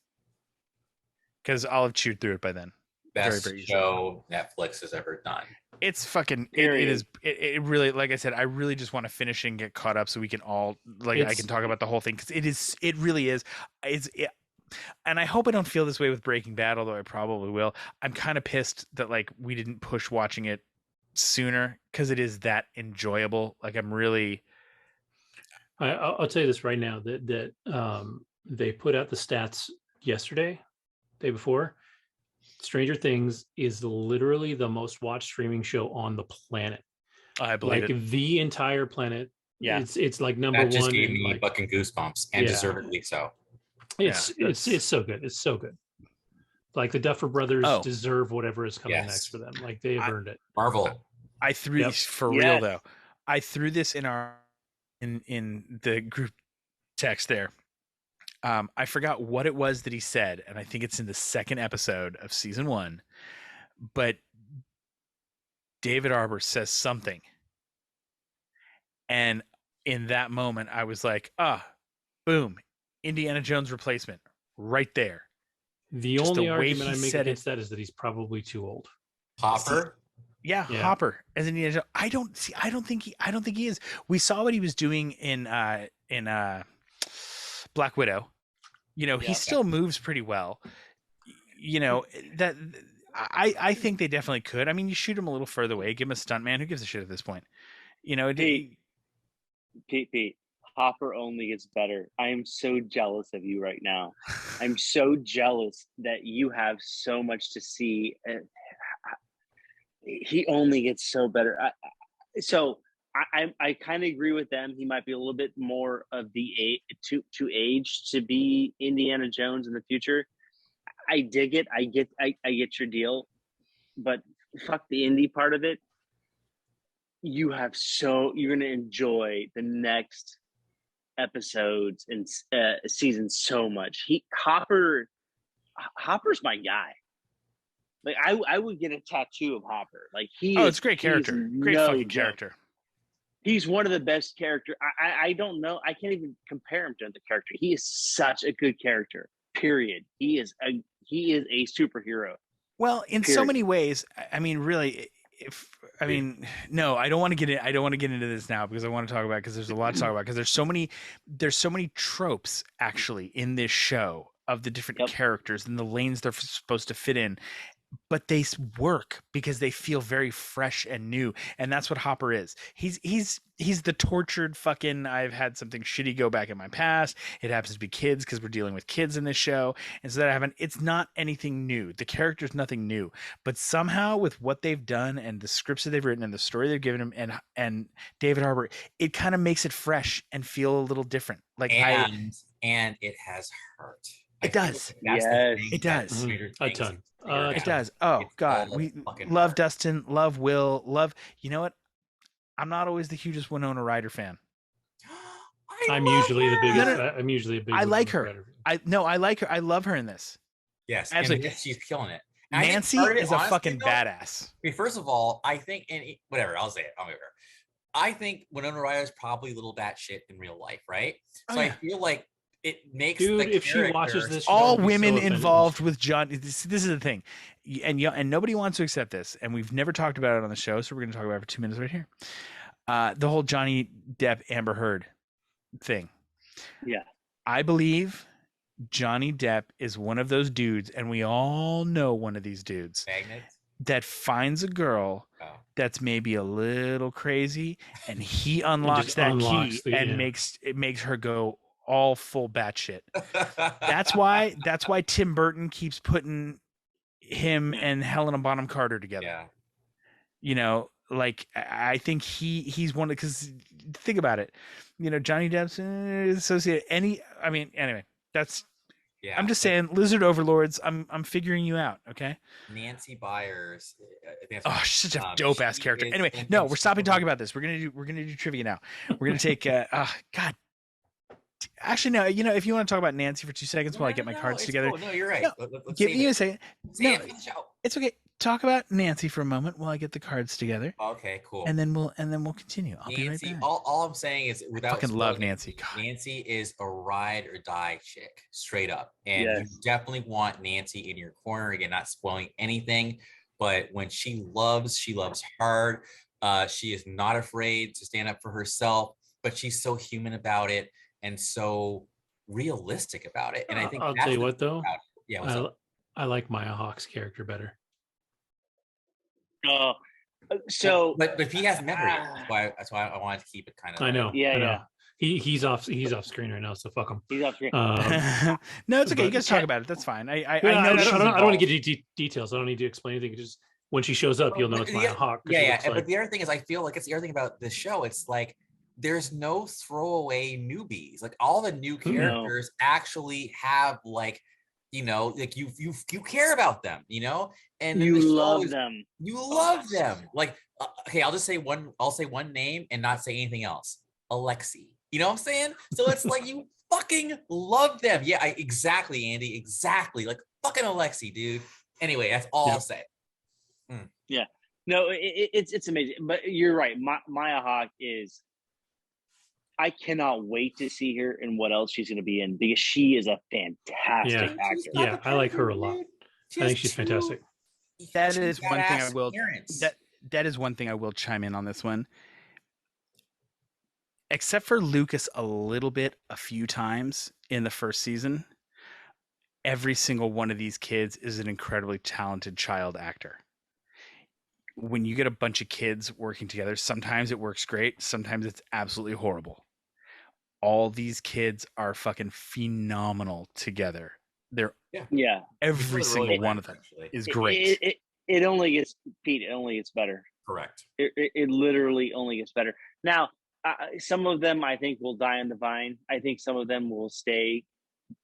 because I'll have chewed through it by then. Best very show Netflix has ever done. It's fucking it really, like I said, I really just want to finish and get caught up so we can all I can talk about the whole thing, because it really is and I hope I don't feel this way with Breaking Bad, although I probably will. I'm kind of pissed that we didn't push watching it sooner, because it is that enjoyable. I'm really I'll tell you this right now that they put out the stats yesterday, day before. Stranger Things is literally the most watched streaming show on the planet. I believe it. The entire planet. Yeah, it's like number That just one. gave me fucking goosebumps, and deservedly so. It's so good. It's so good. The Duffer Brothers deserve whatever is coming next for them. They've earned it. Marvel. I threw real though. I threw this in in the group text there. I forgot what it was that he said, and I think it's in the second episode of season 1. But David Arbor says something, and in that moment, I was like, boom, Indiana Jones replacement right there. The only argument I make against that is that he's probably too old. Hopper. Yeah, Hopper as Indiana Jones. I don't think he is. We saw what he was doing in Black Widow. He still moves pretty well. That I think they definitely could. I mean, you shoot him a little further away, give him a stuntman. Who gives a shit at this point? Pete, Hopper only gets better. I am so jealous of you right now. I'm so jealous that you have so much to see. He only gets so better. I kind of agree with them. He might be a little bit more of the to age to be Indiana Jones in the future. I dig it. I get your deal, but fuck the indie part of it. You're going to enjoy the next episodes and season so much. Hopper's my guy. I would get a tattoo of Hopper. It's a great character. Great fucking character. He's one of the best characters. I don't know. I can't even compare him to the character. He is such a good character. Period. He is a superhero. Well, in so many ways. I mean, really. No, I don't want to get in. I don't want to get into this now, because I want to talk about, because there's a lot to talk about, because there's so many tropes actually in this show of the different characters and the lanes they're supposed to fit in. But they work because they feel very fresh and new, and that's what Hopper is. He's the tortured fucking, I've had something shitty go back in my past. It happens to be kids, because we're dealing with kids in this show, and so it's not anything new. The character's nothing new, but somehow with what they've done and the scripts that they've written and the story they've given him and David Harbour, it kind of makes it fresh and feel a little different. And it has hurt. It does. It does. A ton. It does. Oh God, we love Dustin, love Will, love. You know what? I'm not always the hugest Winona Ryder fan. I'm usually the biggest. I'm usually a big. I like her. I like her. I love her in this. Yes, absolutely. She's killing it. Nancy is a fucking badass. I mean, first of all, I think, and whatever, I'll say it. I think Winona Ryder is probably a little batshit in real life, right? Oh, So I yeah. feel like it makes Dude, the if she watches character- this, she's All gonna be so women offended. involved with John. This is the thing, and nobody wants to accept this, and we've never talked about it on the show, so we're going to talk about it for 2 minutes right here. The whole Johnny Depp Amber Heard thing. Yeah. I believe Johnny Depp is one of those dudes, and we all know one of these dudes Magnets. that finds a girl Oh. that's maybe a little crazy, and he unlocks just that unlocks key the- and yeah. makes her go all full batshit. That's why Tim Burton keeps putting him and Helena Bonham Carter together. Yeah. You know, like I think he's one, because think about it. You know, Johnny Depp's associated anyway, that's Yeah. I'm just saying, lizard overlords, I'm figuring you out, okay? Nancy Byers. I think that's Oh, her she's such a name. dope ass She character. is Anyway, in no, we're stopping control. talking about this. We're gonna do trivia now. We're gonna take God. Actually, no. You know, if you want to talk about Nancy for 2 seconds while I get my cards it's together, cool. No, you're right. No, Let's give save me it. a second. Save No, it for the show. it's okay. Talk about Nancy for a moment while I get the cards together, Okay, cool. and then we'll continue. I'll be right Nancy, back. all I'm saying is, without fucking love spoiling Nancy. anything, God. Nancy is a ride or die chick, straight up. And you Yes. definitely want Nancy in your corner. Again, not spoiling anything, but when she loves hard. She is not afraid to stand up for herself, but she's so human about it and so realistic about it. And I think I'll that's tell you the what, thing though. about it. Yeah, what's up? I like Maya Hawke's character better. So, But if he hasn't met her yet, that's why I wanted to keep it kind of. I know. Yeah, I know. yeah. He's off screen right now, so fuck him. he's off screen. No, it's okay. You but- guys talk about it. That's fine. I Yeah, know I she's don't want to involved. get into details. I don't need to explain anything. Just when she shows up, you'll know it's Maya Hawke. 'cause she Yeah. looks But like- the other thing is, I feel like it's the other thing about this show. It's like there's no throwaway newbies. Like all the new characters actually have like, like you care about them, and then You the show love is- them. You love them. Like, okay, I'll say one name and not say anything else. Alexi. You know what I'm saying? So it's like you fucking love them. Yeah, exactly, Andy. Exactly. Like fucking Alexi, dude. Anyway, that's all I'll say. No, it's amazing. But you're right. Maya Hawke is. I cannot wait to see her and what else she's going to be in, because she is a fantastic actor. Yeah, I like her a lot. I think she's fantastic. That is one thing I badass will. parents. That is one thing I will chime in on this one. Except for Lucas a little bit, a few times in the first season, every single one of these kids is an incredibly talented child actor. When you get a bunch of kids working together, sometimes it works great, sometimes it's absolutely horrible. All these kids are fucking phenomenal together. They're Yeah, every single one of them Actually. is great. It only gets Pete. It only gets better. Correct. It literally only gets better. Now, some of them I think will die on the vine. I think some of them will stay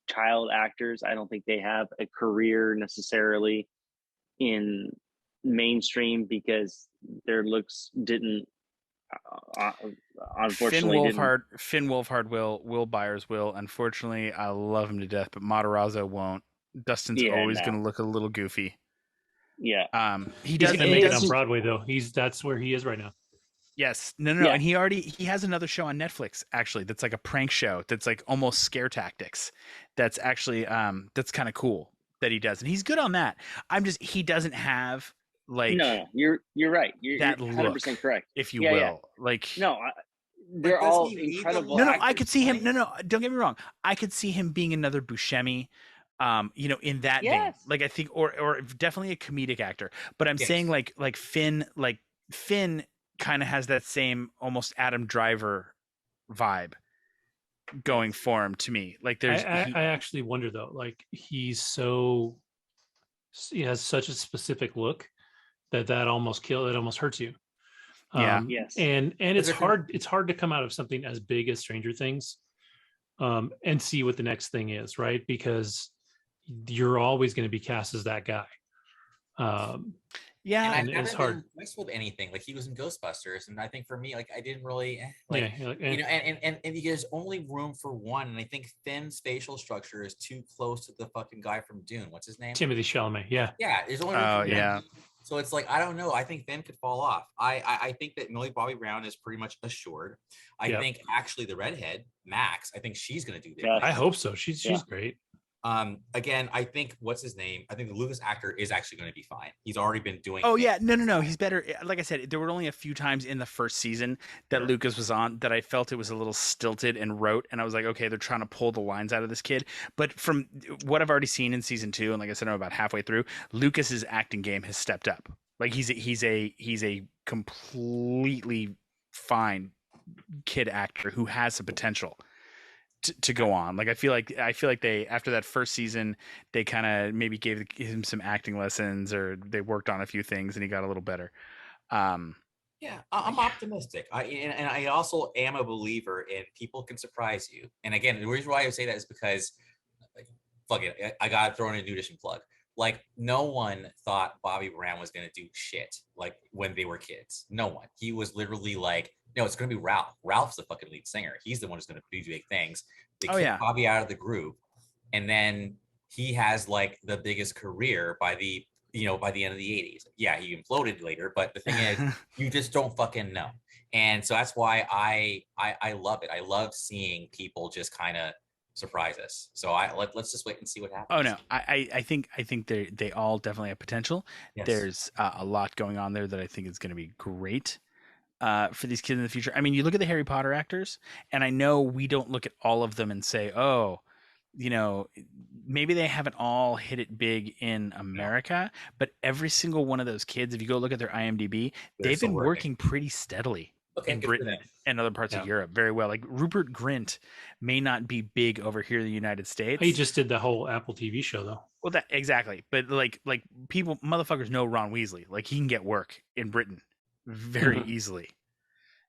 child actors. I don't think they have a career necessarily in mainstream because their looks didn't. Unfortunately, Finn Wolfhard will. Will Byers will. Unfortunately, I love him to death, but Matarazzo won't. Dustin's always going to look a little goofy. Yeah. He He's does gonna make it on Broadway though. That's where he is right now. Yes. No. Yeah. And he has another show on Netflix actually that's like a prank show that's like almost scare tactics. That's actually that's kind of cool that he does. And he's good on that. He doesn't have like No, you're right. You're that 100% correct. if you Yeah, will. yeah. Like No, they're does all he lead the incredible. No, actors I could see him. playing? No, don't get me wrong. I could see him being another Buscemi, in that vein. Yes. Like I think, or definitely a comedic actor. But I'm saying like Finn kind of has that same almost Adam Driver vibe going for him to me. Like there's, I actually wonder though. Like he has such a specific look that almost hurts you. Yeah. Yes. And it's Is it- hard. It's hard to come out of something as big as Stranger Things, and see what the next thing is, right? Because you're always going to be cast as that guy. yeah. And and I've it's never hard. been impressed with anything. Like he was in Ghostbusters, and I think for me, like I didn't really like. Yeah, you're like, eh. And there's only room for one, and I think Finn's facial structure is too close to the fucking guy from Dune. What's his name? Timothy Chalamet. Yeah. Yeah, there's only room Oh for yeah. one. So it's like, I don't know. I think Finn could fall off. I think that Millie Bobby Brown is pretty much assured. I think actually the redhead, Max, I think she's going to do Yeah. that. I hope so. She's great. Again, I think what's his name? I think the Lucas actor is actually going to be fine. He's already been doing. Oh yeah, no, he's better. Like I said, there were only a few times in the first season that Lucas was on that I felt it was a little stilted and rote, and I was like, okay, they're trying to pull the lines out of this kid. But from what I've already seen in season 2, and like I said, I'm about halfway through, Lucas's acting game has stepped up. Like he's a completely fine kid actor who has the potential to go on. Like I feel like they, after that first season, they kind of maybe gave him some acting lessons, or they worked on a few things and he got a little better. Yeah, I'm optimistic. And I also am a believer in people can surprise you. And again, the reason why I say that is because, fuck it, I gotta throw in a New Edition plug. Like, no one thought Bobby Brown was gonna do shit like when they were kids. No one. He was literally like, no, it's gonna be Ralph. Ralph's the fucking lead singer. He's the one who's gonna do big things. They kicked Bobby out of the group, and then he has like the biggest career by the end of the 80s. Yeah, he imploded later, but the thing is, you just don't fucking know. And so that's why I love it. I love seeing people just kind of surprise us. So let's just wait and see what happens. Oh no, I think they all definitely have potential. Yes. There's a lot going on there that I think is going to be great for these kids in the future. I mean, you look at the Harry Potter actors, and I know we don't look at all of them and say, oh, maybe they haven't all hit it big in America, but every single one of those kids, if you go look at their IMDb, they've been working pretty steadily in Britain and other parts of Europe very well. Like Rupert Grint may not be big over here in the United States. He just did the whole Apple TV show though. Well, that exactly. But like people, motherfuckers know Ron Weasley. Like he can get work in Britain very easily.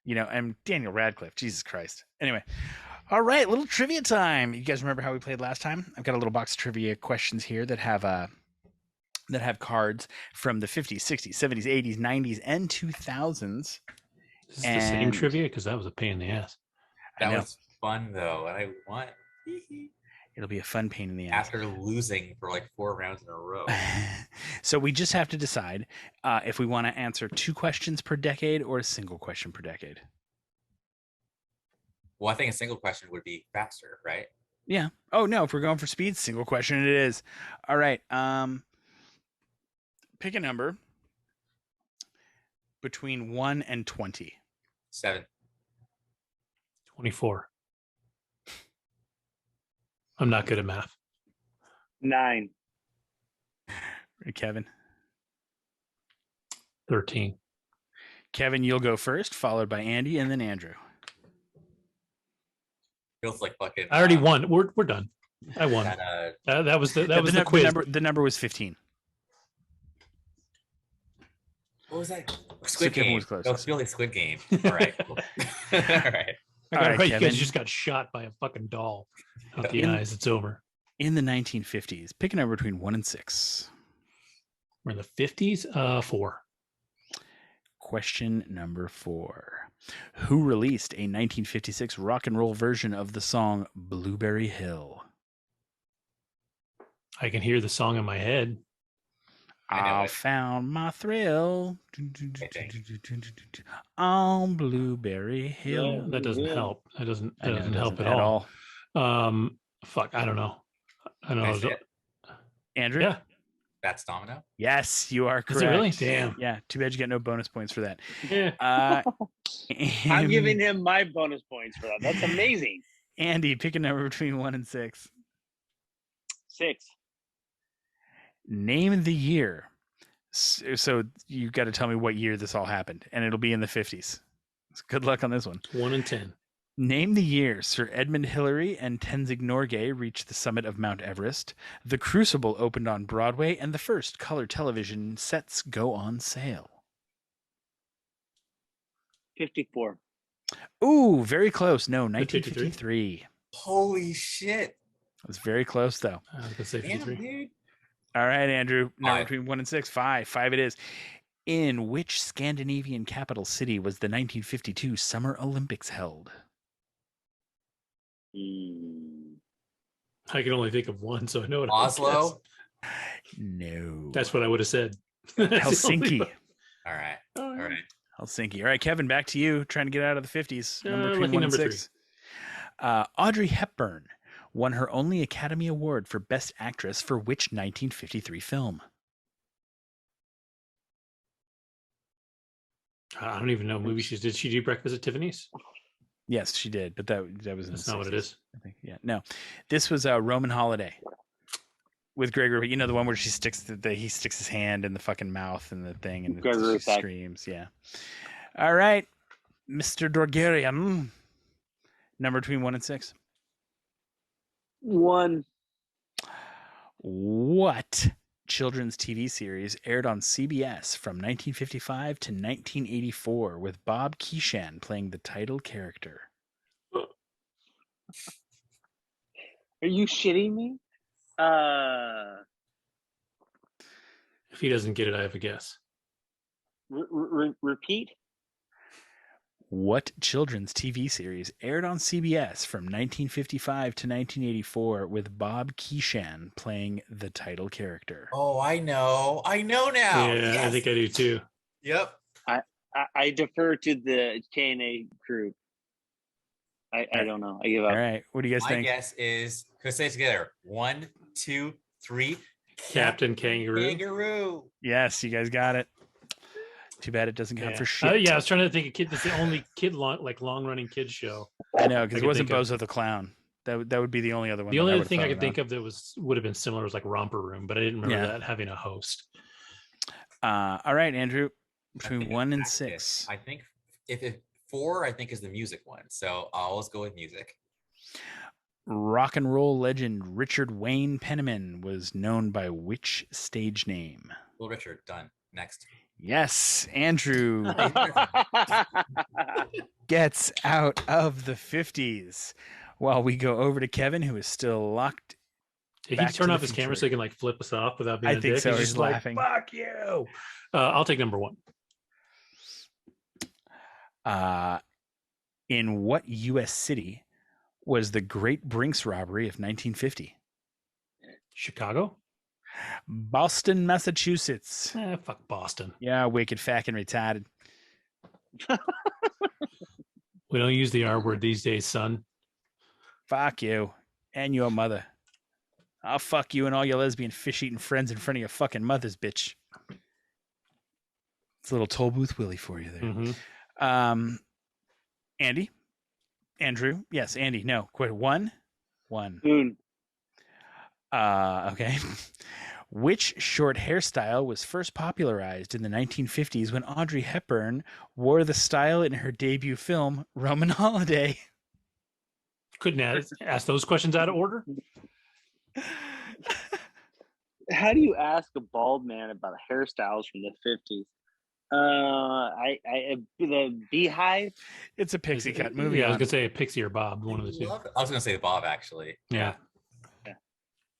And Daniel Radcliffe, Jesus Christ. Anyway. All right, little trivia time. You guys remember how we played last time? I've got a little box of trivia questions here that have cards from the 50s, 60s, 70s, 80s, 90s, and 2000s. Is this the same trivia? Because that was a pain in the ass. That was fun though, and I won. It'll be a fun pain in the ass. After losing for like 4 rounds in a row. So we just have to decide if we want to answer 2 questions per decade or a single question per decade. Well, I think a single question would be faster, right? Yeah. Oh no, if we're going for speed, single question it is. All right. Pick a number between 1 and 20. 7. 24. I'm not good at math. 9. Kevin. 13. Kevin, you'll go first, followed by Andy, and then Andrew. Feels like fucking. I already won. We're done. I won. That was the quiz. The number was 15. What was that? Squid Game. Was close. No, it's really Squid Game. All right. Cool. All right. All right, you guys just got shot by a fucking doll out the eyes. It's over. In the 1950s, pick a number between 1 and 6. We're in the 50s. 4. Question number 4. Who released a 1956 rock and roll version of the song Blueberry Hill? I can hear the song in my head. I found my thrill on Blueberry Hill. Yeah, that doesn't help. That doesn't help at all. Fuck, I don't know. I don't know. Andrew? Yeah. That's Domino? Yes, you are correct. Is it really? Damn. Yeah, too bad you get no bonus points for that. Yeah. I'm giving him my bonus points for that. That's amazing. Andy, pick a number between 1 and 6. 6. Name the year. So you got to tell me what year this all happened, and it'll be in the 50s. So good luck on this one. 1 and 10. Name the year Sir Edmund Hillary and Tenzing Norgay reached the summit of Mount Everest, The Crucible opened on Broadway, and the first color television sets go on sale. 54. Ooh, very close. No, 1953. Holy shit. It was very close, though. I was going to say 53. Damn, dude. All right, Andrew. Number 5. between 1 and 6. 5. 5 it is. In which Scandinavian capital city was the 1952 Summer Olympics held? I can only think of one, so I know what Oslo? No. That's what I would have said. That's the only Helsinki. one. All right. Oh, All yeah. right. Helsinki. All right, Kevin, back to you. Trying to get out of the 50s. Number between lucky 1 number and three. 6. Audrey Hepburn won her only Academy Award for Best Actress for which 1953 film? I don't even know movie she did. She do Breakfast at Tiffany's? Yes, she did, but that was in That's the not 60s, what it is. I think. Yeah, no, this was Roman Holiday with Gregory. You know, the one where she sticks he sticks his hand in the fucking mouth and the thing, and Gregory she Peck. screams. Yeah. All right, Mr. Dorgarian. Number between 1 and 6. 1. What children's TV series aired on CBS from 1955 to 1984 with Bob Keeshan playing the title character? Are you shitting me? If he doesn't get it, I have a guess. Repeat. What children's TV series aired on CBS from 1955 to 1984 with Bob Keeshan playing the title character? Oh, I know. I know now. Yeah, Yes. I think I do too. Yep. I defer to the K&A group. I don't know. I give All up. right, what do you guys My think? guess is, let's say it together. 1, 2, 3. Captain Kangaroo. Kangaroo. Yes, you guys got it. Too bad it doesn't count for shit. Yeah, I was trying to think of kid. That's the only long running kids show. I know, because I it could wasn't think of. Bozo the Clown. That would be the only other one. The that only other would've thing I thought could think about. of that would have been similar was like Romper Room, but I didn't remember Yeah. that having a host. All right, Andrew, I between think 1 and that's it. 6. I think if 4, I think is the music one. So I'll always go with music. Rock and roll legend Richard Wayne Penniman was known by which stage name? Well, Richard, done. Next. Yes, Andrew gets out of the 50s. While we go over to Kevin, who is still locked. Did Back he to turn the off his camera so he can like flip us off without being I a think dick? so. He's He's just like, laughing. fuck you. I'll take number 1. In what U.S. city was the Great Brinks robbery of 1950? Chicago? Boston, Massachusetts. Fuck Boston. Yeah, wicked, fucking retarded. We don't use the R word these days, son. Fuck you and your mother. I'll fuck you and all your lesbian fish-eating friends in front of your fucking mothers, bitch. It's a little toll booth Willie for you there. Mm-hmm. Andrew. Yes, Andy. No, quit. 1. Boone. Okay. Which short hairstyle was first popularized in the 1950s when Audrey Hepburn wore the style in her debut film, Roman Holiday? Couldn't ask those questions out of order. How do you ask a bald man about hairstyles from the 50s? The Beehive. It's a pixie cut movie. Yeah, I was gonna say Pixie or Bob, one of the two. I was gonna say Bob actually. Yeah.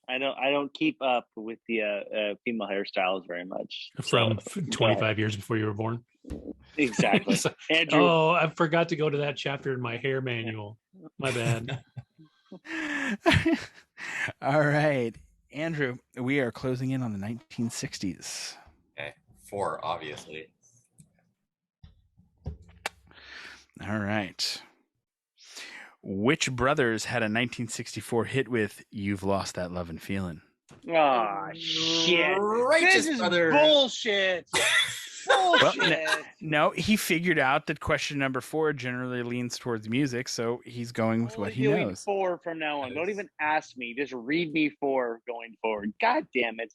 I don't keep up with the female hairstyles very much. From 25 years before you were born. Exactly. Like, Andrew. oh, I forgot to go to that chapter in my hair manual. My bad. All right, Andrew, we are closing in on the 1960s. Okay, 4 obviously. All right. Which brothers had a 1964 hit with "You've Lost That Love and Feeling"? Oh shit! Righteous This is brother. bullshit. Bullshit. No, he figured out that question number 4 generally leans towards music, so he's going with what he Only doing knows. 4 from now on. Don't even ask me. Just read me 4 going forward. God damn it.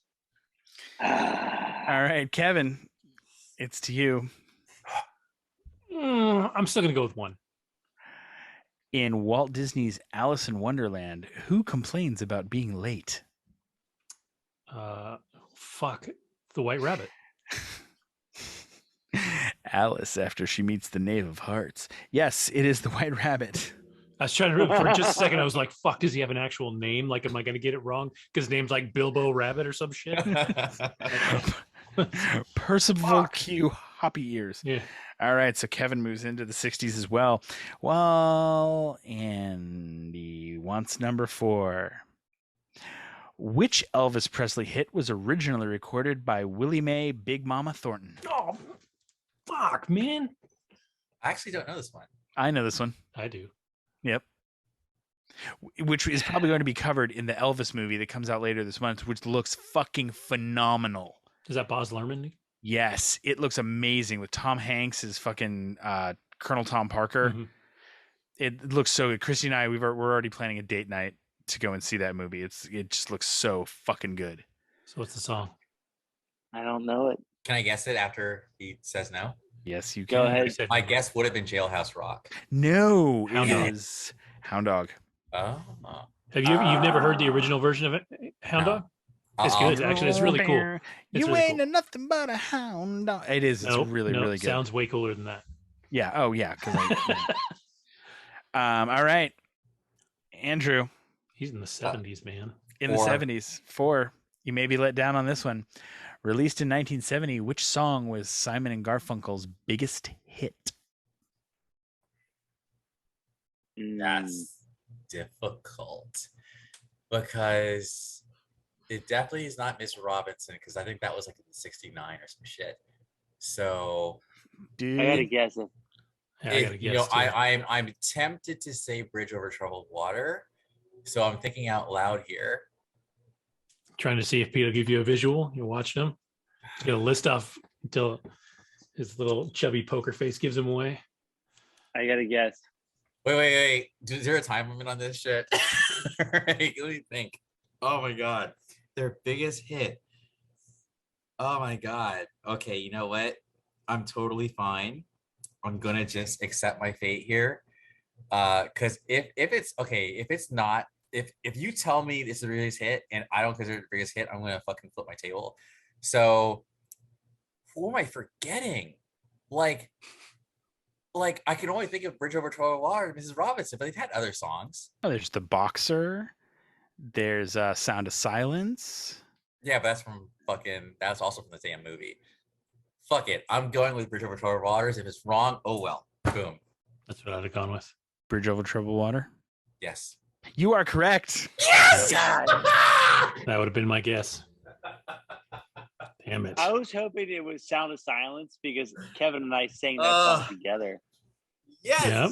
All right, Kevin, it's to you. I'm still gonna go with 1. In Walt Disney's Alice in Wonderland, who complains about being late? Fuck the White Rabbit. Alice, after she meets the Knave of Hearts. Yes, it is the White Rabbit. I was trying to for just a second. I was like, "Fuck, does he have an actual name? Like, am I going to get it wrong? Because his name's like Bilbo Rabbit or some shit." Percival Q. Hoppy Ears. Yeah. All right, so Kevin moves into the 60s as well. Well, Andy wants number 4. Which Elvis Presley hit was originally recorded by Willie Mae Big Mama Thornton? Oh, fuck, man. I actually don't know this one. I know this one. I do. Yep. Which is probably going to be covered in the Elvis movie that comes out later this month, which looks fucking phenomenal. Is that Baz Luhrmann? Yes, it looks amazing with Tom Hanks as fucking Colonel Tom Parker. Mm-hmm. It looks so good. Christy and I, we're already planning a date night to go and see that movie. It just looks so fucking good. So what's the song? I don't know it. Can I guess it after he says no? Yes, you Go can. ahead. My guess would have been Jailhouse Rock. No, Hound it Dog. is Hound Dog. Oh. You've never heard the original version of it, Hound No. Dog? It's good. Actually, it's really cool. It's You really ain't cool. nothing but a hound dog. It is. It's Nope, really good. Sounds way cooler than that. Yeah. Oh, yeah. All right, Andrew. He's in the 70s, man. In the Four. 70s. 4. You may be let down on this one. Released in 1970, which song was Simon and Garfunkel's biggest hit? That's difficult because it definitely is not Miss Robinson because I think that was like in '69 or some shit. So Dude. I gotta guess it. Yeah, I gotta guess. too. I'm tempted to say Bridge Over Troubled Water. So I'm thinking out loud here. Trying to see if Pete will give you a visual. You're watching him. He's gonna list off until his little chubby poker face gives him away. I gotta guess. Wait. Is there a time limit on this shit? Right, let me think. Oh my god. Their biggest hit. Oh my god. Okay, you know what? I'm totally fine. I'm gonna just accept my fate here. Because if it's okay, if you tell me this is the biggest hit and I don't consider it the biggest hit, I'm gonna fucking flip my table. So who am I forgetting? Like I can only think of Bridge Over Troubled Water, Mrs. Robinson, but they've had other songs. Oh, there's The Boxer. There's Sound of Silence. Yeah, but that's also from the damn movie. Fuck it. I'm going with Bridge Over Troubled Waters. If it's wrong, oh well. Boom. That's what I'd have gone with. Bridge Over Troubled Water. Yes. You are correct. Yes! That would have been my guess. Damn it. I was hoping it was Sound of Silence because Kevin and I sang that song together. Yes. Yep.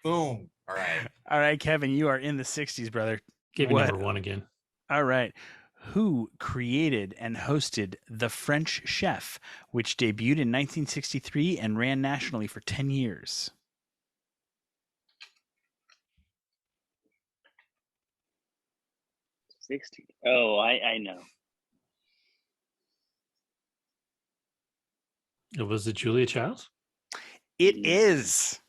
Boom. All right. All right, Kevin, you are in the 60s, brother. Give me What? number one again. All right. Who created and hosted The French Chef, which debuted in 1963 and ran nationally for 10 years? '60. Oh, I know. Was it Julia Childs? It is.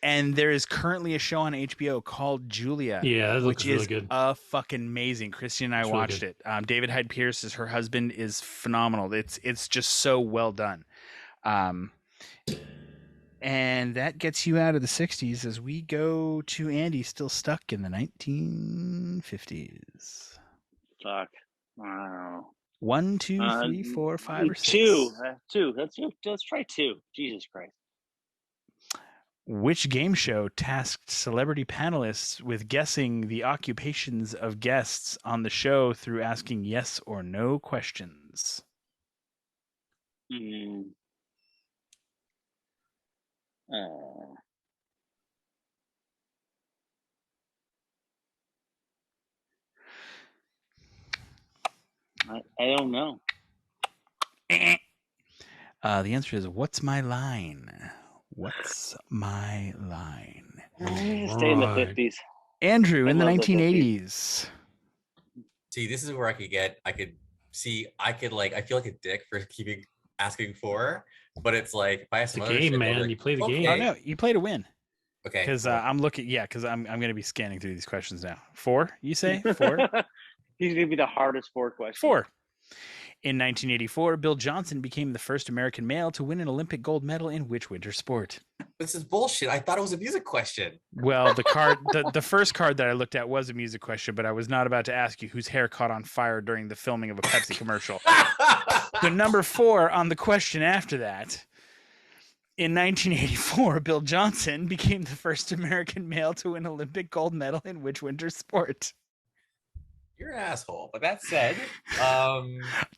And there is currently a show on HBO called Julia. Yeah, that looks which really is good. Fucking amazing. Christy and I It's really watched it. David Hyde Pierce as her husband is phenomenal. It's just so well done. And that gets you out of the 60s as we go to Andy, still stuck in the 1950s. Fuck. I don't know. 1, 2, 3, 4, 5, or 6. Two. Let's try 2. Jesus Christ. Which game show tasked celebrity panelists with guessing the occupations of guests on the show through asking yes or no questions? I don't know. The answer is, what's my line? What's my line? Stay in the 50s. Andrew, in the love the 1980s. See, this is where I feel like a dick for keeping asking for, but it's like if I have It's some a other game, shit, man. like, You play the okay. game. Oh, no, you play to win. Okay. Because cool. I'm looking, because I'm going to be scanning through these questions now. 4, you say? 4? He's going to be the hardest 4 question. 4. In 1984, Bill Johnson became the first American male to win an Olympic gold medal in which winter sport? This is bullshit. I thought it was a music question. Well, the first card that I looked at was a music question, but I was not about to ask you whose hair caught on fire during the filming of a Pepsi commercial. The number 4 on the question after that. In 1984, Bill Johnson became the first American male to win Olympic gold medal in which winter sport? You're an asshole. But that said,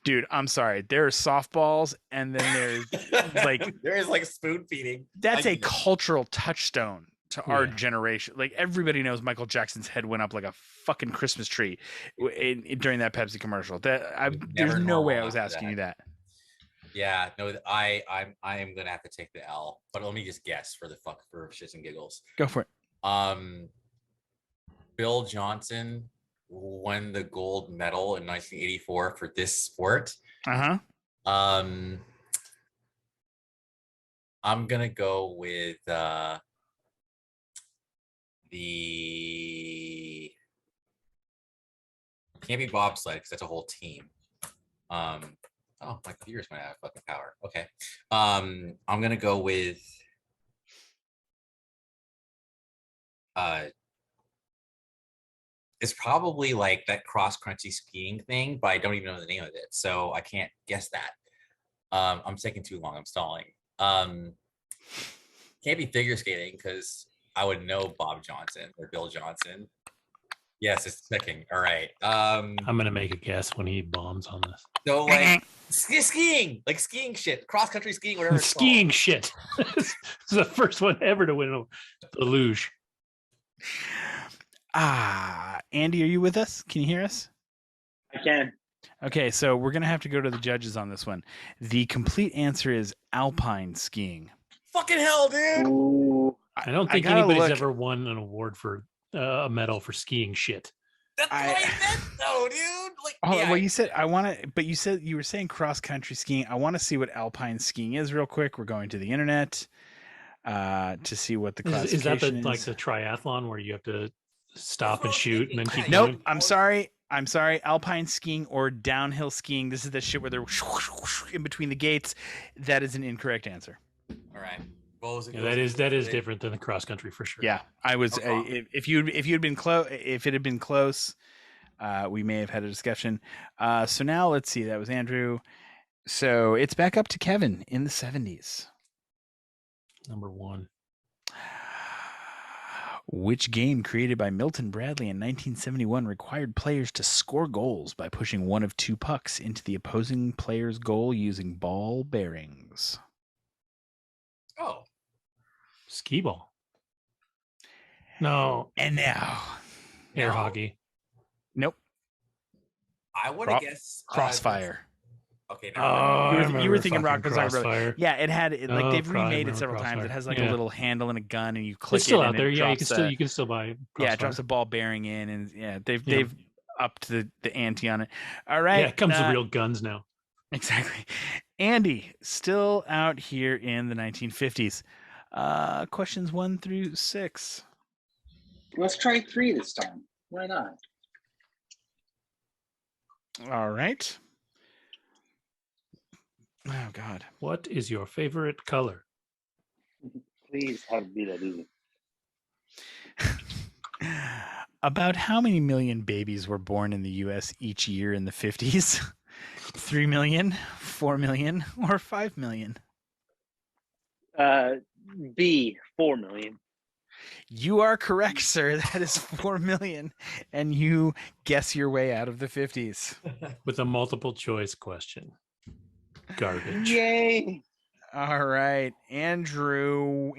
Dude, I'm sorry. There are softballs, and then there's like there is like spoon feeding. that's a cultural touchstone to our Yeah. generation. Like everybody knows Michael Jackson's head went up like a fucking Christmas tree during that Pepsi commercial. There's no way I was asking you that. Yeah, no, I am gonna have to take the L. But let me just guess for shits and giggles. Go for it. Bill Johnson won the gold medal in 1984 for this sport. Uh-huh. I'm gonna go with the can't be bobsled because that's a whole team. Oh, my computers might have fucking power. Okay. I'm gonna go with it's probably like that cross-country skiing thing, but I don't even know the name of it, so I can't guess that. I'm taking too long. I'm stalling. Can't be figure skating because I would know Bob Johnson or Bill Johnson. Yes, it's clicking. All right. I'm gonna make a guess when he bombs on this. So like skiing, like skiing shit, cross-country skiing, whatever. Skiing shit. This is the first one ever to win the luge. Andy, are you with us? Can you hear us? I can. Okay, so we're gonna have to go to the judges on this one. The complete answer is alpine skiing. Fucking hell, dude! Ooh. I don't think anybody's ever won an award for a medal for skiing shit. That's what I meant, though, dude. Like, well, you said I want to, but you were saying cross country skiing. I want to see what alpine skiing is real quick. We're going to the internet to see what the classification is. That like the triathlon where you have to stop and shoot and then keep Nope. going? I'm sorry. Alpine skiing or downhill skiing. This is the shit where they're in between the gates. That is an incorrect answer. All right. Yeah, that is different than the cross country for sure. Yeah, I was. If it had been close, we may have had a discussion. So now let's see. That was Andrew. So it's back up to Kevin in the 70s. Number 1. Which game created by Milton Bradley in 1971 required players to score goals by pushing one of two pucks into the opposing player's goal using ball bearings? Oh. Skee ball. No. And now. Air hockey. Nope. I would have guessed Crossfire. Okay. You were thinking Rock Crossfire. Yeah, it had like they've remade it several Crossfire. times. It has like a little handle and a gun, and you click it's still it. out there. Yeah, you can still buy. Crossfire. Yeah, it drops a ball bearing in, and yeah, they've upped the ante on it. All right. Yeah, it comes with real guns now. Exactly. Andy, still out here in the 1950s. Questions 1 through 6. Let's try 3 this time. Why not? All right. Oh God. What is your favorite color? Please have it be that easy. About how many million babies were born in the U.S. each year in the 50s? 3 million, 4 million, or 5 million? B, 4 million. You are correct, sir. That is 4 million. And you guess your way out of the 50s. With a multiple choice question. Garbage. Yay. All right. Andrew,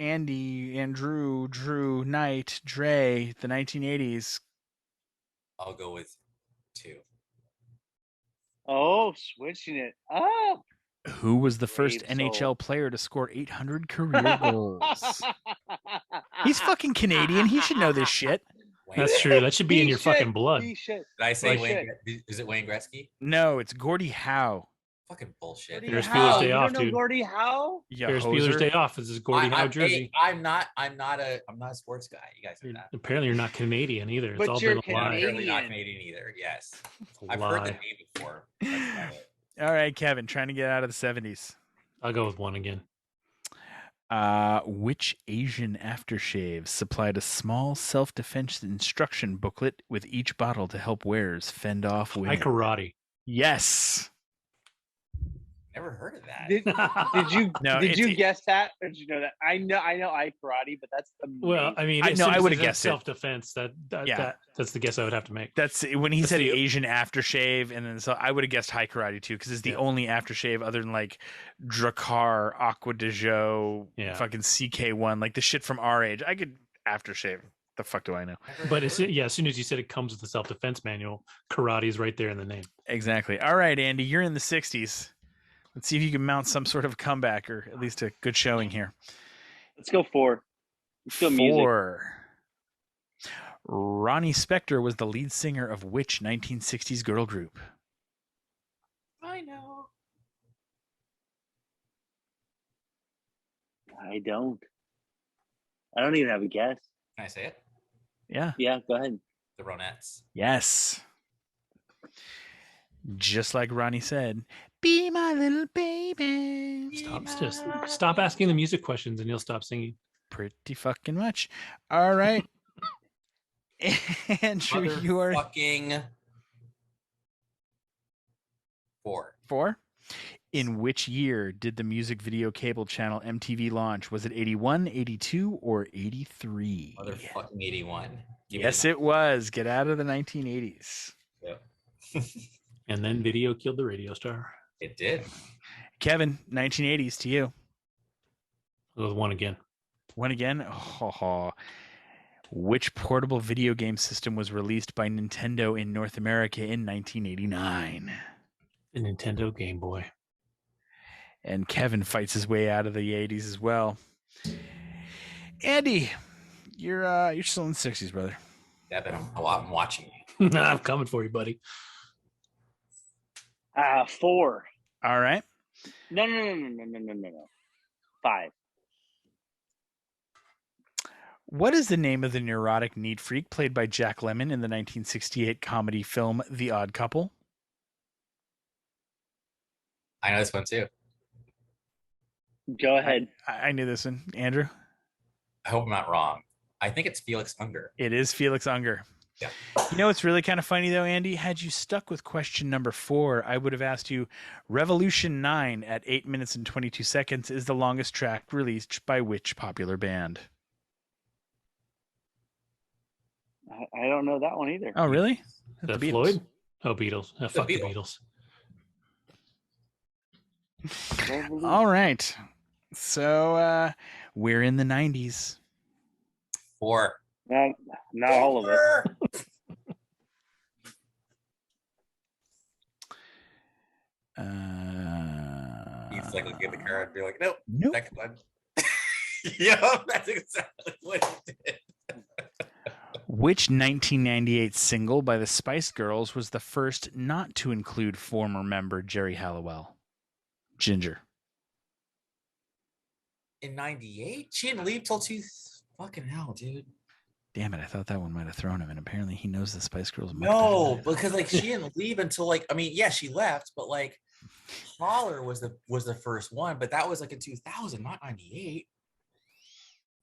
Drew, Knight, Dre, the 1980s. I'll go with 2. Oh, switching it up. Who was the first Brave NHL soul. player to score 800 career goals? He's fucking Canadian. He should know this shit. That's true. That should be in your fucking blood. Did I say Wayne? Is it Wayne Gretzky? No, it's Gordie Howe. Fucking bullshit. There's Wheeler's Day Off, You don't know dude. Gordie Howe? There's Wheeler's Day Off. This is Gordie Howe jersey. I'm not a sports guy. You guys know that. Apparently, you're not Canadian either. It's But all you're been a lie. I'm apparently not Canadian either. Yes, I've heard the name before. All right, Kevin, trying to get out of the 70s. I'll go with 1 again. Which Asian aftershave supplied a small self-defense instruction booklet with each bottle to help wearers fend off women? High karate. Yes. Never heard of that. Did you No, did it's- you guess that? Or did you know that? I know I karate, but that's amazing. Well, I mean, I would have guessed it. Self-defense. Yeah. That's the guess I would have to make. That's when he That's said the- Asian aftershave, and then so I would have guessed high karate too, because it's the only aftershave other than like Drakkar, Aqua de Jo, fucking CK1, like the shit from our age. I could aftershave. The fuck do I know? But as soon as you said it comes with the self-defense manual, karate is right there in the name. Exactly. All right, Andy, you're in the 60s. Let's see if you can mount some sort of comeback or at least a good showing here. Let's go 4. Let's go music. 4. Ronnie Spector was the lead singer of which 1960s girl group? I know. I don't even have a guess. Can I say it? Yeah. Yeah, go ahead. The Ronettes. Yes. Just like Ronnie said, be my little baby. Stop asking the music questions and you'll stop singing. Pretty fucking much. All right. Andrew, you are fucking 4. 4. In which year did the music video cable channel MTV launch? Was it 81, 82, or 83? Motherfucking 81. Yes, it was. Get out of the 1980s. Yep. And then video killed the radio star. It did. Kevin, 1980s to you. I'll go with 1 again. 1 again? Oh. Which portable video game system was released by Nintendo in North America in 1989? The Nintendo Game Boy. And Kevin fights his way out of the 80s as well. Andy, you're still in the 60s, brother. Yeah, but I'm watching you. I'm coming for you, buddy. 4. All right. No. 5. What is the name of the neurotic neat freak played by Jack Lemmon in the 1968 comedy film The Odd Couple? I know this one too. Go ahead. I knew this one. Andrew? I hope I'm not wrong. I think it's Felix Unger. It is Felix Unger. Yeah. You know what's really kind of funny, though, Andy? Had you stuck with question number 4, I would have asked you, Revolution 9 at 8 minutes and 22 seconds is the longest track released by which popular band? I don't know that one either. Oh, really? Is that Floyd? Oh, Beatles. Fuck the Beatles. All right. So we're in the 90s. 4. Not all of it. He's like looking at the card and be like, nope. Next one. Yep, that's exactly what he did. Which 1998 single by the Spice Girls was the first not to include former member Jerry Halliwell? Ginger. In 98? She didn't leave till fucking hell, dude. Damn it, I thought that one might have thrown him, and apparently he knows the Spice Girls. No, because like she didn't leave until like, I mean, yeah, she left, but like Holler was the first one, but that was like in 2000, not 98.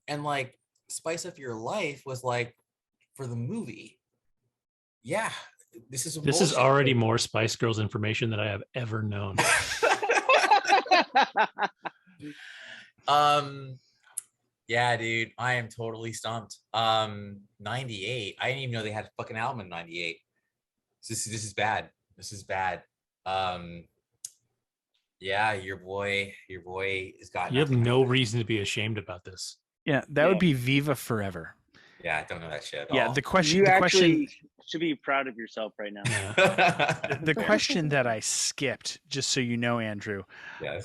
And like Spice Up Your Life was like for the movie. Yeah, this is already more Spice Girls information than I have ever known. Yeah, dude, I am totally stumped. 98. I didn't even know they had a fucking album in 98. This is bad. This is bad. Yeah, your boy has got. You have no reason to be ashamed about this. Yeah, that would be Viva Forever. Yeah, I don't know that shit. Yeah, the question. You the actually question, should be proud of yourself right now. the question that I skipped, just so you know, Andrew. Yes.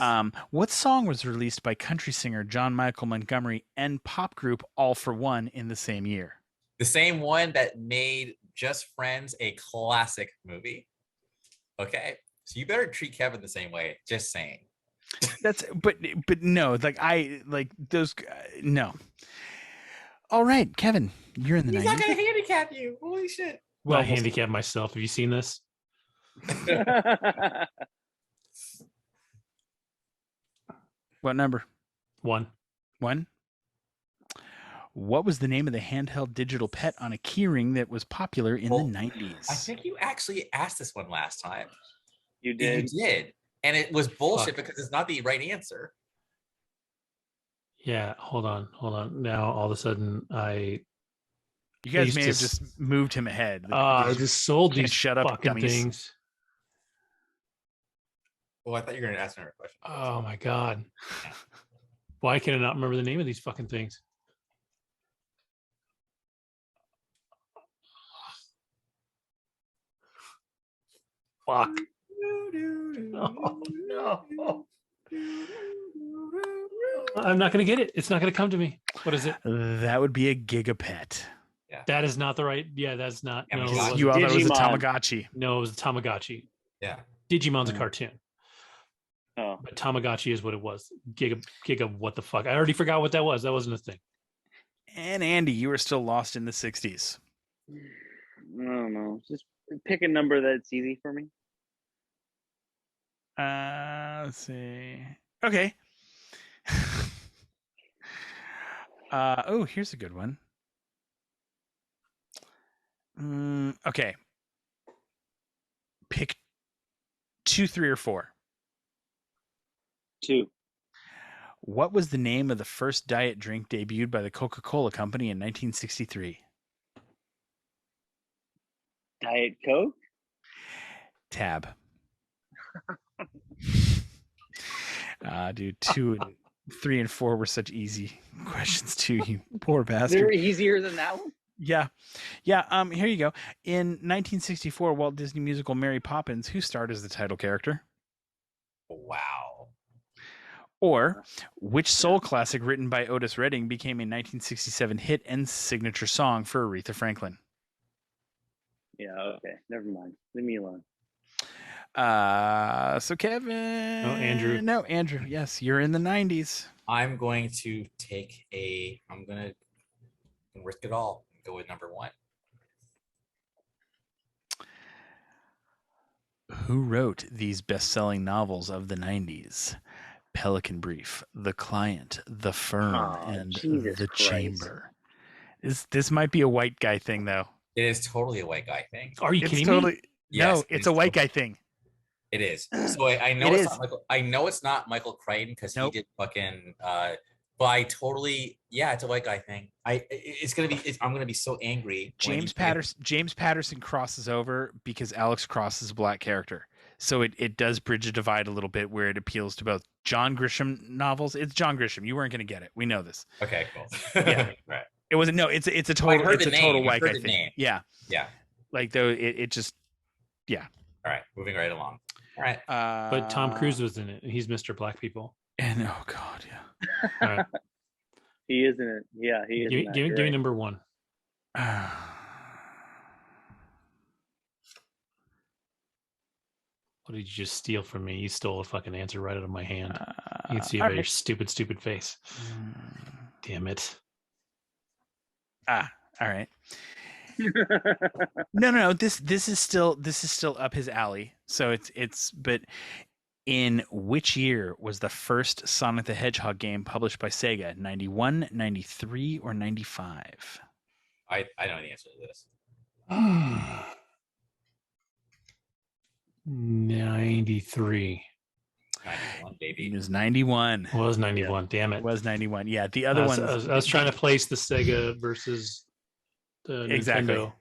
What song was released by country singer John Michael Montgomery and pop group All for One in the same year? The same one that made Just Friends a classic movie. Okay, so you better treat Kevin the same way. Just saying. That's but no, those no. All right, Kevin, you're in the 90s. He's not gonna handicap you. Holy shit. Well, I handicap myself. Have you seen this? What number? 1. 1. What was the name of the handheld digital pet on a keyring that was popular in the 90s? I think you actually asked this one last time. You did. You did. And it was bullshit Fuck. because it's not the right answer. Yeah, hold on. Now all of a sudden You guys used may to have just moved him ahead. I just sold can't these shut up, fucking dummies. things. Well, I thought you were going to ask another question. Oh my god. Why can I not remember the name of these fucking things? Fuck. Oh, no. I'm not going to get it. It's not going to come to me. What is it? That would be a gigapet. That is not the right. Yeah, that's not. Yeah, No, but it wasn't. You all thought it was a Digimon. Tamagotchi. No, it was a Tamagotchi. Yeah. Digimon's a cartoon, Oh, but Tamagotchi is what it was. Giga, what the fuck? I already forgot what that was. That wasn't a thing. And Andy, you were still lost in the 60s. I don't know. Just pick a number that's easy for me. Let's see. Okay. Oh, here's a good one. Okay. Pick 2, 3, or 4. 2. What was the name of the first diet drink debuted by the Coca-Cola Company in 1963? Diet Coke. Tab. Dude, 2, 3, and 4 were such easy questions too. You poor bastard. They're easier than that one. Yeah. Here you go. In 1964, Walt Disney musical Mary Poppins, who starred as the title character? Wow. Or which soul classic written by Otis Redding became a 1967 hit and signature song for Aretha Franklin? Yeah. Okay. Never mind. Leave me alone. So Kevin. Andrew. No, Andrew. Yes, you're in the 90s. I'm going to take I'm going to risk it all and go with number 1. Who wrote these best-selling novels of the 90s? Pelican Brief, The Client, The Firm, and Jesus The Christ. Chamber. This might be a white guy thing, though. It is totally a white guy thing. Are you It's kidding totally me? Yes, no, it it's is a white totally- guy thing. It is. So I know It it's is. not Michael. I know it's not Michael Crichton because Nope. he did fucking. But I totally, it's a white guy thing. It's gonna be. I'm gonna be so angry. when James you- Patterson crosses over because Alex Cross is a black character. So it does bridge a divide a little bit where it appeals to both John Grisham novels. It's John Grisham. You weren't going to get it. We know this. Okay, cool. Yeah. Right. It wasn't. No, it's a total. heard It's the a total name. white I've heard guy the thing. name. Yeah. Yeah. Like though it just. All right. Moving right along. All right. But Tom Cruise was in it. He's Mr. Black People. And oh god, yeah. All right. He is in it. Yeah, he is. Give me number 1. What did you just steal from me? You stole a fucking answer right out of my hand. You can see it by your stupid face. Damn it. All right. No. This is still up his alley. So but in which year was the first Sonic the Hedgehog game published by Sega? 91, 93, or 95? I know the answer to this. 93. 91, baby. It was 91. It was 91. Damn It it. was 91. Yeah, the other one. I was trying to place the Sega versus the Exactly. Nintendo.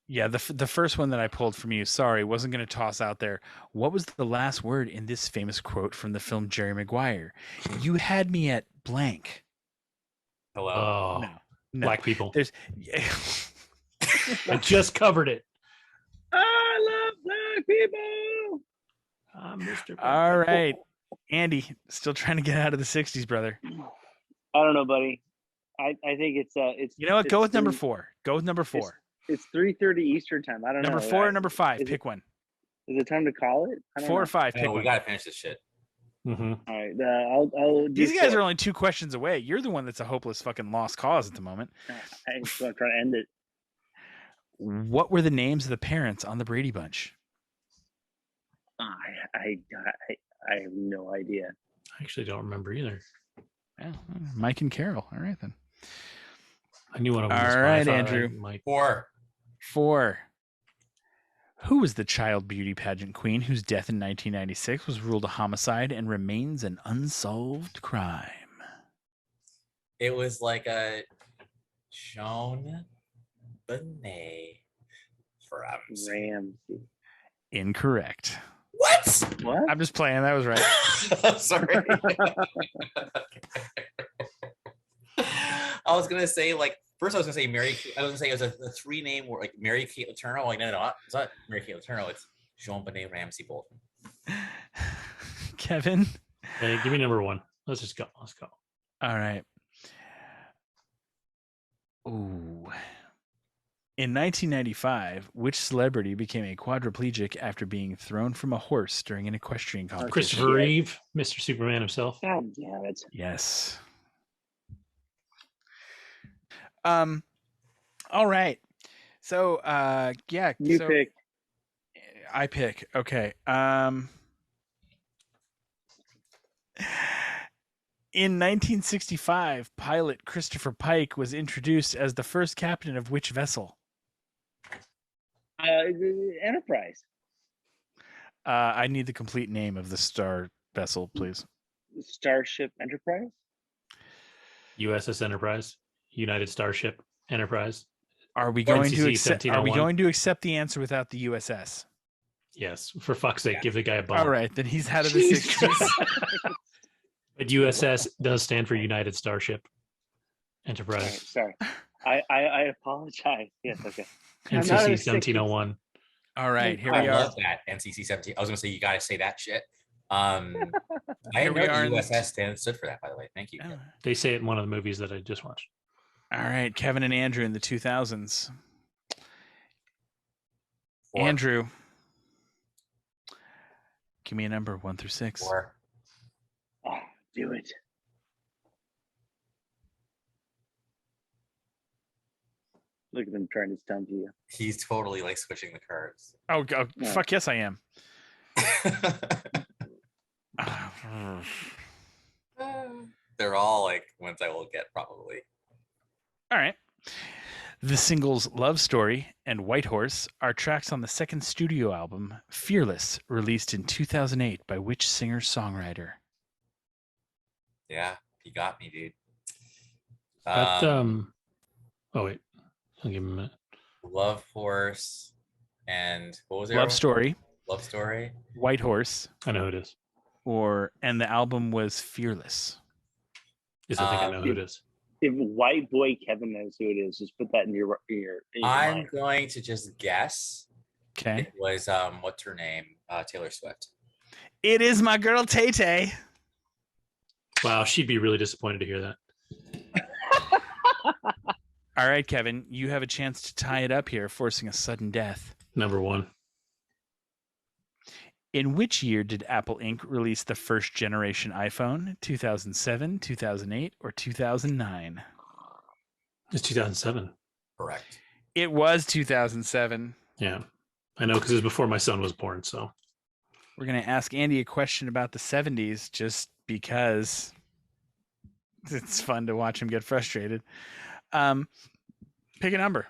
Yeah, the first one that I pulled from you, sorry, wasn't going to toss out there. What was the last word in this famous quote from the film Jerry Maguire? You had me at blank. Hello. Oh, No. black people. There's I just covered it. I love black people. Mr. Black All People. right. Andy, still trying to get out of the 60s, brother. I don't know, buddy. I think it's You know what? Go with number three- 4. Go with number 4. It's 3:30 Eastern time. I don't know. Number 4 or number 5? is Pick one. Is it time to call it? I don't 4 know. or 5? Pick No, we one. gotta finish this shit. Mhm. All right. I'll do These guys 4. are only 2 questions away. You're the one that's a hopeless fucking lost cause at the moment. I'm trying to end it. What were the names of the parents on the Brady Bunch? I have no idea. I actually don't remember either. Yeah, Mike and Carol. All right, then. I knew one of them. All was fine. right, I thought Andrew. I might- 4. 4. Who was the child beauty pageant queen whose death in 1996 was ruled a homicide and remains an unsolved crime? It was like a Joan Benet Ramsey. Ramsey. Incorrect. What? What? I'm just playing. That was right. I'm sorry. I was gonna say like first I was gonna say Mary. I was gonna say it was a three name word like Mary Kate Letourneau. Like no, it's not Mary Kate Letourneau. It's Jean Benet Ramsey Bolton. Kevin. Hey, give me number one. Let's just go. Let's go. All right. Ooh. In 1995, which celebrity became a quadriplegic after being thrown from a horse during an equestrian competition? Christopher Reeve, Mr. Superman himself. God damn it. Yes. All right. So yeah. You so pick. I pick. Okay. In 1965, pilot Christopher Pike was introduced as the first captain of which vessel? Enterprise. I need the complete name of the star vessel, please. Starship Enterprise. USS Enterprise, United Starship Enterprise. Are we going to NCC accept? Are we 1701? going to accept the answer without the USS? Yes, for fuck's sake, give the guy a bump. All right, then he's out of the Jesus. 60s. But USS does stand for United Starship Sorry, Enterprise. sorry. I apologize. Yes, okay. I'm not in NCC the 1701. All right, here I we are. love that NCC 17. I was gonna say you gotta say that shit. I Here didn't we know are the in- USS stood for that, by the way. Thank you. Oh. They say it in one of the movies that I just watched. All right, Kevin and Andrew in the 2000s. Four. Andrew, give me a number 1 through 6. 4. Oh, do it. Look at them trying to stump you. He's totally like switching the cards. Oh, Yeah. fuck yes, I am. They're all like ones I will get probably. All right. The singles Love Story and White Horse are tracks on the second studio album, Fearless, released in 2008 by which singer-songwriter? Yeah, you got me, dude. But, oh, wait. I'll give him a minute. Love Horse and what was it? Love Story, Love Story. White Horse, I know who it is. and the album was Fearless. Yes, I think I know who it is. If white boy Kevin knows who it is, just put that in your I'm mind. going to just guess Okay. it was what's her name? Taylor Swift. It is my girl Tay Tay. Wow, she'd be really disappointed to hear that. All right, Kevin, you have a chance to tie it up here, forcing a sudden death. Number one. In which year did Apple Inc. release the first generation iPhone? 2007, 2008, or 2009? It's 2007. Correct. It was 2007. Yeah. I know because it was before my son was born. So We're going to ask Andy a question about the 70s just because it's fun to watch him get frustrated. Pick a number.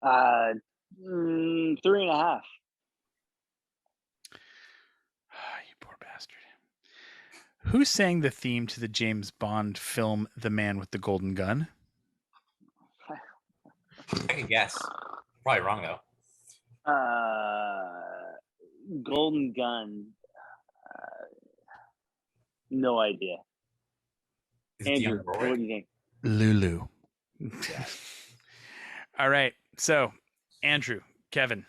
3.5. You poor bastard. Who sang the theme to the James Bond film The Man with the Golden Gun? I can guess. Probably wrong though. Golden Gun. No idea. Is it Andrew, Dionne what Warwick? do you think? Lulu. Yeah. All right. So, Andrew, Kevin,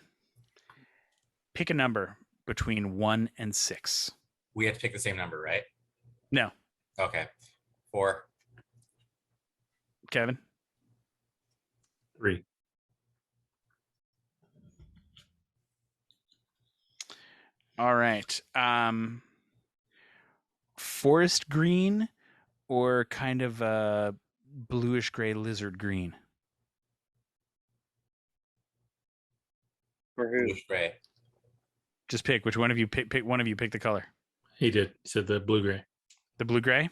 pick a number between 1 and 6. We have to pick the same number, right? No. Okay. 4. Kevin? 3. All right. Forest green or kind of a bluish gray lizard green? For who? Bluish gray. Just pick which one of you pick one of you pick the color. He did. He said the blue gray. The blue gray?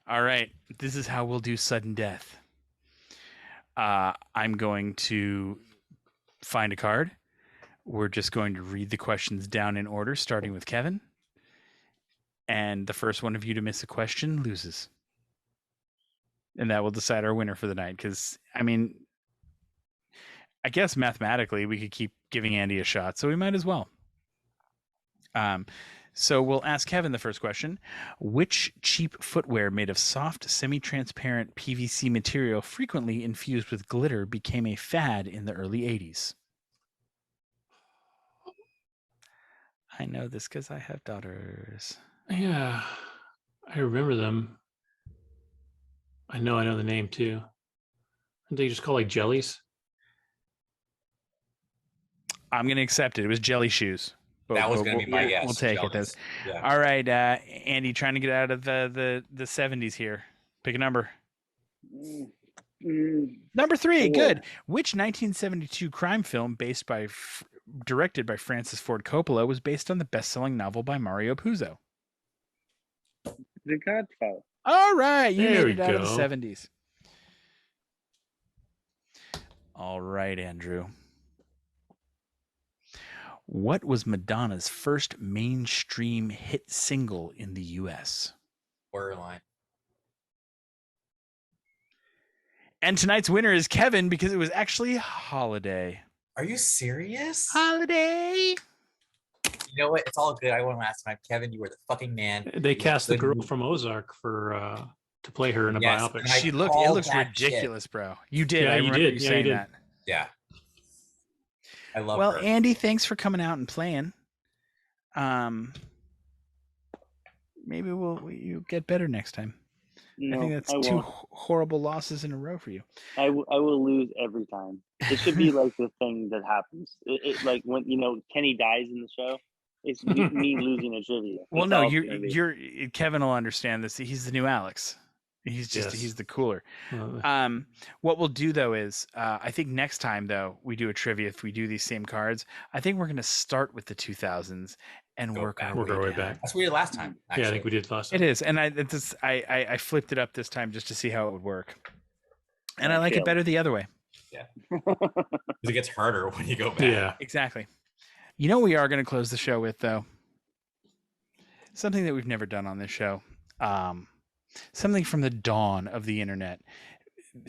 All right. This is how we'll do sudden death. I'm going to find a card. We're just going to read the questions down in order, starting with Kevin. And the first one of you to miss a question loses. And that will decide our winner for the night. Because, I mean, I guess mathematically we could keep giving Andy a shot, so we might as well. So we'll ask Kevin the first question. Which cheap footwear made of soft, semi-transparent PVC material frequently infused with glitter became a fad in the early 80s? I know this because I have daughters. Yeah, I remember them. I know the name too. They just call like jellies. I'm going to accept it. It was jelly shoes. That was going to be my guess. We'll take Jellies. it. Yeah. All right, Andy, trying to get out of the 70s here. Pick a number. Number 3. 4. Good. Which 1972 crime film directed by Francis Ford Coppola was based on the best-selling novel by Mario Puzo? The Godfather. All right, you There made it we out of the go. 70s. All right, Andrew. What was Madonna's first mainstream hit single in the U.S.? Borderline. And tonight's winner is Kevin because it was actually Holiday. Are you serious? Holiday. You know what? It's all good. I won last time. Kevin, you were the fucking man. They You cast the couldn't- girl from Ozark for to play her in a Yes, biopic. and I It called looks that ridiculous, bro. You did. Yeah, I you remember did. you Yeah, you saying did. that. Yeah. I love Well, her. Andy, thanks for coming out and playing. Maybe you get better next time. No, I think that's I two won't. horrible losses in a row for you. I will lose every time. It should be like the thing that happens. Like when Kenny dies in the show. It's me losing a trivia. Well, That's no, all it's gonna be. Kevin will understand this. He's the new Alex. He's Yes. the cooler. Uh, What we'll do though is I think next time though we do a trivia, if we do these same cards, I think we're going to start with the 2000s and Go work back. our Work our way down. back. That's what we did last time. Actually. Yeah, I think we did last time. It is, and I flipped it up this time just to see how it would work, and I like it Failed. better the other way. Because it gets harder when you go back. Yeah. Exactly. You know, we are going to close the show with though something that we've never done on this show. Something from the dawn of the internet.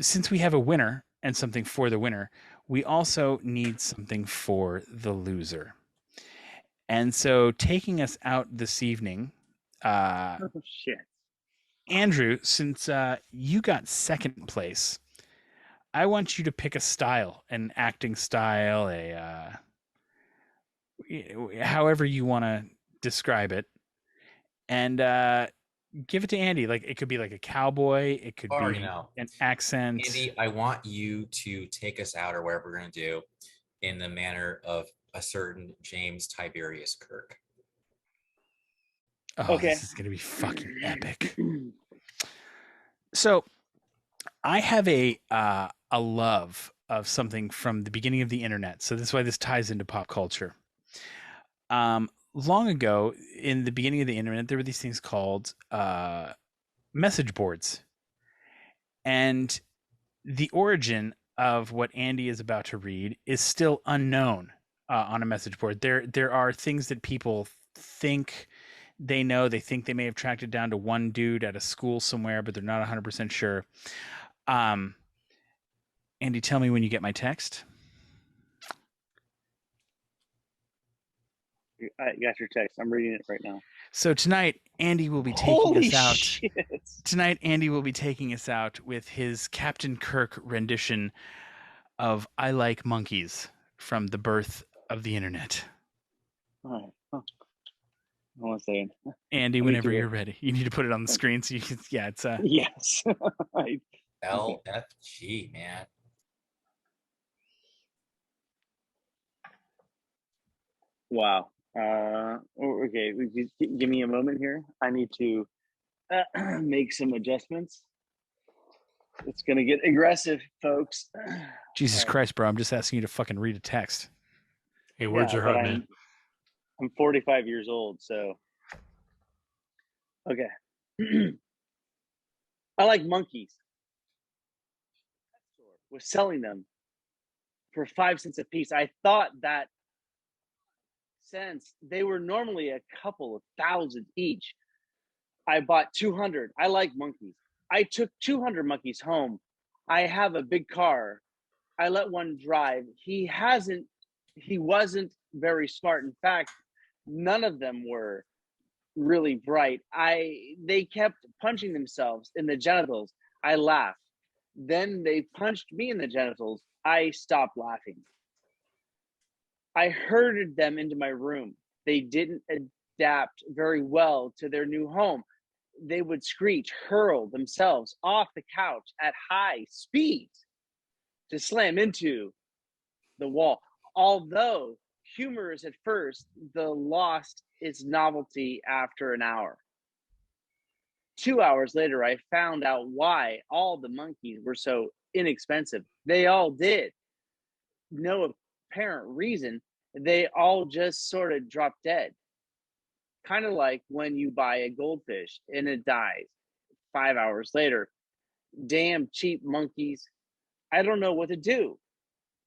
Since we have a winner and something for the winner, we also need something for the loser. And so taking us out this evening, Oh, shit. Andrew, since you got second place, I want you to pick a style, an acting style, however you want to describe it, and give it to Andy. Like it could be like a cowboy, it could Or, be you know, an accent. Andy, I want you to take us out or whatever we're going to do in the manner of a certain James Tiberius Kirk. Oh, Okay. this is gonna be fucking epic. So, I have a love of something from the beginning of the internet. So this is why this ties into pop culture. Long ago, in the beginning of the internet, there were these things called message boards, and the origin of what Andy is about to read is still unknown on a message board. There are things that people think they know. They think they may have tracked it down to one dude at a school somewhere, but they're not 100% sure. Andy, tell me when you get my text. I got your text. I'm reading it right now. So tonight, Andy will be taking Holy us out. shit. Tonight, Andy will be taking us out with his Captain Kirk rendition of I Like Monkeys from the birth of the internet. All right. Huh. Hold on a second. Andy, Let me whenever do it. you're ready. You need to put it on the screen so you can, yeah, it's Yes. LFG, man. Wow. Okay. Give me a moment here. I need to make some adjustments. It's gonna get aggressive, folks. Jesus Christ, bro. I'm just asking you to fucking read a text. Hey, words Yeah, are but hard, man. I'm 45 years old, so okay. I like monkeys. Was selling them for 5 cents a piece. I thought that since they were normally a couple of thousand each, I bought 200. I like monkeys. I took 200 monkeys home. I have a big car. I let one drive. He wasn't very smart. In fact, none of them were really bright. They kept punching themselves in the genitals. I laughed. Then they punched me in the genitals. I stopped laughing. I herded them into my room. They didn't adapt very well to their new home. They would screech, hurl themselves off the couch at high speeds to slam into the wall. Although humorous at first, the lost its novelty after an hour. 2 hours later, I found out why all the monkeys were so inexpensive. They all did. No apparent reason. They all just sort of dropped dead. Kind of like when you buy a goldfish and it dies 5 hours later. Damn cheap monkeys. I don't know what to do.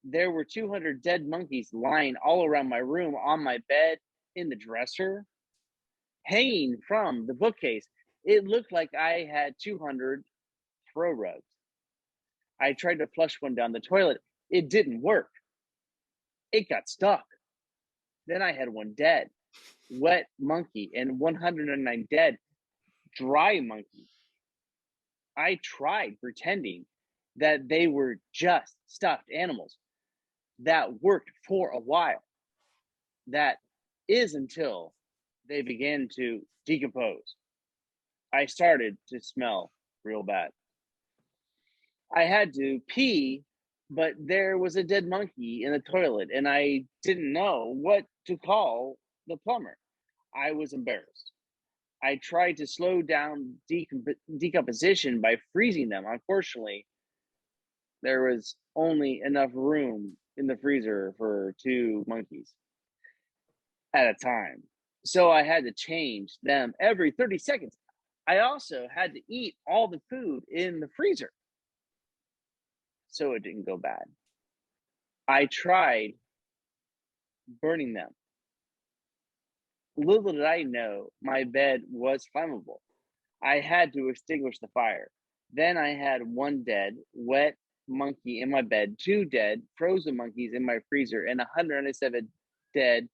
There were 200 dead monkeys lying all around my room, on my bed, in the dresser, hanging from the bookcase. It looked like I had 200 throw rugs. I tried to flush one down the toilet. It didn't work. It got stuck. Then I had one dead, wet monkey, and 109 dead, dry monkeys. I tried pretending that they were just stuffed animals. That worked for a while. That is until they began to decompose. I started to smell real bad. I had to pee, but there was a dead monkey in the toilet, and I didn't know what to call the plumber. I was embarrassed. I tried to slow down decomposition by freezing them. Unfortunately, there was only enough room in the freezer for 2 monkeys at a time. So I had to change them every 30 seconds. I also had to eat all the food in the freezer so it didn't go bad. I tried burning them. Little did I know my bed was flammable. I had to extinguish the fire. Then I had 1 dead, wet monkey in my bed, 2 dead, frozen monkeys in my freezer, and 197 dead,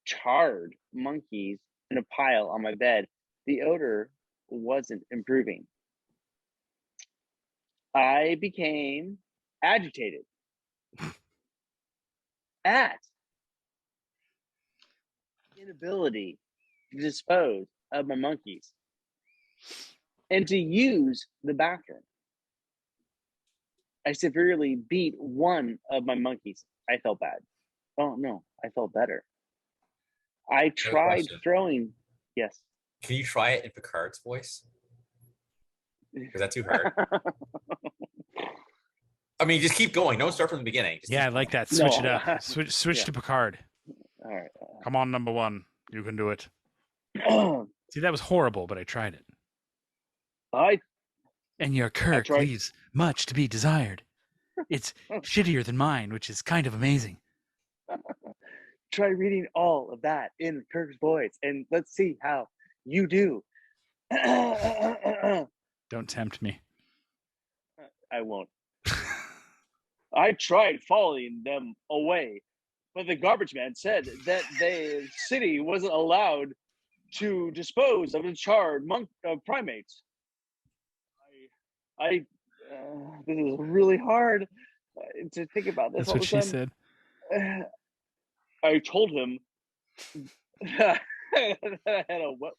charred monkeys in a pile on my bed. The odor wasn't improving. I became agitated at inability to dispose of my monkeys and to use the bathroom. I severely beat one of my monkeys. I felt bad. Oh no, I felt better. I tried throwing. Yes. Can you try it in Picard's voice? Is that too hard? I mean, just keep going. Don't start from the beginning. Just Yeah, I like that. Switch it up. Switch Yeah. to Picard. All right. Come on, number 1. You can do it. See, that was horrible, but I tried it. And your Kirk leaves much to be desired. It's shittier than mine, which is kind of amazing. Try reading all of that in Kirk's voice, and let's see how you do. Don't tempt me. I won't. I tried following them away, but the garbage man said that the city wasn't allowed to dispose of the charred primates. This is really hard to think about this. That's what she said. I told him that I had a what?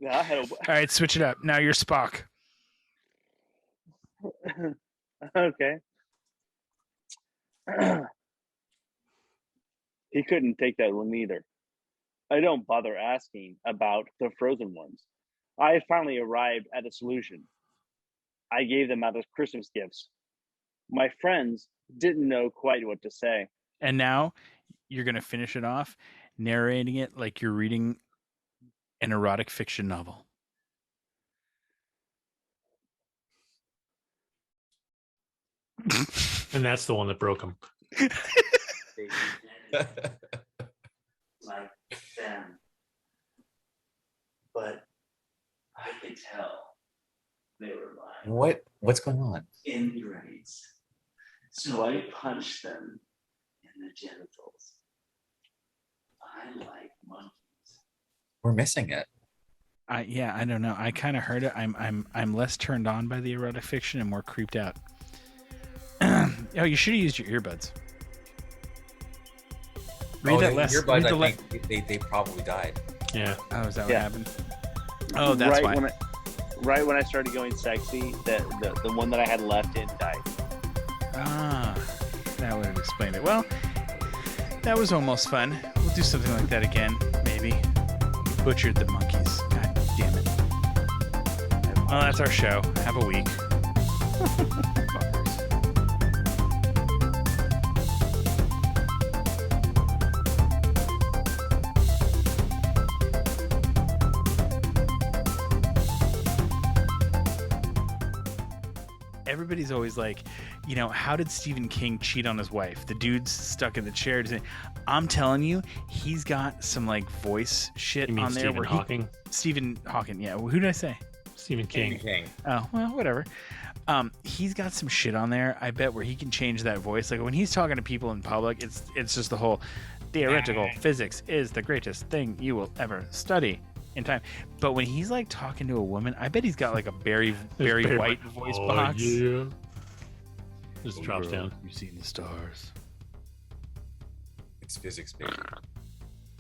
All right, switch it up. Now you're Spock. Okay. He couldn't take that one either. I don't bother asking about the frozen ones. I finally arrived at a solution. I gave them out as Christmas gifts. My friends didn't know quite what to say. And now you're going to finish it off narrating it like you're reading an erotic fiction novel. And that's the one that broke him. They pretended like them, but I could tell they were lying. What's going on? Ingrates. So I punched them in the genitals. I like monkeys. We're missing it. I don't know. I kind of heard it. I'm less turned on by the erotic fiction and more creeped out. Oh, you should have used your earbuds. Read that less. Earbuds, read the I think they probably died. Yeah. Oh, is that what Yeah. happened? Oh, that's why. Right when I started going sexy, the one that I had left in died. Ah, that would have explained it. Well, that was almost fun. We'll do something like that again, maybe. Butchered the monkeys. God damn it. Well, that's our show. Have a week. Fuckers. Everybody's always like, how did Stephen King cheat on his wife? The dude's stuck in the chair. I'm telling you, he's got some like voice shit You mean on there. Stephen Hawking? Stephen Hawking, yeah. Who did I say? Stephen King. Oh, well, whatever. He's got some shit on there, I bet, where he can change that voice. Like when he's talking to people in public, it's just the whole theoretical physics is the greatest thing you will ever study in time. But when he's like talking to a woman, I bet he's got like a Barry White voice box. Yeah. Just drops down. You've seen the stars. It's physics, baby.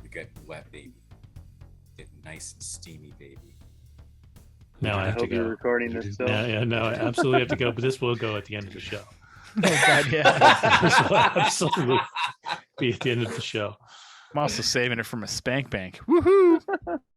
You get wet, baby. Get nice and steamy, baby. Now I I have to hope you're go. recording this still. No, I absolutely have to go. But this will go at the end of the show. Oh God, yeah. This will absolutely be at the end of the show. I'm also saving it from a spank bank. Woohoo!